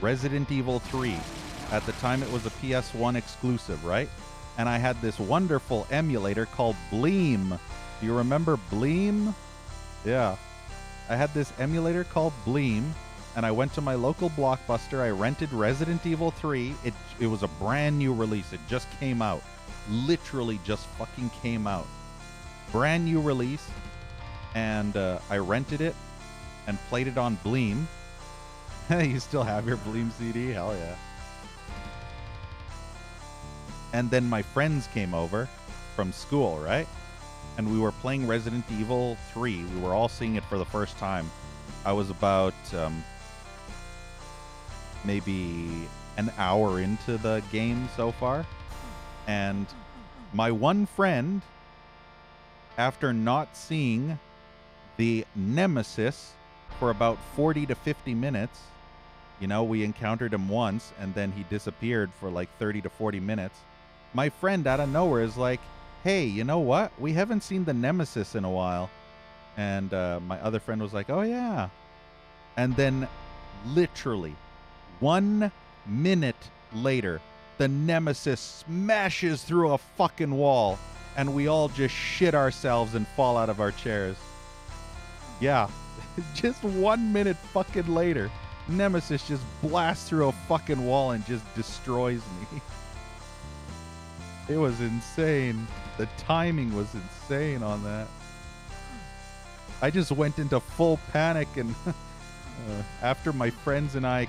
Resident Evil 3. At the time it was a PS1 exclusive, right? And I had this wonderful emulator called Bleem. Do you remember Bleem? Yeah. I had this emulator called Bleem, and I went to my local Blockbuster. I rented Resident Evil 3. It was a brand new release. It just came out. Literally just fucking came out. Brand new release. And I rented it and played it on Bleem. You still have your Bleem CD? Hell yeah. And then my friends came over from school, right? And we were playing Resident Evil 3. We were all seeing it for the first time. I was about maybe an hour into the game so far. And my one friend, after not seeing the Nemesis for about 40 to 50 minutes, you know, we encountered him once and then he disappeared for like 30 to 40 minutes. My friend out of nowhere is like, hey, you know what? We haven't seen the Nemesis in a while. And my other friend was like, oh, yeah. And then literally 1 minute later, the Nemesis smashes through a fucking wall. And we all just shit ourselves and fall out of our chairs. Yeah, just 1 minute fucking later, Nemesis just blasts through a fucking wall and just destroys me. It was insane. The timing was insane on that. I just went into full panic, and after my friends and I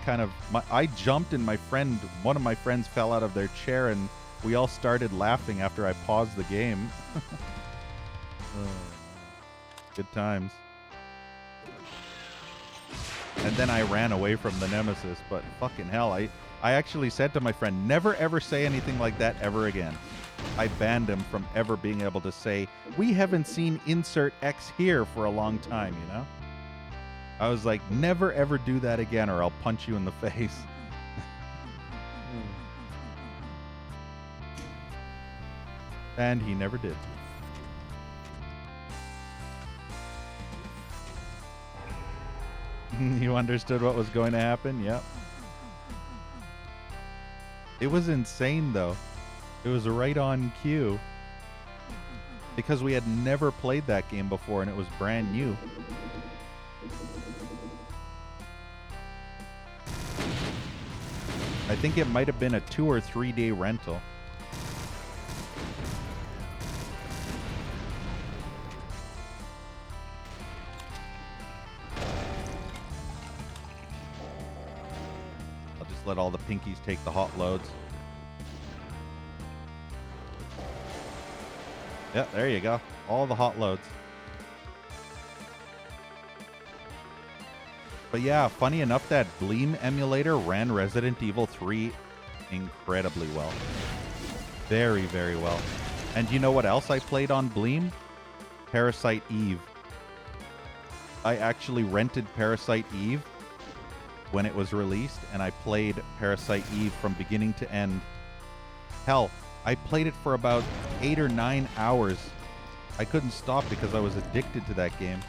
I jumped, and one of my friends fell out of their chair, and we all started laughing after I paused the game. Good times. And then I ran away from the Nemesis, but fucking hell, I actually said to my friend, never ever say anything like that ever again. I banned him from ever being able to say, we haven't seen insert X here for a long time, you know? I was like, never ever do that again or I'll punch you in the face. And he never did. You understood what was going to happen? Yep. It was insane, though. It was right on cue. Because we had never played that game before, and it was brand new. I think it might have been a 2 or 3 day rental. I'll just let all the pinkies take the hot loads. Yeah, there you go. All the hot loads. But yeah, funny enough, that Bleem emulator ran Resident Evil 3 incredibly well. Very, very well. And you know what else I played on Bleem? Parasite Eve. I actually rented Parasite Eve when it was released, and I played Parasite Eve from beginning to end. Hell, I played it for about 8 or 9 hours. I couldn't stop because I was addicted to that game.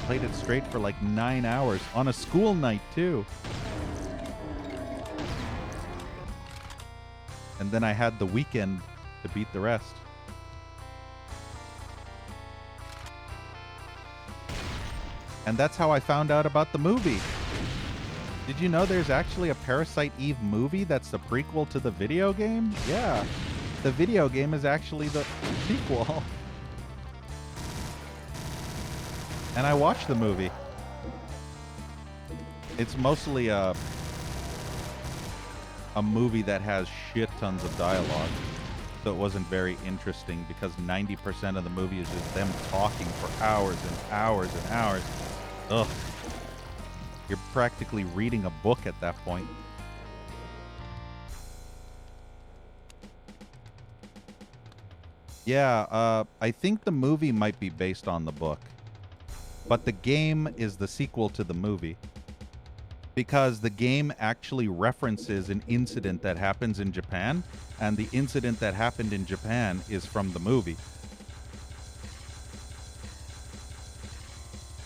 Played it straight for like 9 hours on a school night too. And then I had the weekend to beat the rest. And that's how I found out about the movie. Did you know there's actually a Parasite Eve movie that's the prequel to the video game? Yeah. The video game is actually the sequel. And I watched the movie. It's mostly a movie that has shit tons of dialogue. So it wasn't very interesting because 90% of the movie is just them talking for hours and hours and hours. Ugh. You're practically reading a book at that point. Yeah, I think the movie might be based on the book. But the game is the sequel to the movie. Because the game actually references an incident that happens in Japan, and the incident that happened in Japan is from the movie.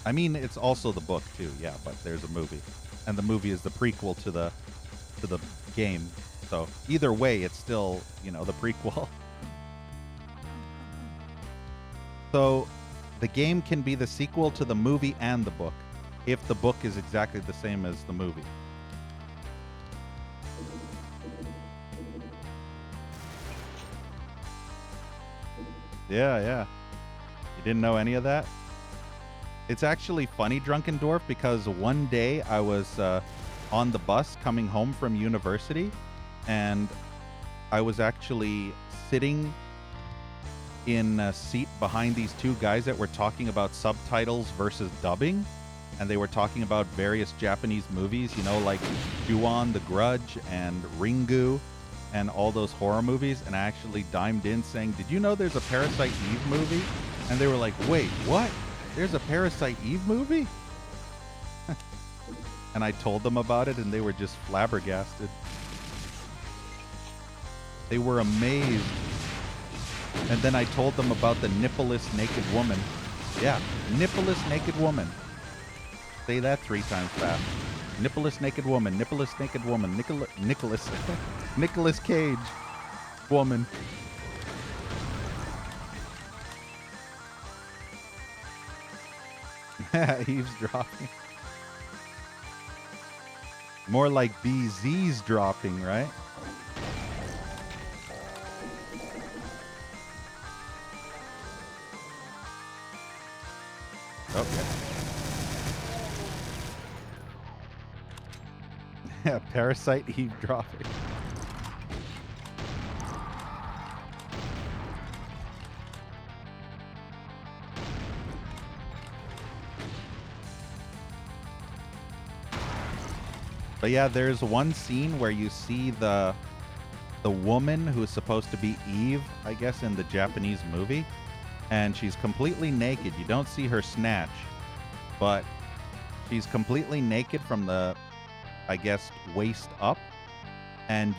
I mean, it's also the book too, yeah, but there's a movie. And the movie is the prequel to the game. So either way, it's still, you know, the prequel. So the game can be the sequel to the movie and the book, if the book is exactly the same as the movie. Yeah, yeah. You didn't know any of that? It's actually funny, Drunkendorf, because one day I was on the bus coming home from university, and I was actually sitting in a seat behind these two guys that were talking about subtitles versus dubbing, and they were talking about various Japanese movies, you know, like Ju-on, The Grudge, and Ringu, and all those horror movies, and I actually dimed in saying, did you know there's a Parasite Eve movie? And they were like, wait, what? There's a Parasite Eve movie? And I told them about it, and they were just flabbergasted. They were amazed. And then I told them about the nippleless naked woman. Yeah, nippleless naked woman. Say that 3 times fast. Nippleless naked woman, nippleless naked woman, Nicolas Cage woman. Eavesdropping. More like BZ's dropping, right? Okay. Yeah, Parasite eavesdropping. But yeah, there's one scene where you see the woman who is supposed to be Eve, I guess, in the Japanese movie, and she's completely naked. You don't see her snatch, but she's completely naked from the, I guess, waist up, and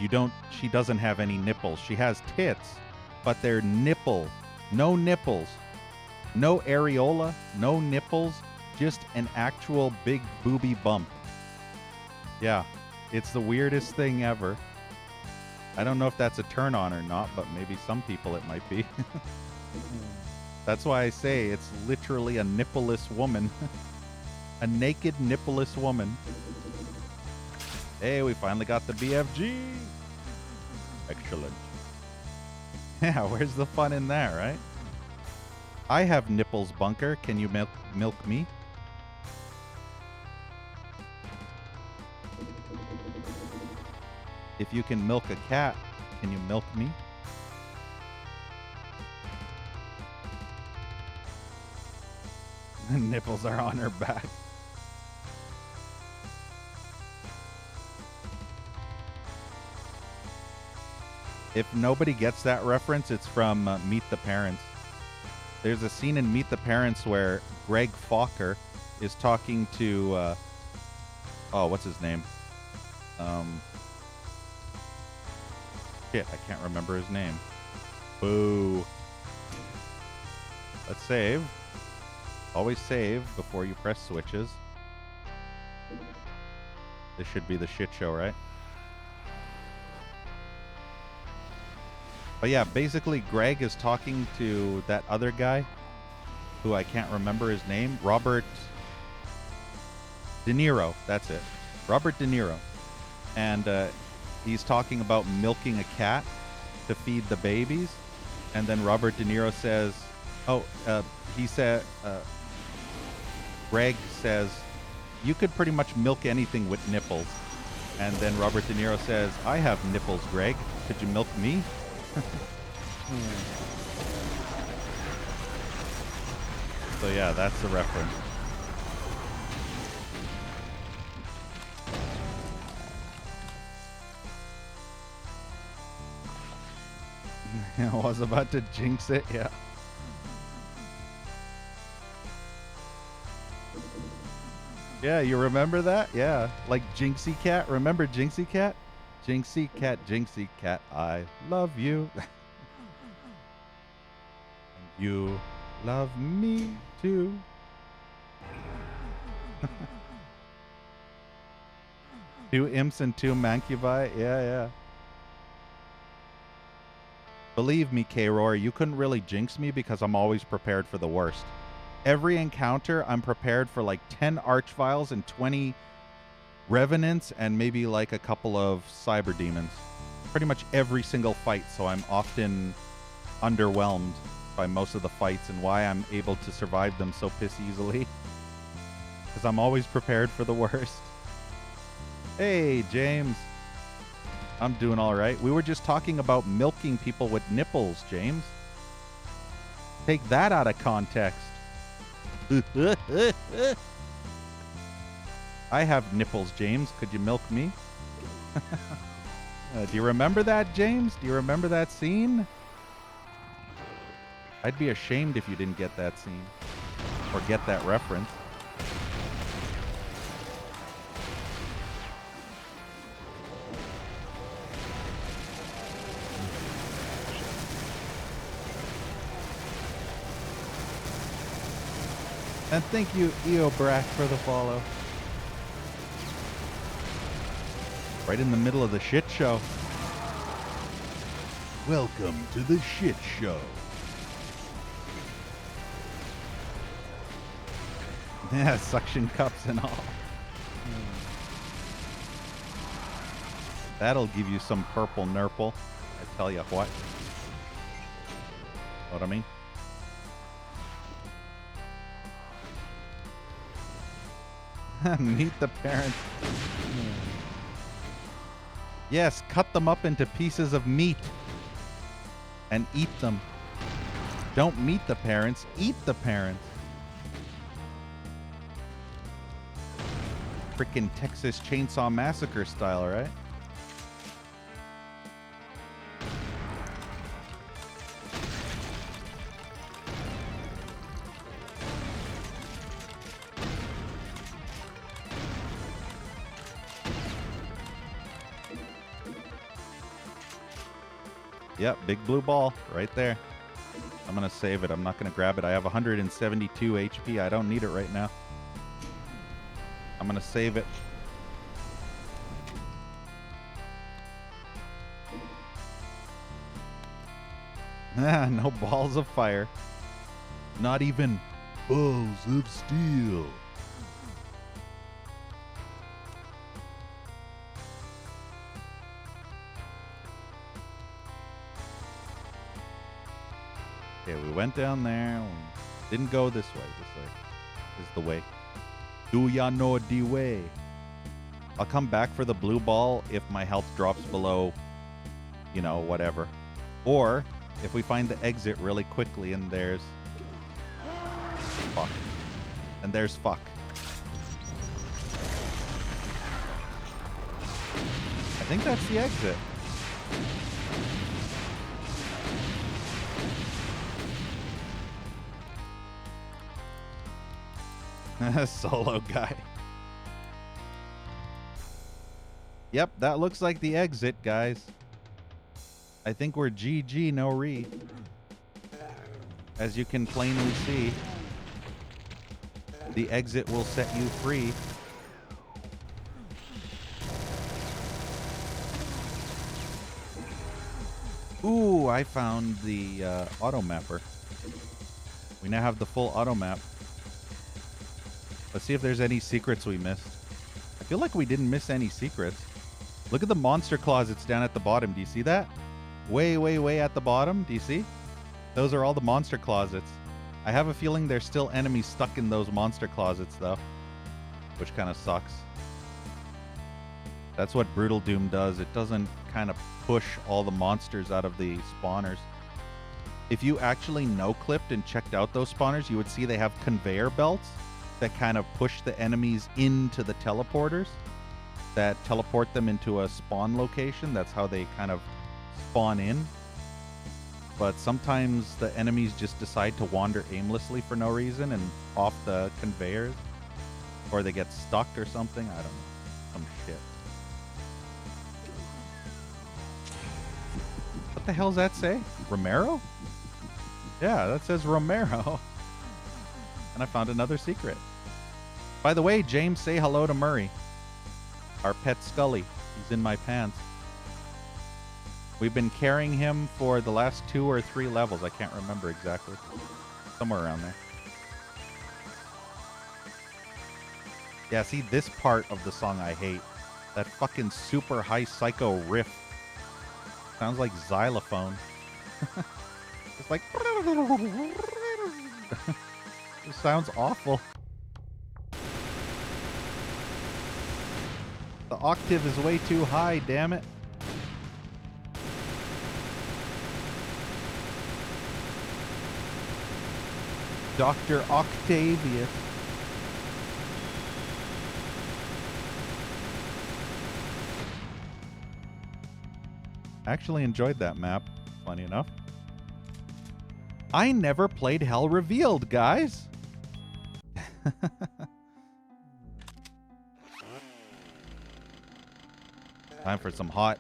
she doesn't have any nipples. She has tits, but they're nipple. No nipples. No areola, no nipples, just an actual big booby bump. Yeah, it's the weirdest thing ever. I don't know if that's a turn on or not, but maybe some people it might be. That's why I say it's literally a nippleless woman. A naked nippleless woman. Hey, we finally got the BFG. Excellent. Yeah, where's the fun in that, right? I have nipples, Bunker. Can you milk me? If you can milk a cat, can you milk me? Nipples are on her back. If nobody gets that reference, it's from Meet the Parents. There's a scene in Meet the Parents where Greg Fokker is talking to, what's his name? Shit, I can't remember his name. Boo. Let's save. Always save before you press switches. This should be the shit show, right? But yeah, basically Greg is talking to that other guy who I can't remember his name. Robert De Niro. That's it. Robert De Niro. And he's talking about milking a cat to feed the babies. And then Robert De Niro says, Greg says, you could pretty much milk anything with nipples. And then Robert De Niro says, I have nipples, Greg. Could you milk me? So yeah, that's the reference. I was about to jinx it, yeah. Yeah, you remember that? Yeah, like Jinxie Cat. Remember Jinxie Cat? Jinxie Cat, I love you. And you love me too. Two imps and two mancubi. Yeah. Believe me, K-Roar, you couldn't really jinx me because I'm always prepared for the worst. Every encounter, I'm prepared for like 10 Archviles and 20 Revenants and maybe like a couple of Cyber Demons. Pretty much every single fight, so I'm often underwhelmed by most of the fights and why I'm able to survive them so piss easily. Because I'm always prepared for the worst. Hey, James. I'm doing all right. We were just talking about milking people with nipples, James. Take that out of context. I have nipples, James. Could you milk me? Do you remember that, James? Do you remember that scene? I'd be ashamed if you didn't get that scene. Or get that reference. And thank you, Eobrak, for the follow. Right in the middle of the shit show. Welcome to the shit show. Yeah, suction cups and all. That'll give you some purple nurple. I tell you what. Know what I mean? Meet the parents. Yes, cut them up into pieces of meat and eat them. Don't meet the parents, eat the parents. Frickin' Texas Chainsaw Massacre style, right? Yep, big blue ball right there. I'm going to save it. I'm not going to grab it. I have 172 HP. I don't need it right now. I'm going to save it. Ah, no balls of fire. Not even balls of steel. Okay, we went down there. We didn't go this way. This way is the way. Do ya know the way? I'll come back for the blue ball if my health drops below, you know, whatever. Or if we find the exit really quickly and there's... Fuck. And there's fuck. I think that's the exit. Solo guy. Yep, that looks like the exit, guys. I think we're GG, no re. As you can plainly see, the exit will set you free. Ooh, I found the auto mapper. We now have the full auto map. Let's see if there's any secrets we missed. I feel like we didn't miss any secrets. Look at the monster closets down at the bottom. Do you see that? Way, way, way at the bottom. Do you see? Those are all the monster closets. I have a feeling there's still enemies stuck in those monster closets, though. Which kind of sucks. That's what Brutal Doom does. It doesn't kind of push all the monsters out of the spawners. If you actually no-clipped and checked out those spawners, you would see they have conveyor belts that kind of push the enemies into the teleporters that teleport them into a spawn location. That's how they kind of spawn in. But sometimes the enemies just decide to wander aimlessly for no reason and off the conveyors. Or they get stuck or something. I don't know. Some shit. What the hell does that say? Romero? Yeah, that says Romero. And I found another secret. By the way, James, say hello to Murray. Our pet Scully. He's in my pants. We've been carrying him for the last 2 or 3 levels. I can't remember exactly. Somewhere around there. Yeah, see, this part of the song I hate. That fucking super high psycho riff. Sounds like xylophone. It's like... It sounds awful. The octave is way too high, damn it. Dr. Octavius. I actually enjoyed that map, funny enough. I never played Hell Revealed, guys. Time for some hot.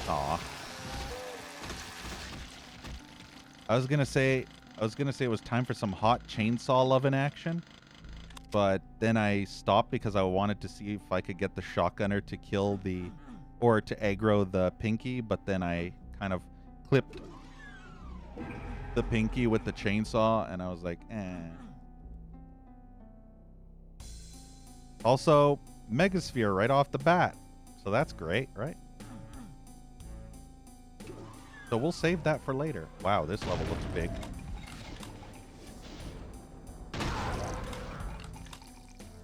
Aw. I was gonna say it was time for some hot chainsaw loving action, but then I stopped because I wanted to see if I could get the shotgunner to kill the, or to aggro the pinky, but then I kind of clipped the pinky with the chainsaw, and I was like, eh. Also, Megasphere right off the bat. So that's great, right? So we'll save that for later. Wow, this level looks big.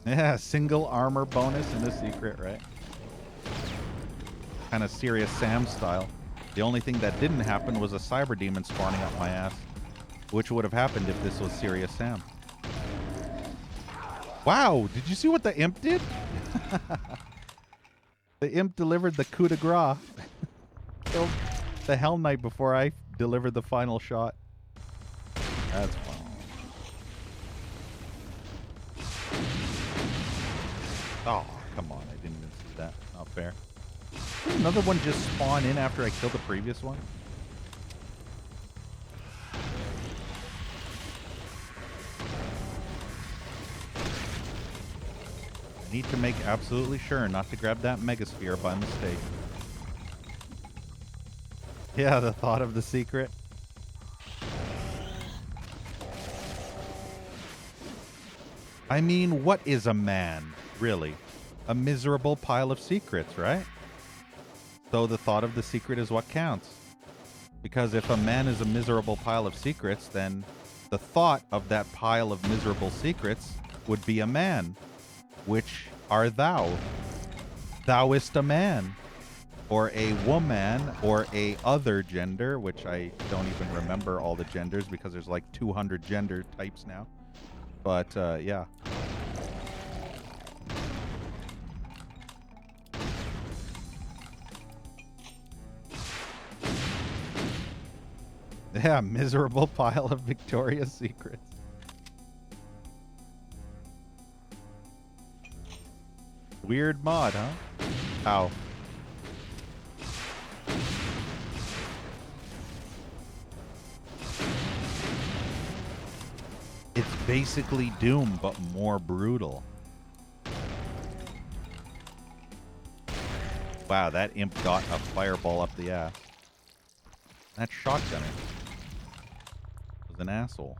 Yeah, single armor bonus in the secret, right? Kind of Serious Sam style. The only thing that didn't happen was a cyber demon spawning up my ass, which would have happened if this was Serious Sam. Wow, did you see what the imp did? The imp delivered the coup de grace. Killed the Hell Knight before I delivered the final shot. That's fun. Oh, come on. I didn't even see that. Not fair. Did another one just spawn in after I killed the previous one? I need to make absolutely sure not to grab that megasphere by mistake. Yeah, the thought of the secret. I mean, what is a man, really? A miserable pile of secrets, right? So the thought of the secret is what counts. Because if a man is a miserable pile of secrets, then the thought of that pile of miserable secrets would be a man. Which are thou? Thouist a man. Or a woman, or a other gender, which I don't even remember all the genders because there's like 200 gender types now. But, yeah. Yeah, miserable pile of Victoria's Secrets. Weird mod, huh? How? It's basically Doom, but more brutal. Wow, that imp got a fireball up the ass. That shotgunner was an asshole.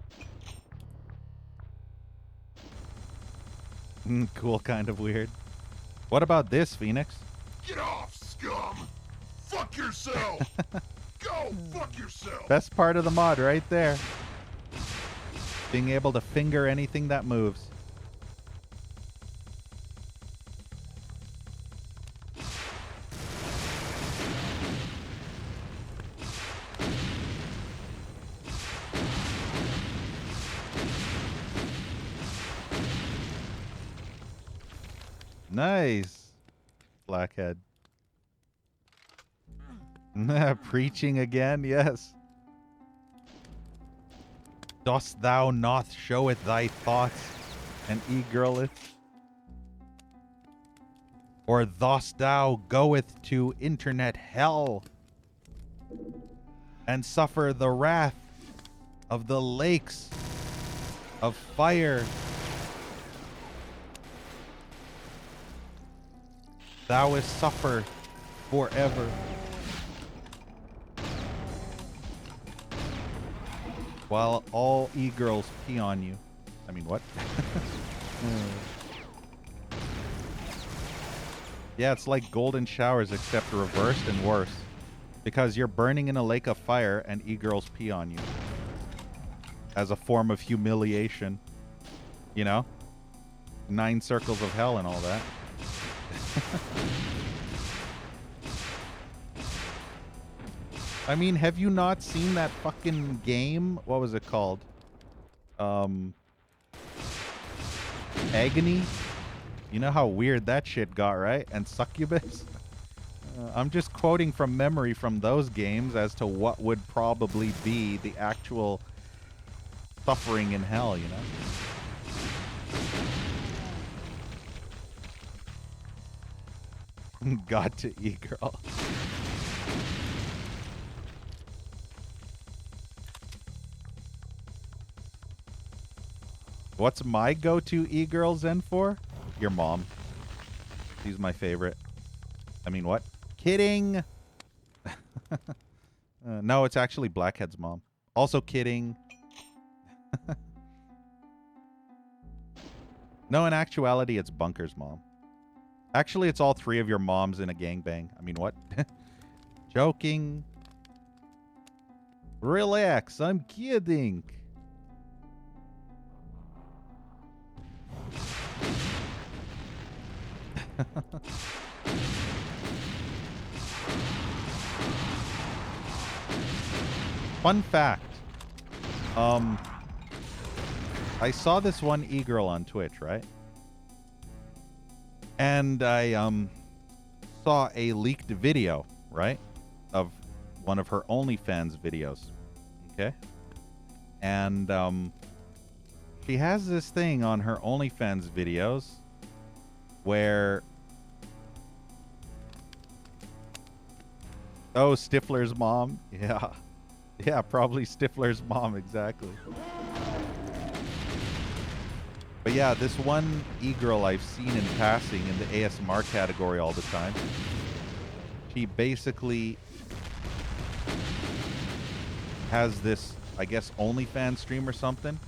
Cool, kind of weird. What about this, Phoenix? Get off, scum! Fuck yourself! Go fuck yourself! Best part of the mod right there. Being able to finger anything that moves. Nice. Blackhead. Preaching again, yes. Dost thou not show it thy thoughts and e-girleth? Or dost thou goeth to internet hell and suffer the wrath of the lakes of fire? Thou is suffer forever. While all e-girls pee on you. I mean, what? Yeah, it's like golden showers except reversed and worse. Because you're burning in a lake of fire and e-girls pee on you. As a form of humiliation. You know? 9 circles of hell and all that. I mean, have you not seen that fucking game? What was it called? Agony? You know how weird that shit got, right? And Succubus? I'm just quoting from memory from those games as to what would probably be the actual suffering in hell, you know? Got to e-girl. What's my go-to e-girl Zen for? Your mom. She's my favorite. I mean, what? Kidding! No, it's actually Blackhead's mom. Also kidding. No, in actuality, it's Bunker's mom. Actually, it's all 3 of your moms in a gangbang. I mean, what? Joking. Relax, I'm kidding. Fun fact. I saw this one e-girl on Twitch, right? And I saw a leaked video, right? Of one of her OnlyFans videos. Okay? And she has this thing on her OnlyFans videos where Oh, Stifler's mom. Yeah. Yeah, probably Stifler's mom, exactly. But yeah, this one e-girl I've seen in passing in the ASMR category all the time. She basically has this, I guess, OnlyFans stream or something.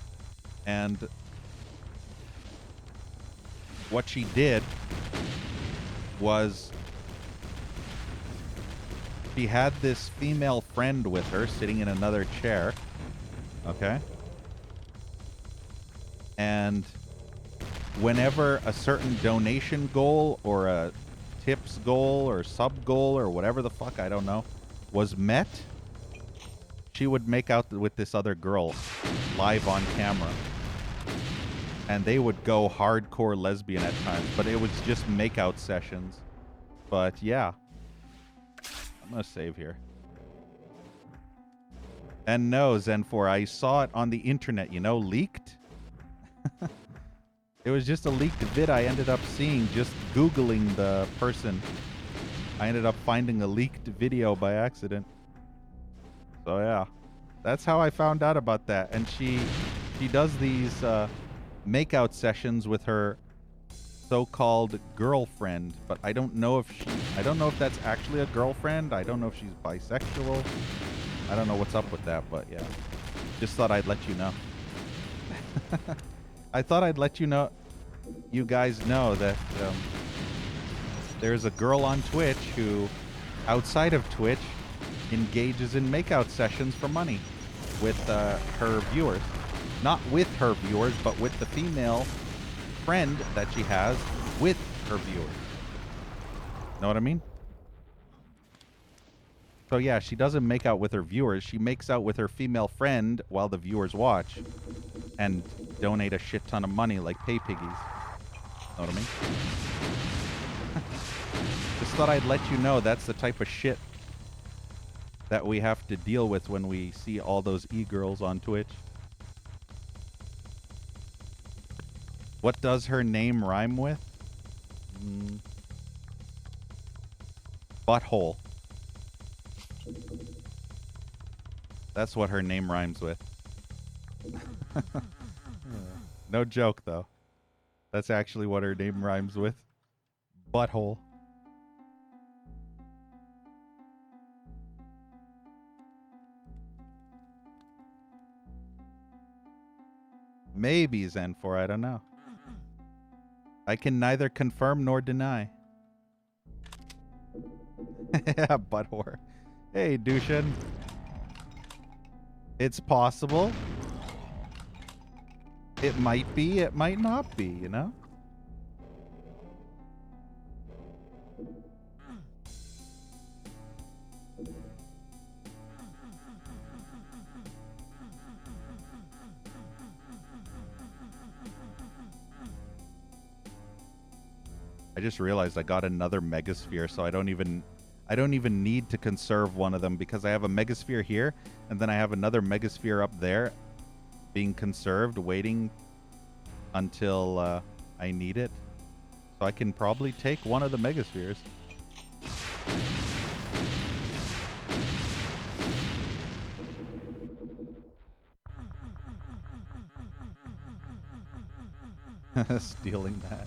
And what she did was she had this female friend with her sitting in another chair. Okay. And whenever a certain donation goal or a tips goal or sub goal or whatever the fuck, I don't know, was met, she would make out with this other girl live on camera. And they would go hardcore lesbian at times, but it was just makeout sessions. But yeah. I'm going to save here. And no, Zen4, I saw it on the internet, you know, leaked. It was just a leaked vid I ended up seeing just Googling the person. I ended up finding a leaked video by accident. So yeah, that's how I found out about that. And she does these makeout sessions with her so-called girlfriend, but I don't know if that's actually a girlfriend. I don't know if she's bisexual. I don't know what's up with that, but yeah. Just thought I'd let you know. I thought I'd let you guys know that there's a girl on Twitch who, outside of Twitch, engages in makeout sessions for money with her viewers. Not with her viewers, but with the female friend that she has with her viewers. Know what I mean? So yeah, she doesn't make out with her viewers. She makes out with her female friend while the viewers watch and donate a shit ton of money like pay piggies. Know what I mean? Just thought I'd let you know that's the type of shit that we have to deal with when we see all those e-girls on Twitch. What does her name rhyme with? Butthole. That's what her name rhymes with. No joke, though. That's actually what her name rhymes with. Butthole. Maybe Zen4, I don't know. I can neither confirm nor deny. Yeah, butthole. Hey, Dushin. It's possible. It might be, it might not be, you know? I just realized I got another megasphere, so I don't even need to conserve one of them because I have a megasphere here, and then I have another megasphere up there being conserved, waiting until I need it. So I can probably take one of the megaspheres. Stealing that.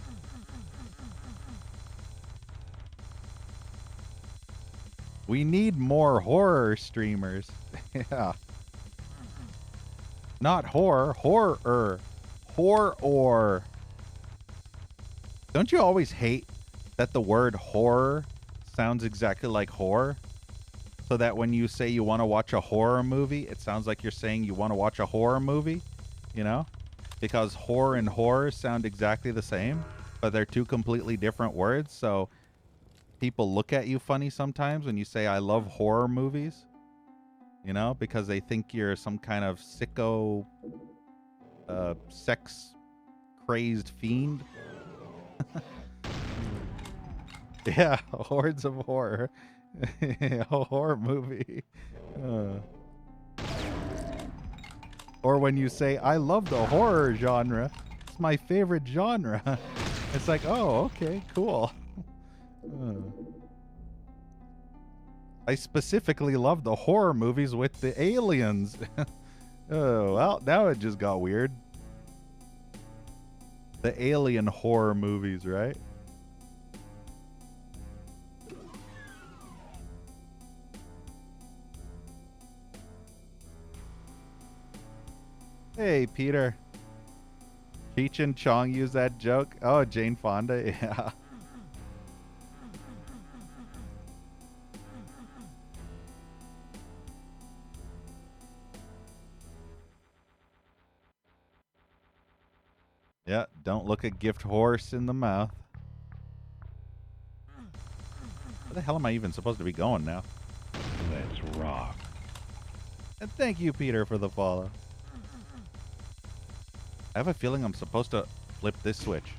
We need more horror streamers. Yeah. Not horror, horror. Horror. Don't you always hate that the word horror sounds exactly like horror? So that when you say you want to watch a horror movie, it sounds like you're saying you want to watch a horror movie, you know? Because horror and horror sound exactly the same, but they're two completely different words, so people look at you funny sometimes when you say I love horror movies, you know, because they think you're some kind of sicko, sex crazed fiend. Yeah, hordes of horror. A horror movie. Or when you say I love the horror genre, it's my favorite genre. It's like, oh, okay, cool. I specifically love the horror movies with the aliens. Oh, well, now it just got weird. The alien horror movies, right? Hey, Peter. Cheech and Chong used that joke. Oh, Jane Fonda. Yeah. Yeah, don't look a gift horse in the mouth. Where the hell am I even supposed to be going now? Let's rock. And thank you, Peter, for the follow. I have a feeling I'm supposed to flip this switch.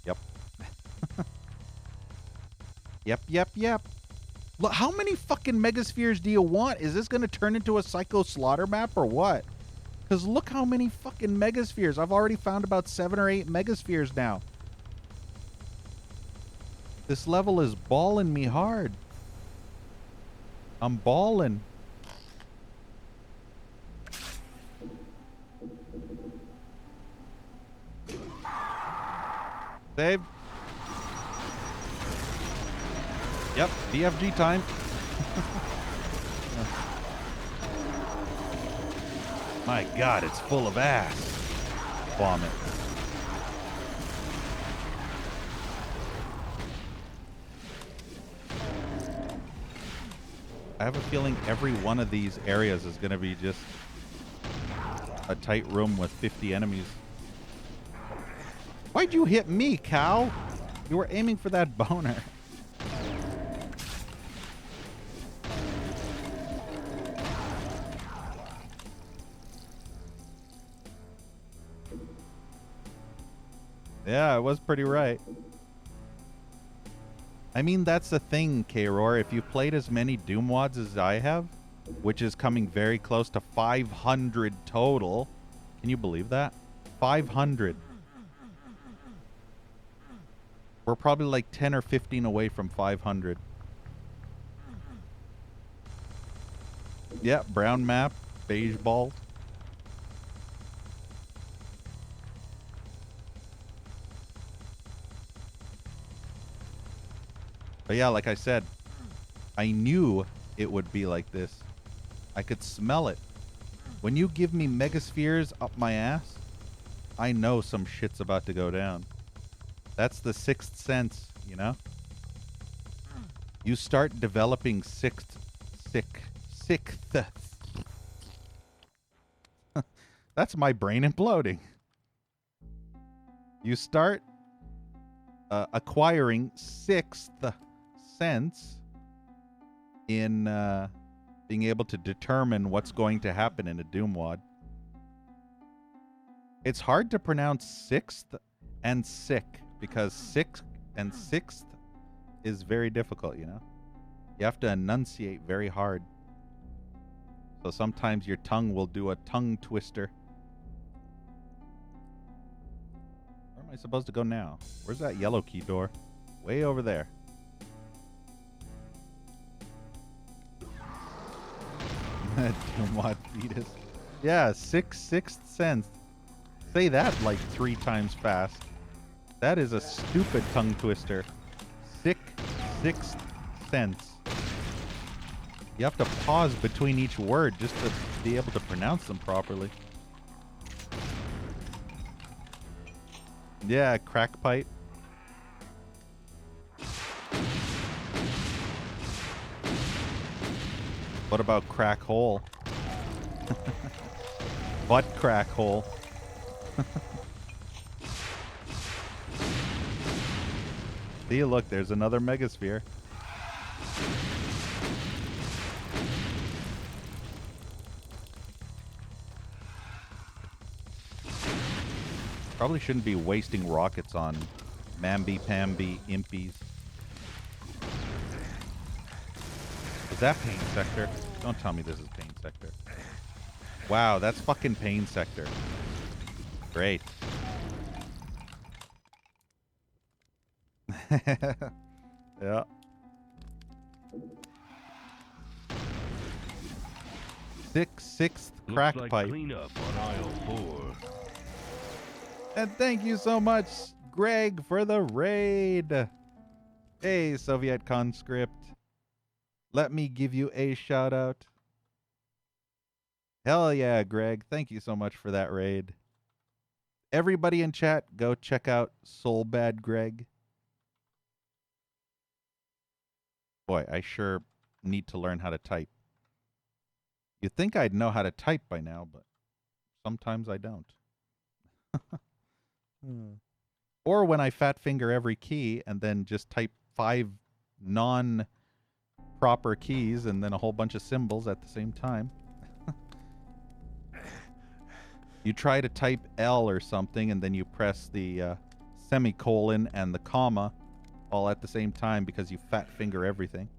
Yep. Yep. Look, how many fucking megaspheres do you want? Is this going to turn into a Psycho Slaughter map or what? Because look how many fucking megaspheres. I've already found about 7 or 8 megaspheres now. This level is balling me hard. I'm balling. Save. Yep, DFG time. My God, it's full of ass. Vomit. I have a feeling every one of these areas is going to be just a tight room with 50 enemies. Why'd you hit me, cow? You were aiming for that boner. Yeah, it was pretty right. I mean, that's the thing, K-Roar. If you played as many Doom WODs as I have, which is coming very close to 500 total. Can you believe that? 500. We're probably like 10 or 15 away from 500. Yeah, brown map, beige ball. But yeah, like I said, I knew it would be like this. I could smell it. When you give me megaspheres up my ass, I know some shit's about to go down. That's the sixth sense, you know? You start developing sixth. That's my brain imploding. You start acquiring sixth sense in being able to determine what's going to happen in a Doom WOD. It's hard to pronounce sixth and sick because sixth and sixth is very difficult, you know? You have to enunciate very hard. So sometimes your tongue will do a tongue twister. Where am I supposed to go now? Where's that yellow key door? Way over there. Doom WOD fetus. Yeah, sixth sense. Say that like 3 times fast. That is a stupid tongue twister. Sixth sense. You have to pause between each word just to be able to pronounce them properly. Yeah, crack pipe. What about crack hole? Butt crack hole. See, look, there's another megasphere. Probably shouldn't be wasting rockets on mamby-pamby impies. Is that pain sector? Don't tell me this is pain sector. Wow, that's fucking pain sector. Great. Yeah. sixth Looks crack like pipe. cleanup on aisle 4. And thank you so much, Greg, for the raid. Hey, Soviet conscript. Let me give you a shout out. Hell yeah, Greg. Thank you so much for that raid. Everybody in chat, go check out Soul Bad Greg. Boy, I sure need to learn how to type. You'd think I'd know how to type by now, but sometimes I don't. Or when I fat finger every key and then just type 5 non-proper keys and then a whole bunch of symbols at the same time. You try to type L or something and then you press the semicolon and the comma all at the same time because you fat finger everything.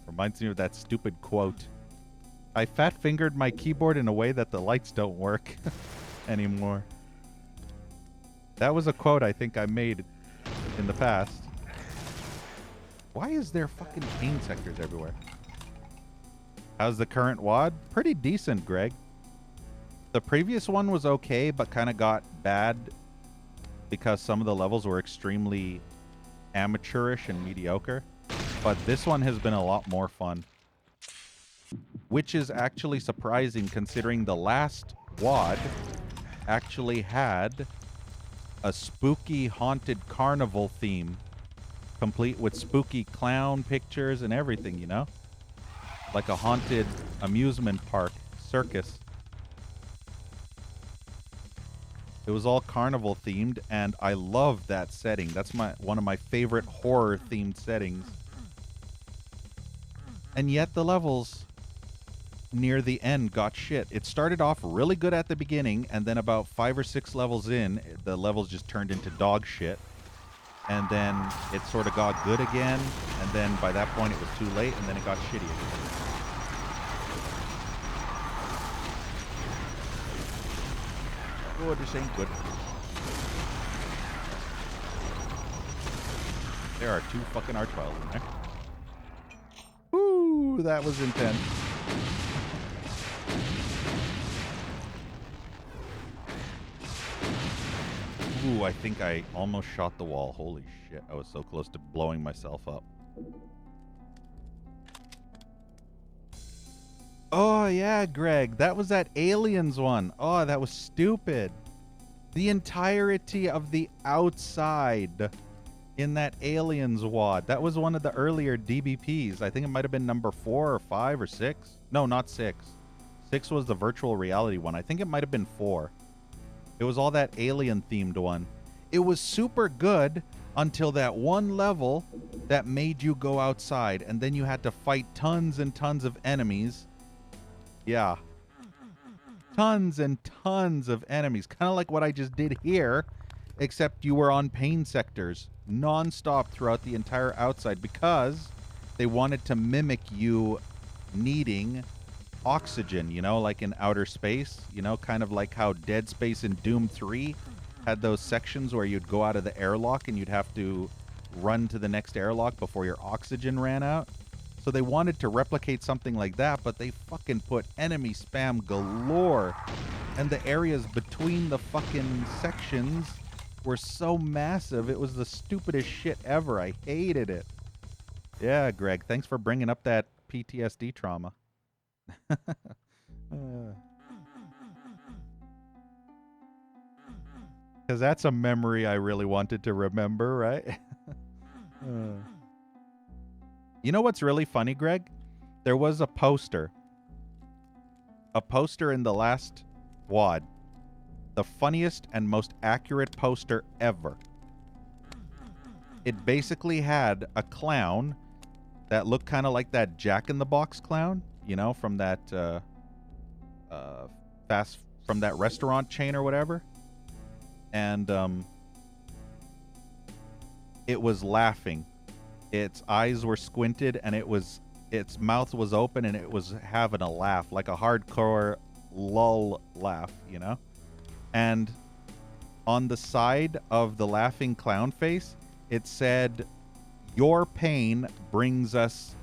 Reminds me of that stupid quote. I fat fingered my keyboard in a way that the lights don't work anymore. That was a quote I think I made in the past. Why is there fucking pain sectors everywhere? How's the current WAD? Pretty decent, Greg. The previous one was okay, but kind of got bad because some of the levels were extremely amateurish and mediocre. But this one has been a lot more fun. Which is actually surprising considering the last WAD actually had a spooky haunted carnival theme, complete with spooky clown pictures and everything, you know? Like a haunted amusement park, circus. It was all carnival themed, and I love that setting. That's one of my favorite horror themed settings. And yet the levels near the end got shit. It started off really good at the beginning, and then about 5 or 6 levels in, the levels just turned into dog shit. And then it sort of got good again, and then by that point it was too late, and then it got shitty again. Oh, this ain't good. There are 2 fucking archviles in there. Woo, that was intense. Ooh, I think I almost shot the wall. Holy shit, I was so close to blowing myself up. Oh, yeah, Greg. That was that Aliens one. Oh, that was stupid. The entirety of the outside in that Aliens WAD. That was one of the earlier DBPs. I think it might have been number 4 or 5 or 6. No, not 6. 6 was the virtual reality one. I think it might have been 4. It was all that alien-themed one. It was super good until that one level that made you go outside, and then you had to fight tons and tons of enemies. Yeah. Tons and tons of enemies. Kind of like what I just did here, except you were on pain sectors non-stop throughout the entire outside because they wanted to mimic you needing oxygen, you know, like in outer space, you know, kind of like how Dead Space in Doom 3 had those sections where you'd go out of the airlock and you'd have to run to the next airlock before your oxygen ran out. So they wanted to replicate something like that, but they fucking put enemy spam galore. And the areas between the fucking sections were so massive. It was the stupidest shit ever. I hated it. Yeah, Greg, thanks for bringing up that PTSD trauma. Because that's a memory I really wanted to remember, right? You know what's really funny, Greg? There was a poster. A poster in the last WAD. The funniest and most accurate poster ever. It basically had a clown that looked kind of like that Jack-in-the-Box clown, you know, from that from that restaurant chain or whatever. And it was laughing. Its eyes were squinted and its mouth was open and it was having a laugh, like a hardcore lull laugh, you know? And on the side of the laughing clown face, it said, "Your pain brings us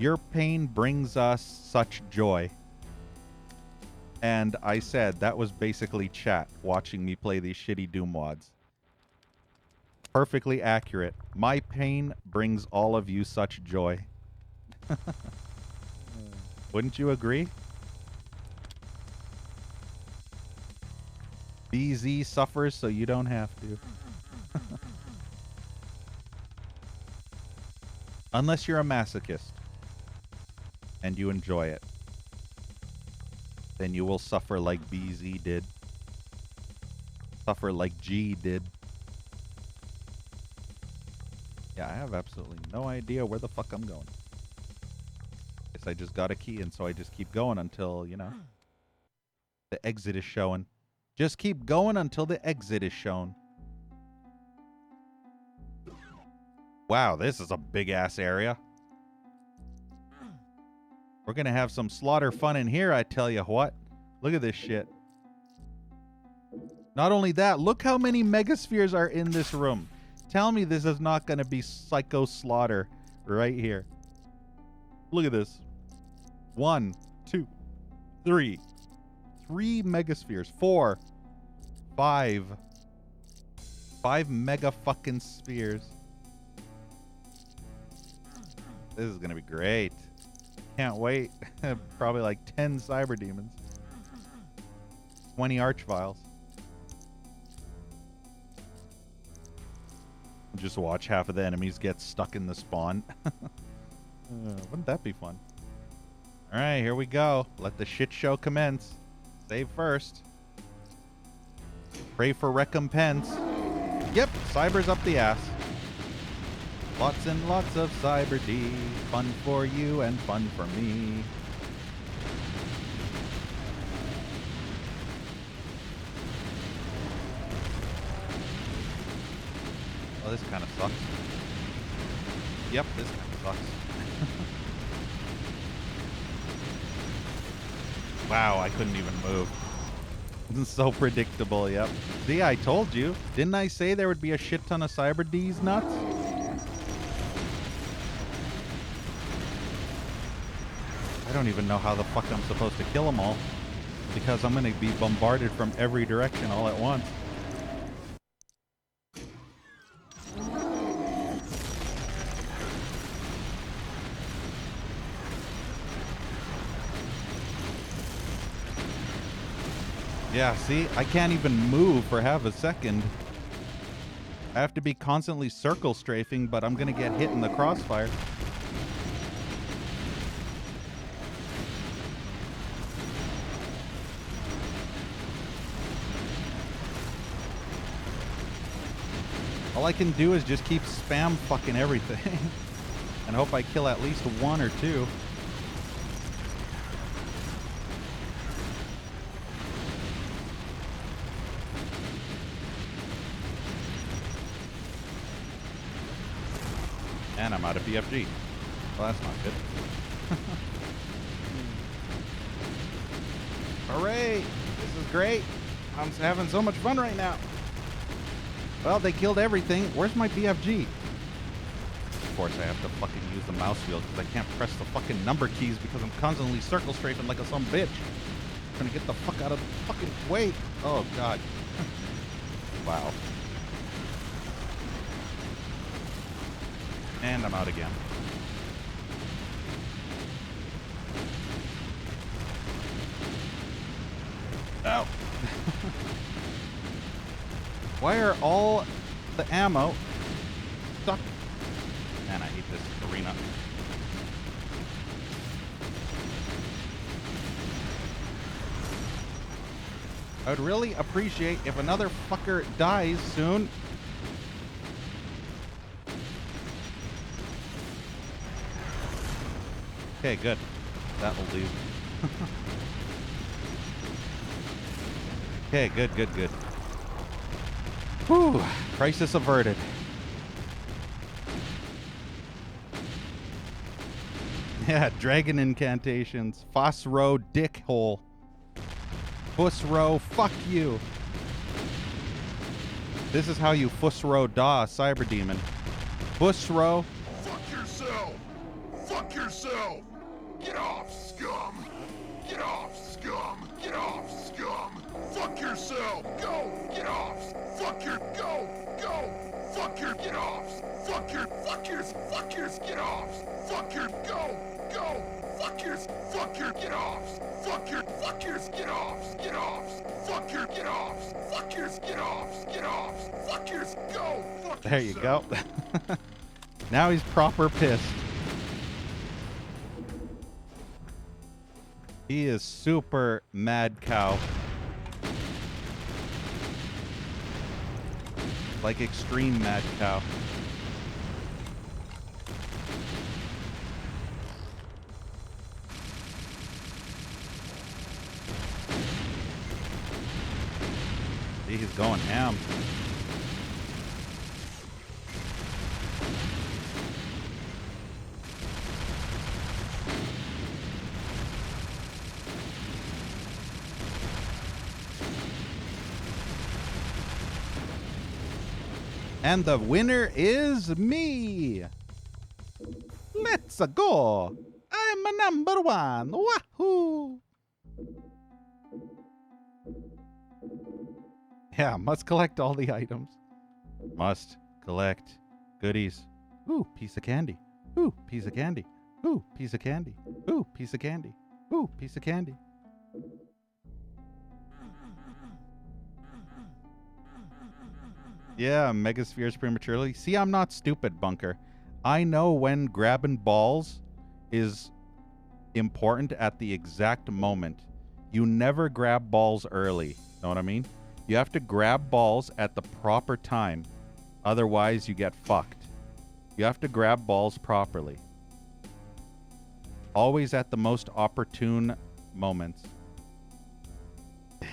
Your pain brings us such joy. And I said that was basically chat watching me play these shitty Doom mods. Perfectly accurate. My pain brings all of you such joy. Wouldn't you agree? BZ suffers so you don't have to. Unless you're a masochist and you enjoy it. Then you will suffer like BZ did. Suffer like G did. Yeah, I have absolutely no idea where the fuck I'm going. Guess I just got a key, and so I just keep going until, you know, the exit is showing. Just keep going until the exit is shown. Wow, this is a big-ass area. We're gonna have some slaughter fun in here, I tell you what. Look at this shit. Not only that, look how many megaspheres are in this room. Tell me this is not gonna be psycho slaughter right here. Look at this. 1, 2, 3. 3 megaspheres. 4, 5. 5 mega fucking spheres. This is gonna be great. Can't wait. Probably like 10 cyber demons. 20 archviles. Just watch half of the enemies get stuck in the spawn. Wouldn't that be fun? Alright, here we go. Let the shit show commence. Save first. Pray for recompense. Yep, cyber's up the ass. Lots and lots of Cyber D. Fun for you and fun for me. Oh, this kind of sucks. Yep, this kind of sucks. Wow, I couldn't even move. This is so predictable, yep. See, I told you. Didn't I say there would be a shit ton of Cyber D's nuts? I don't even know how the fuck I'm supposed to kill them all. Because I'm going to be bombarded from every direction all at once. Yeah, see? I can't even move for half a second. I have to be constantly circle strafing, but I'm going to get hit in the crossfire. All I can do is just keep spam fucking everything. And hope I kill at least 1 or 2. And I'm out of BFG. Well, that's not good. Hooray! This is great. I'm having so much fun right now. Well, they killed everything. Where's my BFG? Of course, I have to fucking use the mouse wheel because I can't press the fucking number keys because I'm constantly circle strafing like a some bitch. I'm trying to get the fuck out of the fucking way. Oh, God. Wow. And I'm out again. Ow. Why are all the ammo stuck? Man, I hate this arena. I would really appreciate if another fucker dies soon. Okay, good. That will do. Okay, good, good, good. Whew. Crisis averted. Yeah, dragon incantations. Fosro dickhole. Fusro, fuck you. This is how you Fusro da, Cyber Demon. Fusro. Fuck yourself! Fuck Fuck yourself! Get off, scum! Get off, scum! Get off, scum! Fuck yourself! Go! Get off! Fuck your... Go! Go! Fuck your... Get off! Fuck your... Fuck yours! Fuck yours! Get off! Fuck your... Go! Go! Fuck yours! Fuck your... Get off! Fuck your... Fuck yours! Get off! Get off! Fuck your... Get off! Fuck yours! Get off! Get off! Fuck yours! Go! Fuck There you go. yourself. Now he's proper pissed. He is super mad cow. Like extreme mad cow. See, he's going ham. And the winner is me. Let's go. I'm a number one. Wahoo. Yeah, must collect all the items. Must collect goodies. Ooh, piece of candy. Ooh, piece of candy. Ooh, piece of candy. Ooh, piece of candy. Ooh, piece of candy. Yeah, Megaspheres prematurely. See, I'm not stupid, Bunker. I know when grabbing balls is important at the exact moment. You never grab balls early. Know what I mean? You have to grab balls at the proper time. Otherwise, you get fucked. You have to grab balls properly. Always at the most opportune moments.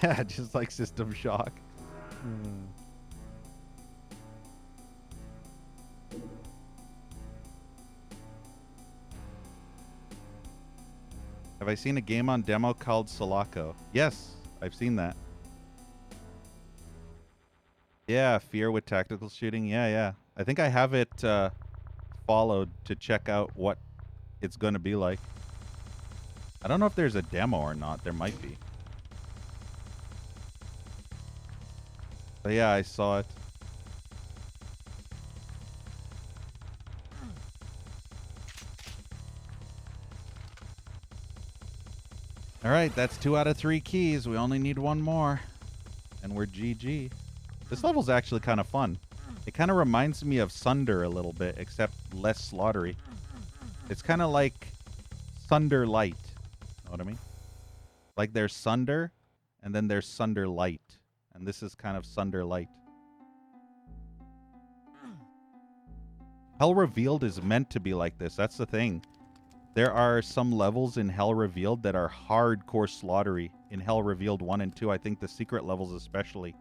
Yeah, just like System Shock. Have I seen a game on demo called Sulaco? Yes, I've seen that. Yeah, Fear with tactical shooting. Yeah. I think I have it followed to check out what it's going to be like. I don't know if there's a demo or not. There might be. But yeah, I saw it. All right, that's 2 out of 3 keys. We only need one more. And we're GG. This level's actually kind of fun. It kind of reminds me of Sunder a little bit, except less slaughtery. It's kind of like Sunder Light. Know what I mean? Like there's Sunder, and then there's Sunder Light. And this is kind of Sunder Light. Hell Revealed is meant to be like this. That's the thing. There are some levels in Hell Revealed that are hardcore slaughtery. In Hell Revealed 1 and 2, I think the secret levels especially.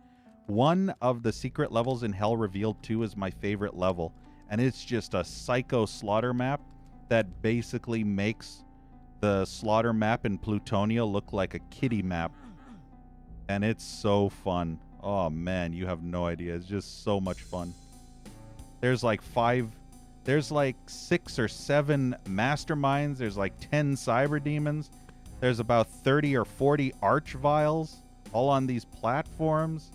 One of the secret levels in Hell Revealed 2 is my favorite level. And it's just a psycho slaughter map that basically makes the slaughter map in Plutonia look like a kiddie map. And it's so fun. Oh man, you have no idea. It's just so much fun. There's like 6 or 7 masterminds. There's like 10 cyber demons. There's about 30 or 40 arch vials all on these platforms.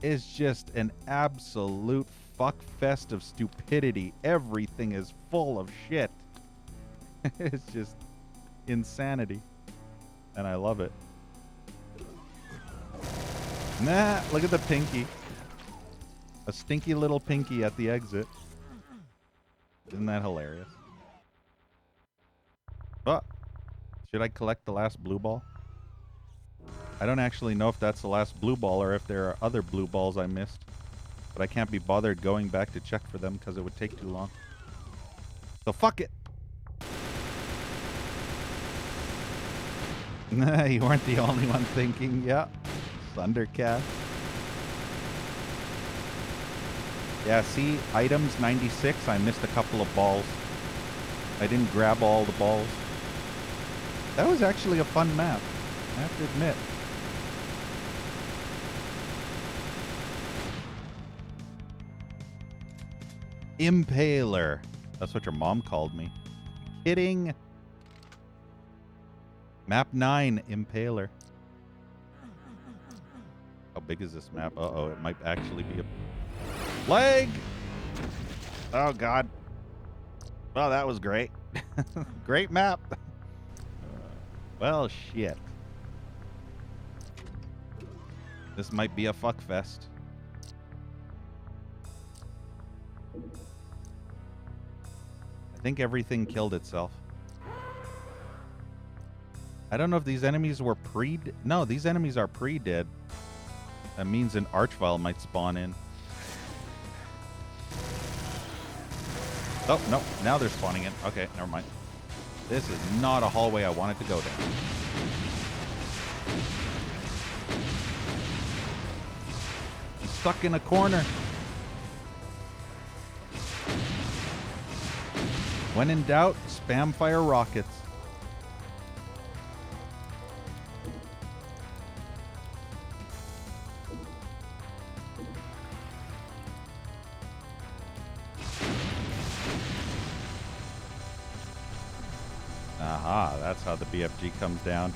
It's just an absolute fuckfest of stupidity. Everything is full of shit. It's just insanity. And I love it. Nah, look at the pinky. A stinky little pinky at the exit. Isn't that hilarious? Oh, should I collect the last blue ball? I don't actually know if that's the last blue ball or if there are other blue balls I missed. But I can't be bothered going back to check for them because it would take too long. So fuck it. Nah, you weren't the only one thinking. Yeah. Thundercat. Yeah, see, items 96, I missed a couple of balls. I didn't grab all the balls. That was actually a fun map, I have to admit. Impaler. That's what your mom called me. kidding? Map 9, Impaler. How big is this map? Uh-oh, it might actually be a leg. Oh, God. Well, that was great. Great map. Well, shit. This might be a fuck fest. I think everything killed itself. I don't know if these enemies were No, these enemies are pre-dead. That means an archvile might spawn in. Oh, no. Now they're spawning in. Okay, never mind. This is not a hallway I wanted to go down. I'm stuck in a corner. When in doubt, spam fire rockets. Aha, that's how the BFG comes down.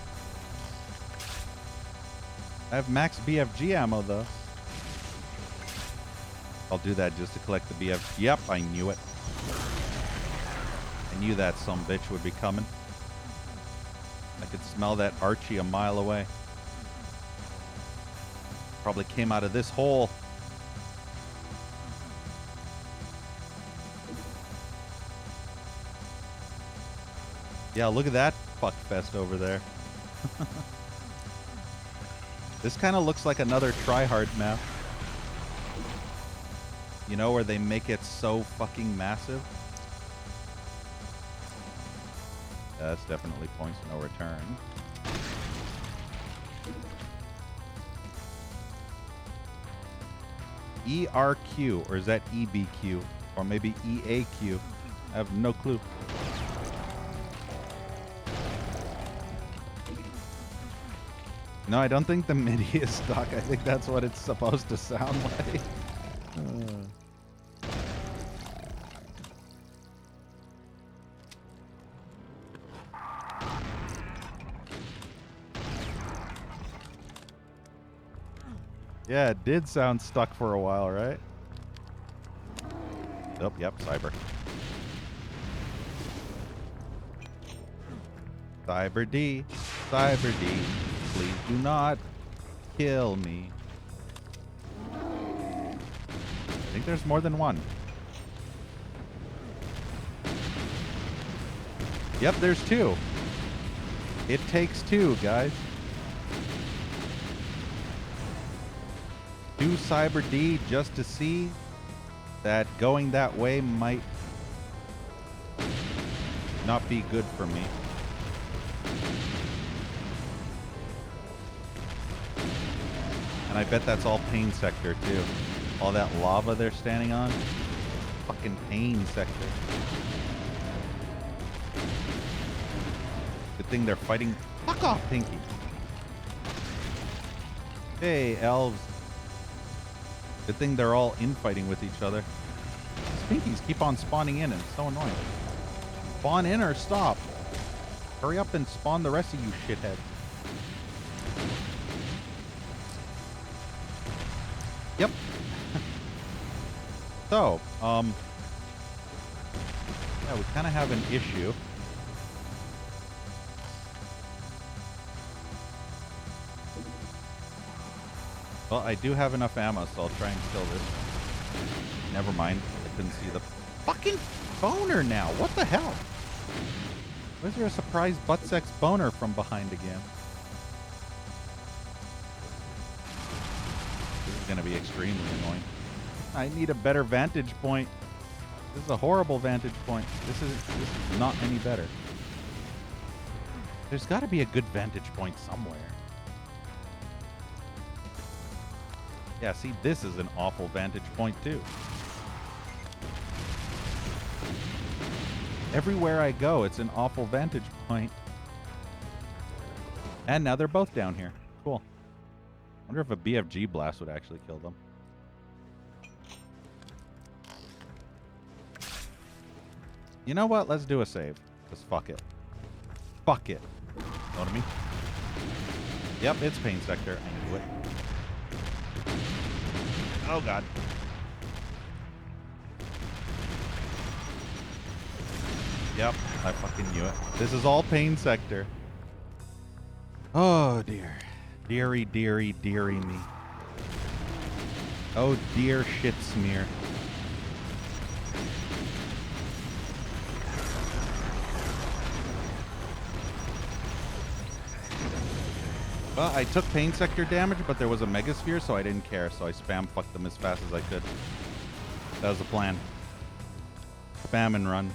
I have max BFG ammo, though. I'll do that just to collect the BFG. Yep, I knew it. I knew that some bitch would be coming. I could smell that Archie a mile away. Probably came out of this hole. Yeah, look at that fuckfest over there. This kind of looks like another tryhard map. You know, where they make it so fucking massive. That's definitely points of no return. ERQ, or is that EBQ? Or maybe EAQ? I have no clue. No, I don't think the MIDI is stuck. I think that's what it's supposed to sound like. Yeah, it did sound stuck for a while, right? Oh, yep, cyber. Cyber D, Cyber D, please do not kill me. I think there's more than one. Yep, there's two. It takes two, guys. 2 Cyber D just to see that going that way might not be good for me. And I bet that's all pain sector too. All that lava they're standing on. Fucking pain sector. Good thing they're fighting. Fuck off, Pinky. Hey, elves. Good thing they're all infighting with each other. These Pinkies keep on spawning in and it's so annoying. Spawn in or stop. Hurry up and spawn the rest of you shitheads. Yep. So, yeah, we kind of have an issue. Well, I do have enough ammo, so I'll try and kill this. Never mind. I couldn't see the fucking boner now. What the hell? Where's there a surprise butt sex boner from behind again? This is going to be extremely annoying. I need a better vantage point. This is a horrible vantage point. This is not any better. There's got to be a good vantage point somewhere. Yeah, see, this is an awful vantage point, too. Everywhere I go, it's an awful vantage point. And now they're both down here. Cool. Wonder if a BFG blast would actually kill them. You know what? Let's do a save. Just fuck it. Fuck it. Know what I mean? Yep, it's pain sector. I knew it. Oh, God. Yep, I fucking knew it. This is all pain sector. Oh, dear. Deary, deary, deary me. Oh, dear shit smear. Well, I took pain sector damage, but there was a megasphere, so I didn't care. So I spam fucked them as fast as I could. That was the plan. Spam and run.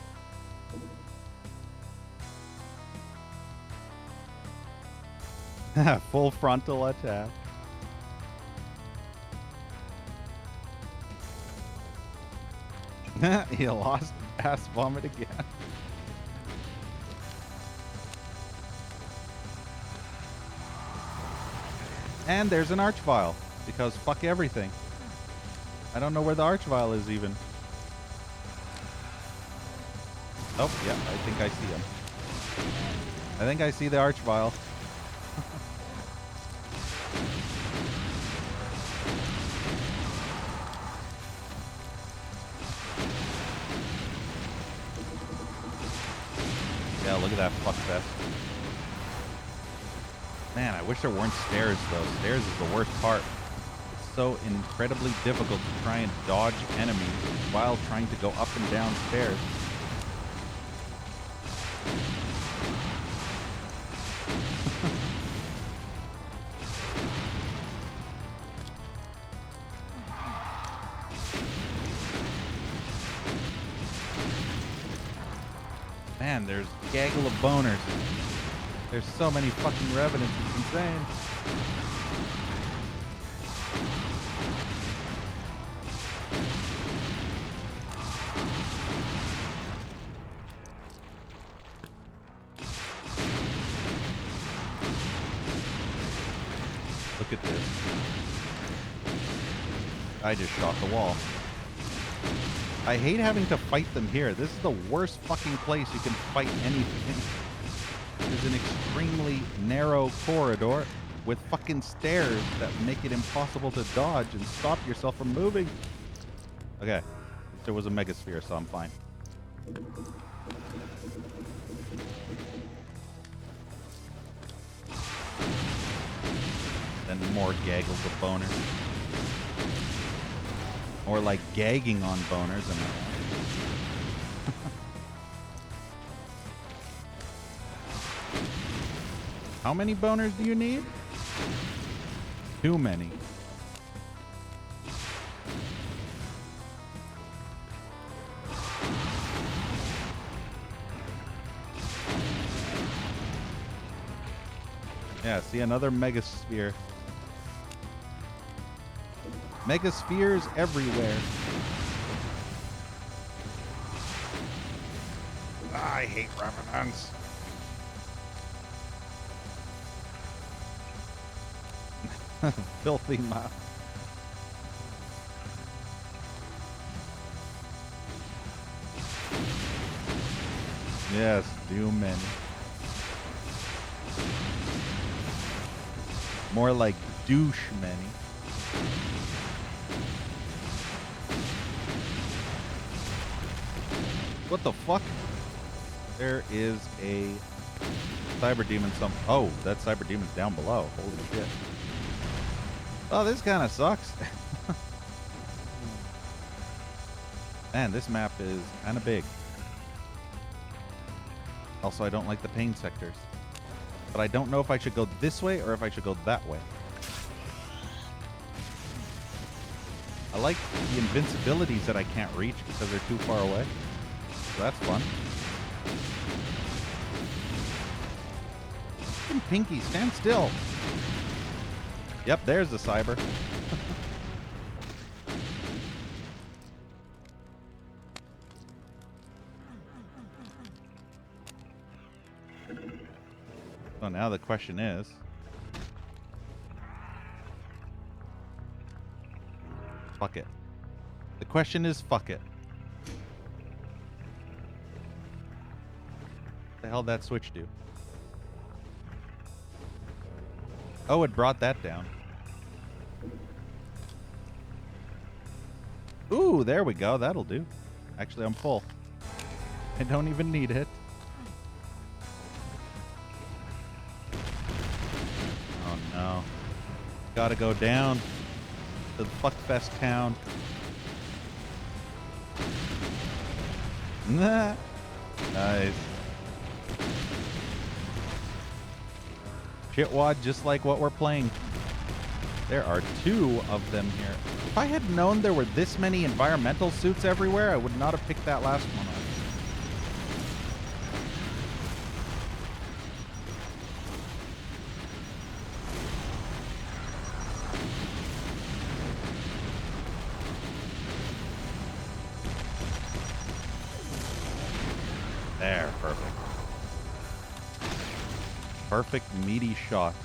Full frontal attack. He lost ass vomit again. And there's an archvile, because fuck everything. I don't know where the archvile is even. Oh, yeah, I think I see him. I think I see the archvile. Yeah, look at that fuckfest. Man, I wish there weren't stairs, though. Stairs is the worst part. It's so incredibly difficult to try and dodge enemies while trying to go up and down stairs. Man, there's a gaggle of boners. There's so many fucking revenants, it's insane. Look at this. I just shot the wall. I hate having to fight them here. This is the worst fucking place you can fight anything. It's an extremely narrow corridor with fucking stairs that make it impossible to dodge and stop yourself from moving. Okay, there was a megasphere, so I'm fine. Then more gaggles of boners. Or like gagging on boners, am I right? How many boners do you need? Too many. Yeah, see another megasphere. Megaspheres everywhere. I hate revenants. Filthy mouth. Yes, too many. More like douche many. What the fuck? There is a cyber demon oh, that cyber demon's down below. Holy shit. Oh, this kind of sucks. Man, this map is kind of big. Also, I don't like the pain sectors. But I don't know if I should go this way or if I should go that way. I like the invincibilities that I can't reach because they're too far away. So that's fun. Fucking Pinky, stand still. Yep, there's the cyber. So now the question is, fuck it. The question is, fuck it. The hell did that switch do? Oh, it brought that down. Ooh, there we go. That'll do. Actually, I'm full. I don't even need it. Oh, no. Gotta go down to the fuckfest town. Nah. Nice. Shitwad, just like what we're playing. There are 2 of them here. If I had known there were this many environmental suits everywhere, I would not have picked that last one up. There, perfect. Perfect meaty shot.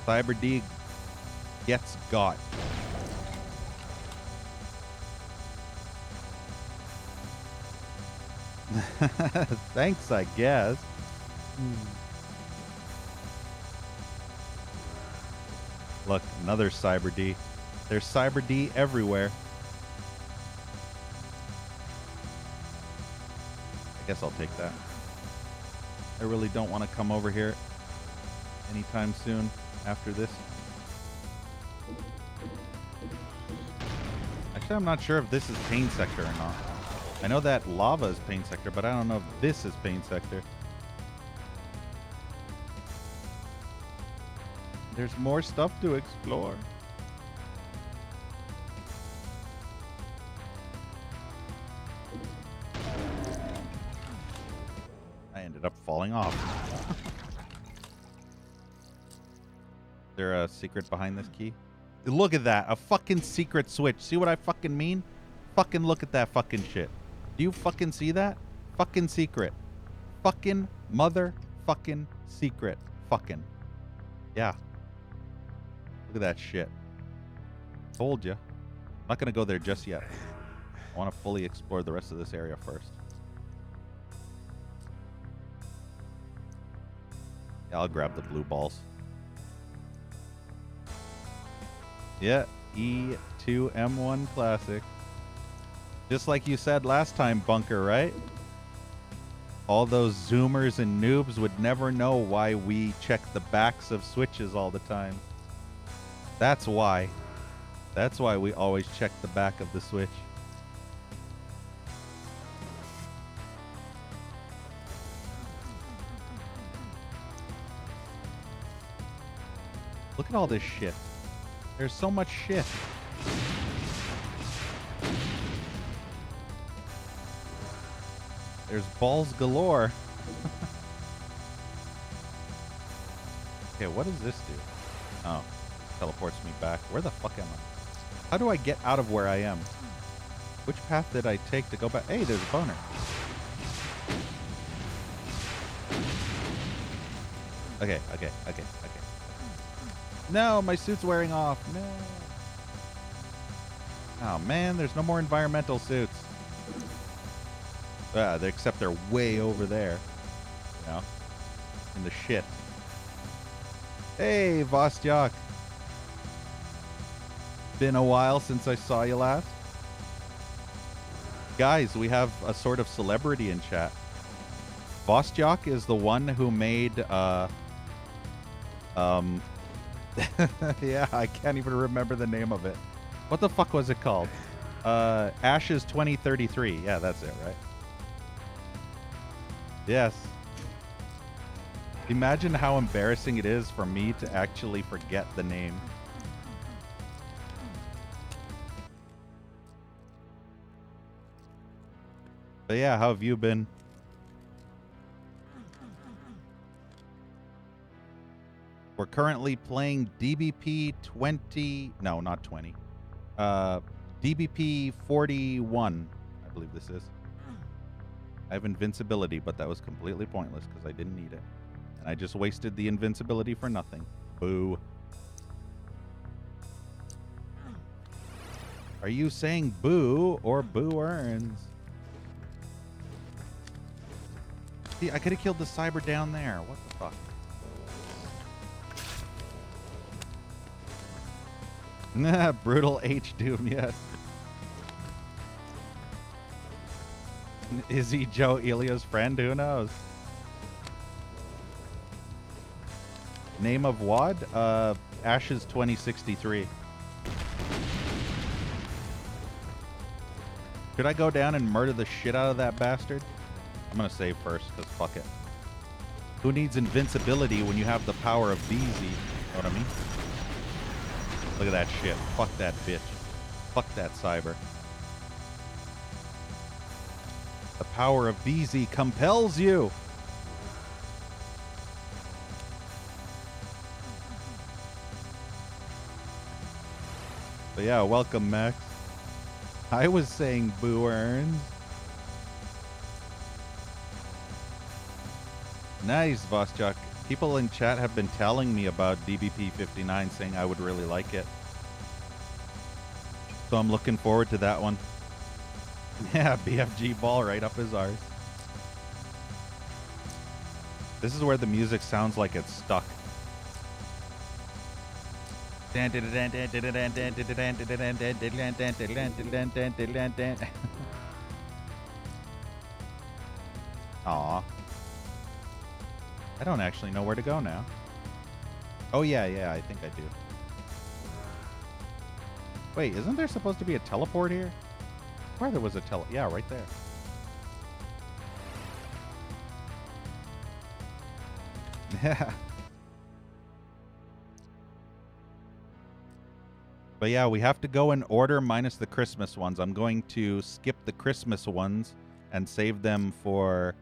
Cyber D gets got. Thanks, I guess. Look, another Cyber D. There's Cyber D everywhere. I guess I'll take that. I really don't want to come over here anytime soon after this. Actually, I'm not sure if this is Pain Sector or not. I know that lava is Pain Sector, but I don't know if this is Pain Sector. There's more stuff to explore. I ended up falling off. Is there a secret behind this key? Look at that. A fucking secret switch. See what I fucking mean? Fucking look at that fucking shit. Do you fucking see that? Fucking secret. Fucking mother fucking secret. Fucking. Yeah. Look at that shit. Told you. I'm not going to go there just yet. I want to fully explore the rest of this area first. Yeah, I'll grab the blue balls. Yeah, E2M1 Classic. Just like you said last time, Bunker, right? All those zoomers and noobs would never know why we check the backs of switches all the time. That's why. That's why we always check the back of the switch. Look at all this shit. There's so much shit. There's balls galore. Okay, what does this do? Oh, this teleports me back. Where the fuck am I? How do I get out of where I am? Which path did I take to go back? Hey, there's a boner. Okay. No, my suit's wearing off. No. Oh, man, there's no more environmental suits. Except they're way over there. You know? In the shit. Hey, Vostok. Been a while since I saw you last. Guys, we have a sort of celebrity in chat. Vostok is the one who made, yeah, I can't even remember the name of it. What the fuck was it called? Ashes 2033. Yeah, that's it, right? Yes. Imagine how embarrassing it is for me to actually forget the name. But yeah, how have you been? We're currently playing DBP 20... No, not 20. DBP 41, I believe this is. I have invincibility, but that was completely pointless because I didn't need it. And I just wasted the invincibility for nothing. Boo. Are you saying boo or boo earns? See, I could have killed the cyber down there. What the fuck? Nah, brutal H Doom, yes. Is he Joe Elia's friend? Who knows? Name of WAD? Ashes 2063. Should I go down and murder the shit out of that bastard? I'm gonna save first, because fuck it. Who needs invincibility when you have the power of BZ? Know what I mean? Look at that shit. Fuck that bitch. Fuck that cyber. The power of BZ compels you! But yeah, welcome, Max. I was saying boo earns. Nice, Vostyuk. People in chat have been telling me about DBP41, saying I would really like it. So I'm looking forward to that one. Yeah, BFG ball right up his arse. This is where the music sounds like it's stuck. Aw. I don't actually know where to go now. Oh, yeah, I think I do. Wait, isn't there supposed to be a teleport here? Where there was a yeah, right there. Yeah. But yeah, we have to go in order minus the Christmas ones. I'm going to skip the Christmas ones and save them for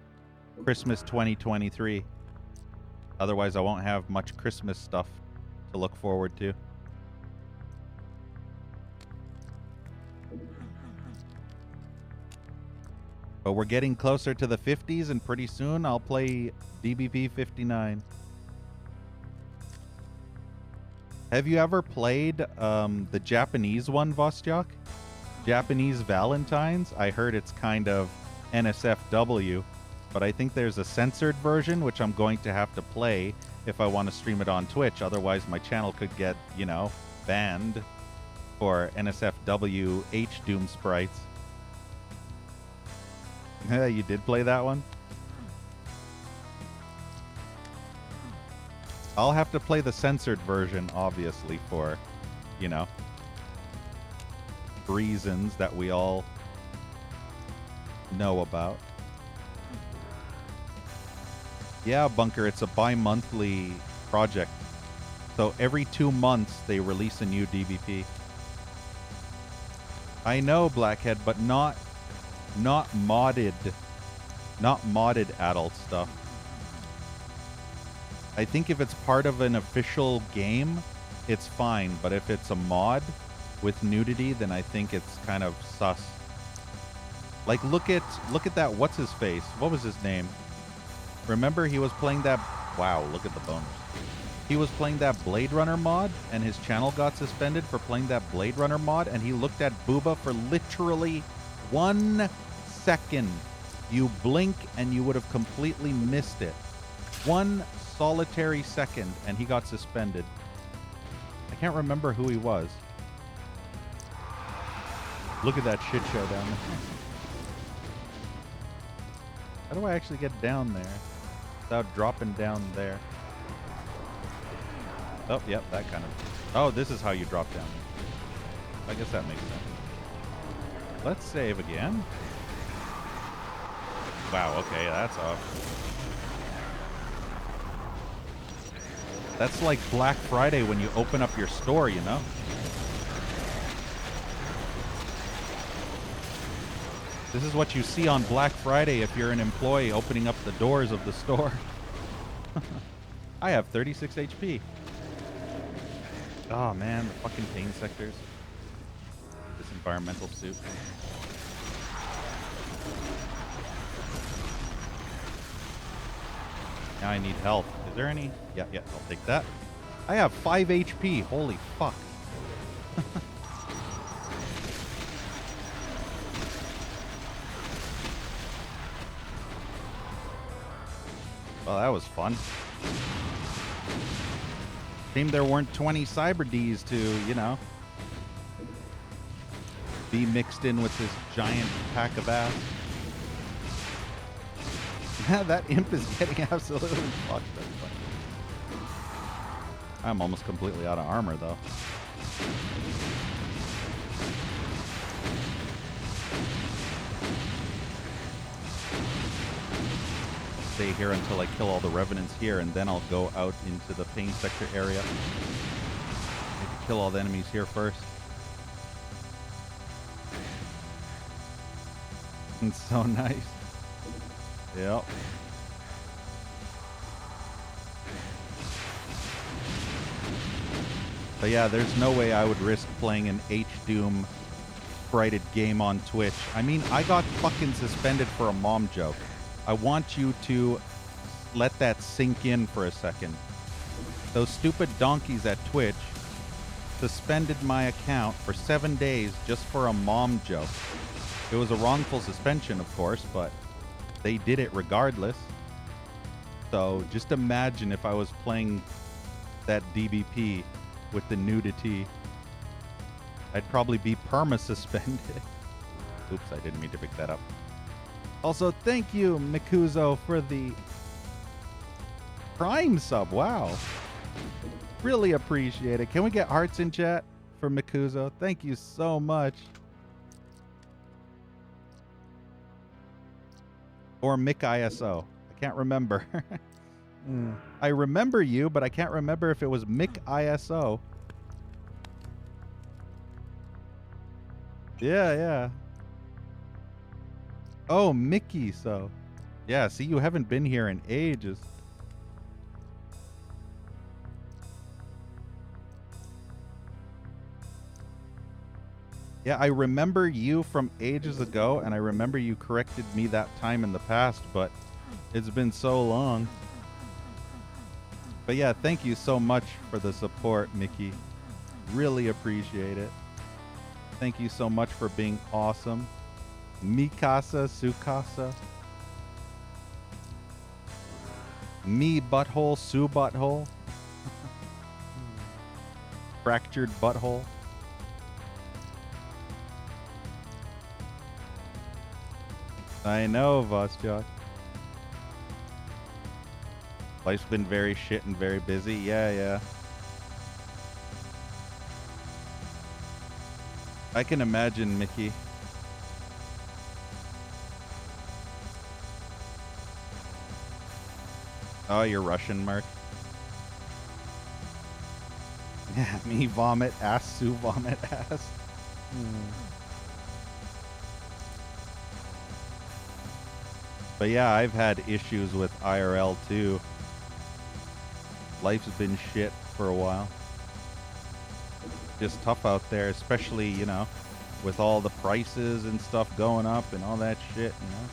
Christmas 2023. Otherwise, I won't have much Christmas stuff to look forward to. But we're getting closer to the 50s, and pretty soon I'll play DBP41. Have you ever played the Japanese one, Vostyuk? Japanese Valentines? I heard it's kind of NSFW, but I think there's a censored version, which I'm going to have to play if I want to stream it on Twitch. Otherwise, my channel could get, you know, banned for NSFW H Doom sprites. Yeah, you did play that one? I'll have to play the censored version, obviously, for, you know, reasons that we all know about. Yeah, Bunker, it's a bi-monthly project. So every 2 months, they release a new DBP. I know, Blackhead, but not modded adult stuff. I think if it's part of an official game, it's fine. But if it's a mod with nudity, then I think it's kind of sus. Like, look at that. What's his face? What was his name? Remember, he was playing that. Wow, look at the boners. He was playing that Blade Runner mod, and his channel got suspended for playing that Blade Runner mod, and he looked at Booba for literally 1 second. You blink and you would have completely missed it. 1 solitary second, and he got suspended. I can't remember who he was. Look at that shit show down there. How do I actually get down there without dropping down there? Oh, yep, that kind of... Oh, this is how you drop down. I guess that makes sense. Let's save again. Wow, okay, that's off. That's like Black Friday when you open up your store, you know? This is what you see on Black Friday if you're an employee opening up the doors of the store. I have 36 HP. Oh man, the fucking pain sectors. This environmental suit. Now I need health. Is there any? Yeah, I'll take that. I have 5 HP. Holy fuck. Well, that was fun. Shame there weren't 20 Cyber Ds to, you know, be mixed in with this giant pack of ass. That imp is getting absolutely fucked. I'm almost completely out of armor, though. Stay here until I kill all the revenants here, and then I'll go out into the pain sector area. Maybe kill all the enemies here first. It's so nice. Yep. But yeah, there's no way I would risk playing an H-Doom frighted game on Twitch. I mean, I got fucking suspended for a mom joke. I want you to let that sink in for a second. Those stupid donkeys at Twitch suspended my account for 7 days just for a mom joke. It was a wrongful suspension, of course, but they did it regardless. So just imagine if I was playing that DBP with the nudity. I'd probably be perma-suspended. Oops, I didn't mean to pick that up. Also, thank you, Mikuzo, for the Prime sub. Wow. Really appreciate it. Can we get hearts in chat for Mikuzo? Thank you so much. Or Mick ISO. I can't remember. I remember you, but I can't remember if it was Mick ISO. Yeah, yeah. Oh, Mickey, so. Yeah, see, you haven't been here in ages. Yeah, I remember you from ages ago, and I remember you corrected me that time in the past, but it's been so long. But yeah, thank you so much for the support, Mickey. Really appreciate it. Thank you so much for being awesome. Mikasa, Sukasa. Me butthole, Sue butthole. Fractured butthole. I know, Vosjok. Life's been very shit and very busy. Yeah, yeah. I can imagine, Mickey. Oh, you're Russian, Mark. Yeah, me vomit ass, Sue vomit ass. But yeah, I've had issues with IRL too. Life's been shit for a while. Just tough out there, especially, you know, with all the prices and stuff going up and all that shit, you know.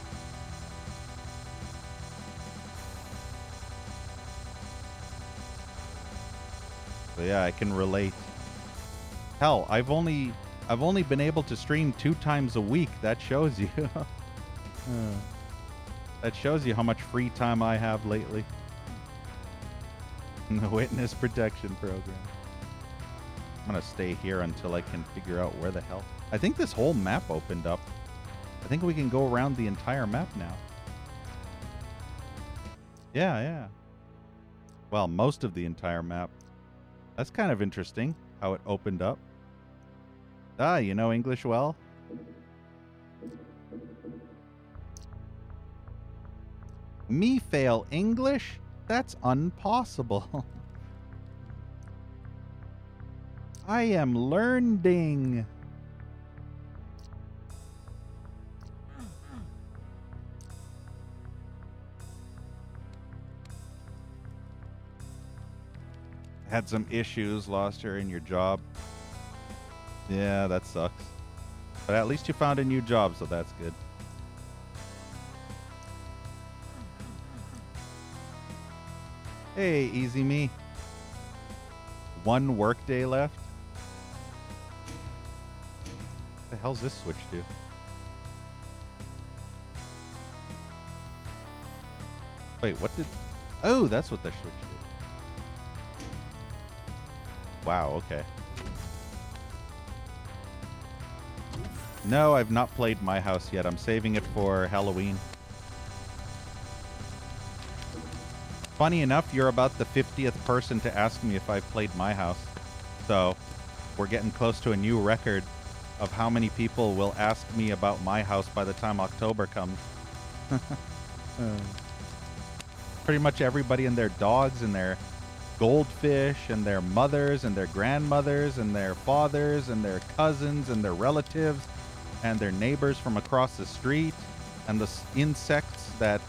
So yeah, I can relate. Hell, I've only been able to stream 2 times a week. That shows you. That shows you how much free time I have lately. In the witness protection program. I'm gonna stay here until I can figure out where the hell. I think this whole map opened up. I think we can go around the entire map now. Yeah, yeah. Well, most of the entire map. That's kind of interesting how it opened up. Ah, you know English well? Me fail English? That's impossible. I am learning. Had some issues, lost her in your job. Yeah, that sucks. But at least you found a new job, so that's good. Hey, easy me. 1 work day left. What the hell's this switch do? Wait, what did... Oh, that's what the switch did. Wow, okay. No, I've not played My House yet. I'm saving it for Halloween. Funny enough, you're about the 50th person to ask me if I've played My House. So, we're getting close to a new record of how many people will ask me about My House by the time October comes. Pretty much everybody and their dogs and their goldfish and their mothers and their grandmothers and their fathers and their cousins and their relatives and their neighbors from across the street and the insects that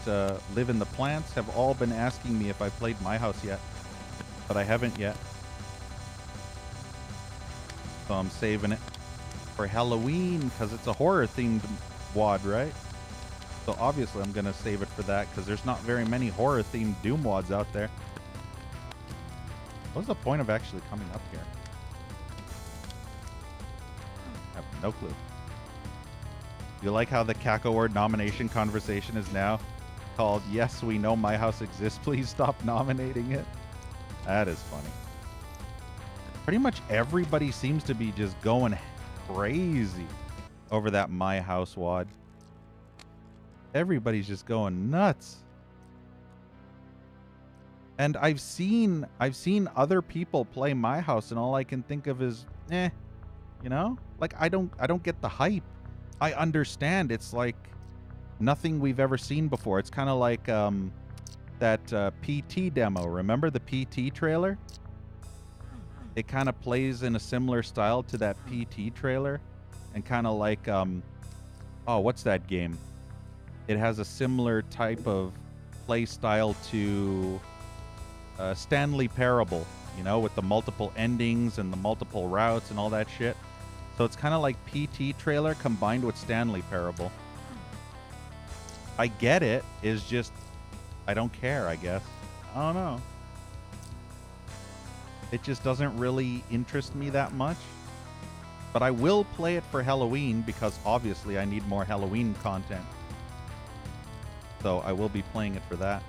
live in the plants have all been asking me if I played My House yet. But I haven't yet. So I'm saving it for Halloween because it's a horror-themed WOD, right? So obviously I'm going to save it for that because there's not very many horror-themed Doom WODs out there. What's the point of actually coming up here? I have no clue. You like how the Caco Word nomination conversation is now called, yes, we know My House exists, please stop nominating it? That is funny. Pretty much everybody seems to be just going crazy over that My House WOD. Everybody's just going nuts. And I've seen other people play My House, and all I can think of is, you know? Like I don't get the hype. I understand it's like nothing we've ever seen before. It's kind of like that PT demo. Remember the PT trailer? It kind of plays in a similar style to that PT trailer, and kind of like oh, what's that game? It has a similar type of play style to Stanley Parable, you know, with the multiple endings and the multiple routes and all that shit. So it's kind of like PT trailer combined with Stanley Parable. I get it. It's just, I don't care, I guess. I don't know. It just doesn't really interest me that much. But I will play it for Halloween because obviously I need more Halloween content. So I will be playing it for that.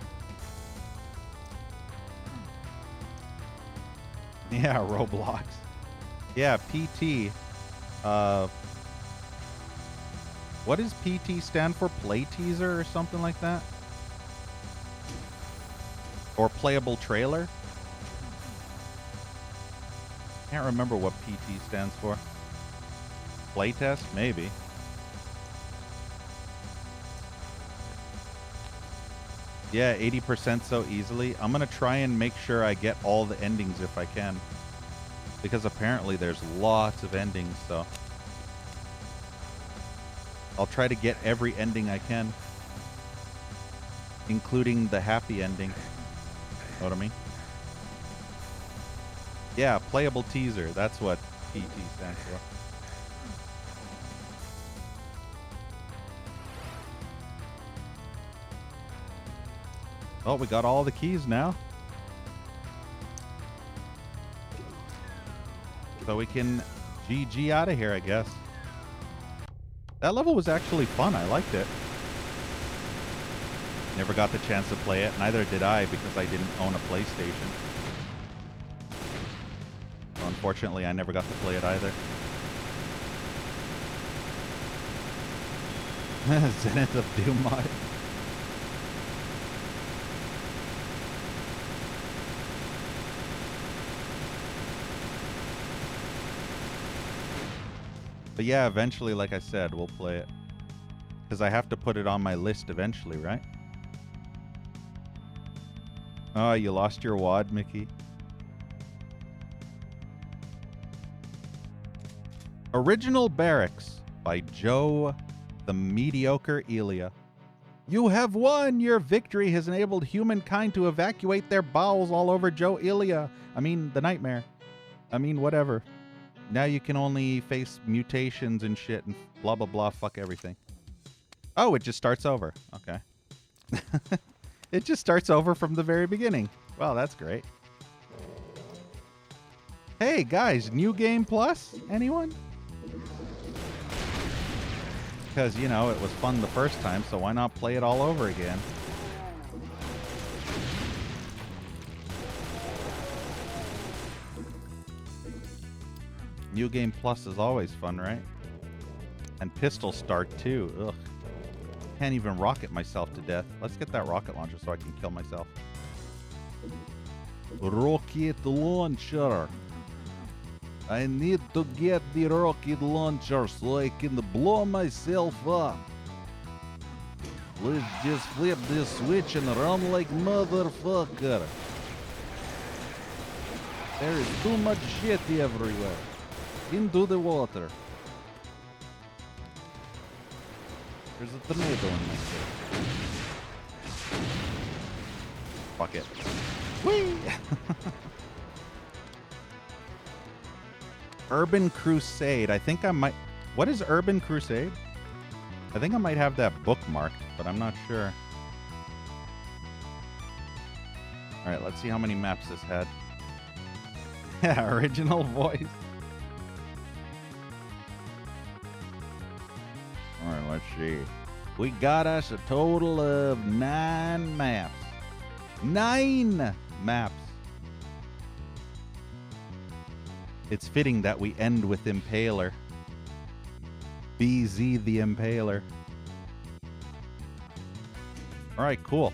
Yeah, Roblox. Yeah, PT. What does PT stand for? Play teaser or something like that? Or playable trailer? Can't remember what PT stands for. Playtest? Maybe. Yeah, 80% so easily. I'm going to try and make sure I get all the endings if I can. Because apparently there's lots of endings, so. I'll try to get every ending I can. Including the happy ending. Know what I mean? Yeah, playable teaser. That's what PT stands for. Oh, we got all the keys now. So we can GG out of here, I guess. That level was actually fun. I liked it. Never got the chance to play it. Neither did I because I didn't own a PlayStation. So unfortunately, I never got to play it either. Zenith of Doom mod. But yeah, eventually, like I said, we'll play it. Because I have to put it on my list eventually, right? Oh, you lost your WOD, Mickey. Original Barracks by Joe the Mediocre Elia. You have won! Your victory has enabled humankind to evacuate their bowels all over Joe Elia. I mean, the nightmare. I mean, whatever. Now you can only face mutations and shit and blah, blah, blah. Fuck everything. Oh, it just starts over. Okay. It just starts over from the very beginning. Wow, that's great. Hey, guys, New Game Plus? Anyone? Because, you know, it was fun the first time, so why not play it all over again? New Game Plus is always fun, right? And Pistol Start too. Ugh. Can't even rocket myself to death. Let's get that rocket launcher so I can kill myself. Rocket launcher. I need to get the rocket launcher so I can blow myself up. Let's just flip this switch and run like motherfucker. There is too much shit everywhere. Into the water. There's a tornado in my face. Fuck it. Whee! Urban Crusade. I think I might... What is Urban Crusade? I think I might have that bookmarked, but I'm not sure. Alright, let's see how many maps this had. Yeah, original voice. Alright, let's see. We got us a total of 9 maps. 9 maps. It's fitting that we end with Impaler. BZ the Impaler. Alright, cool.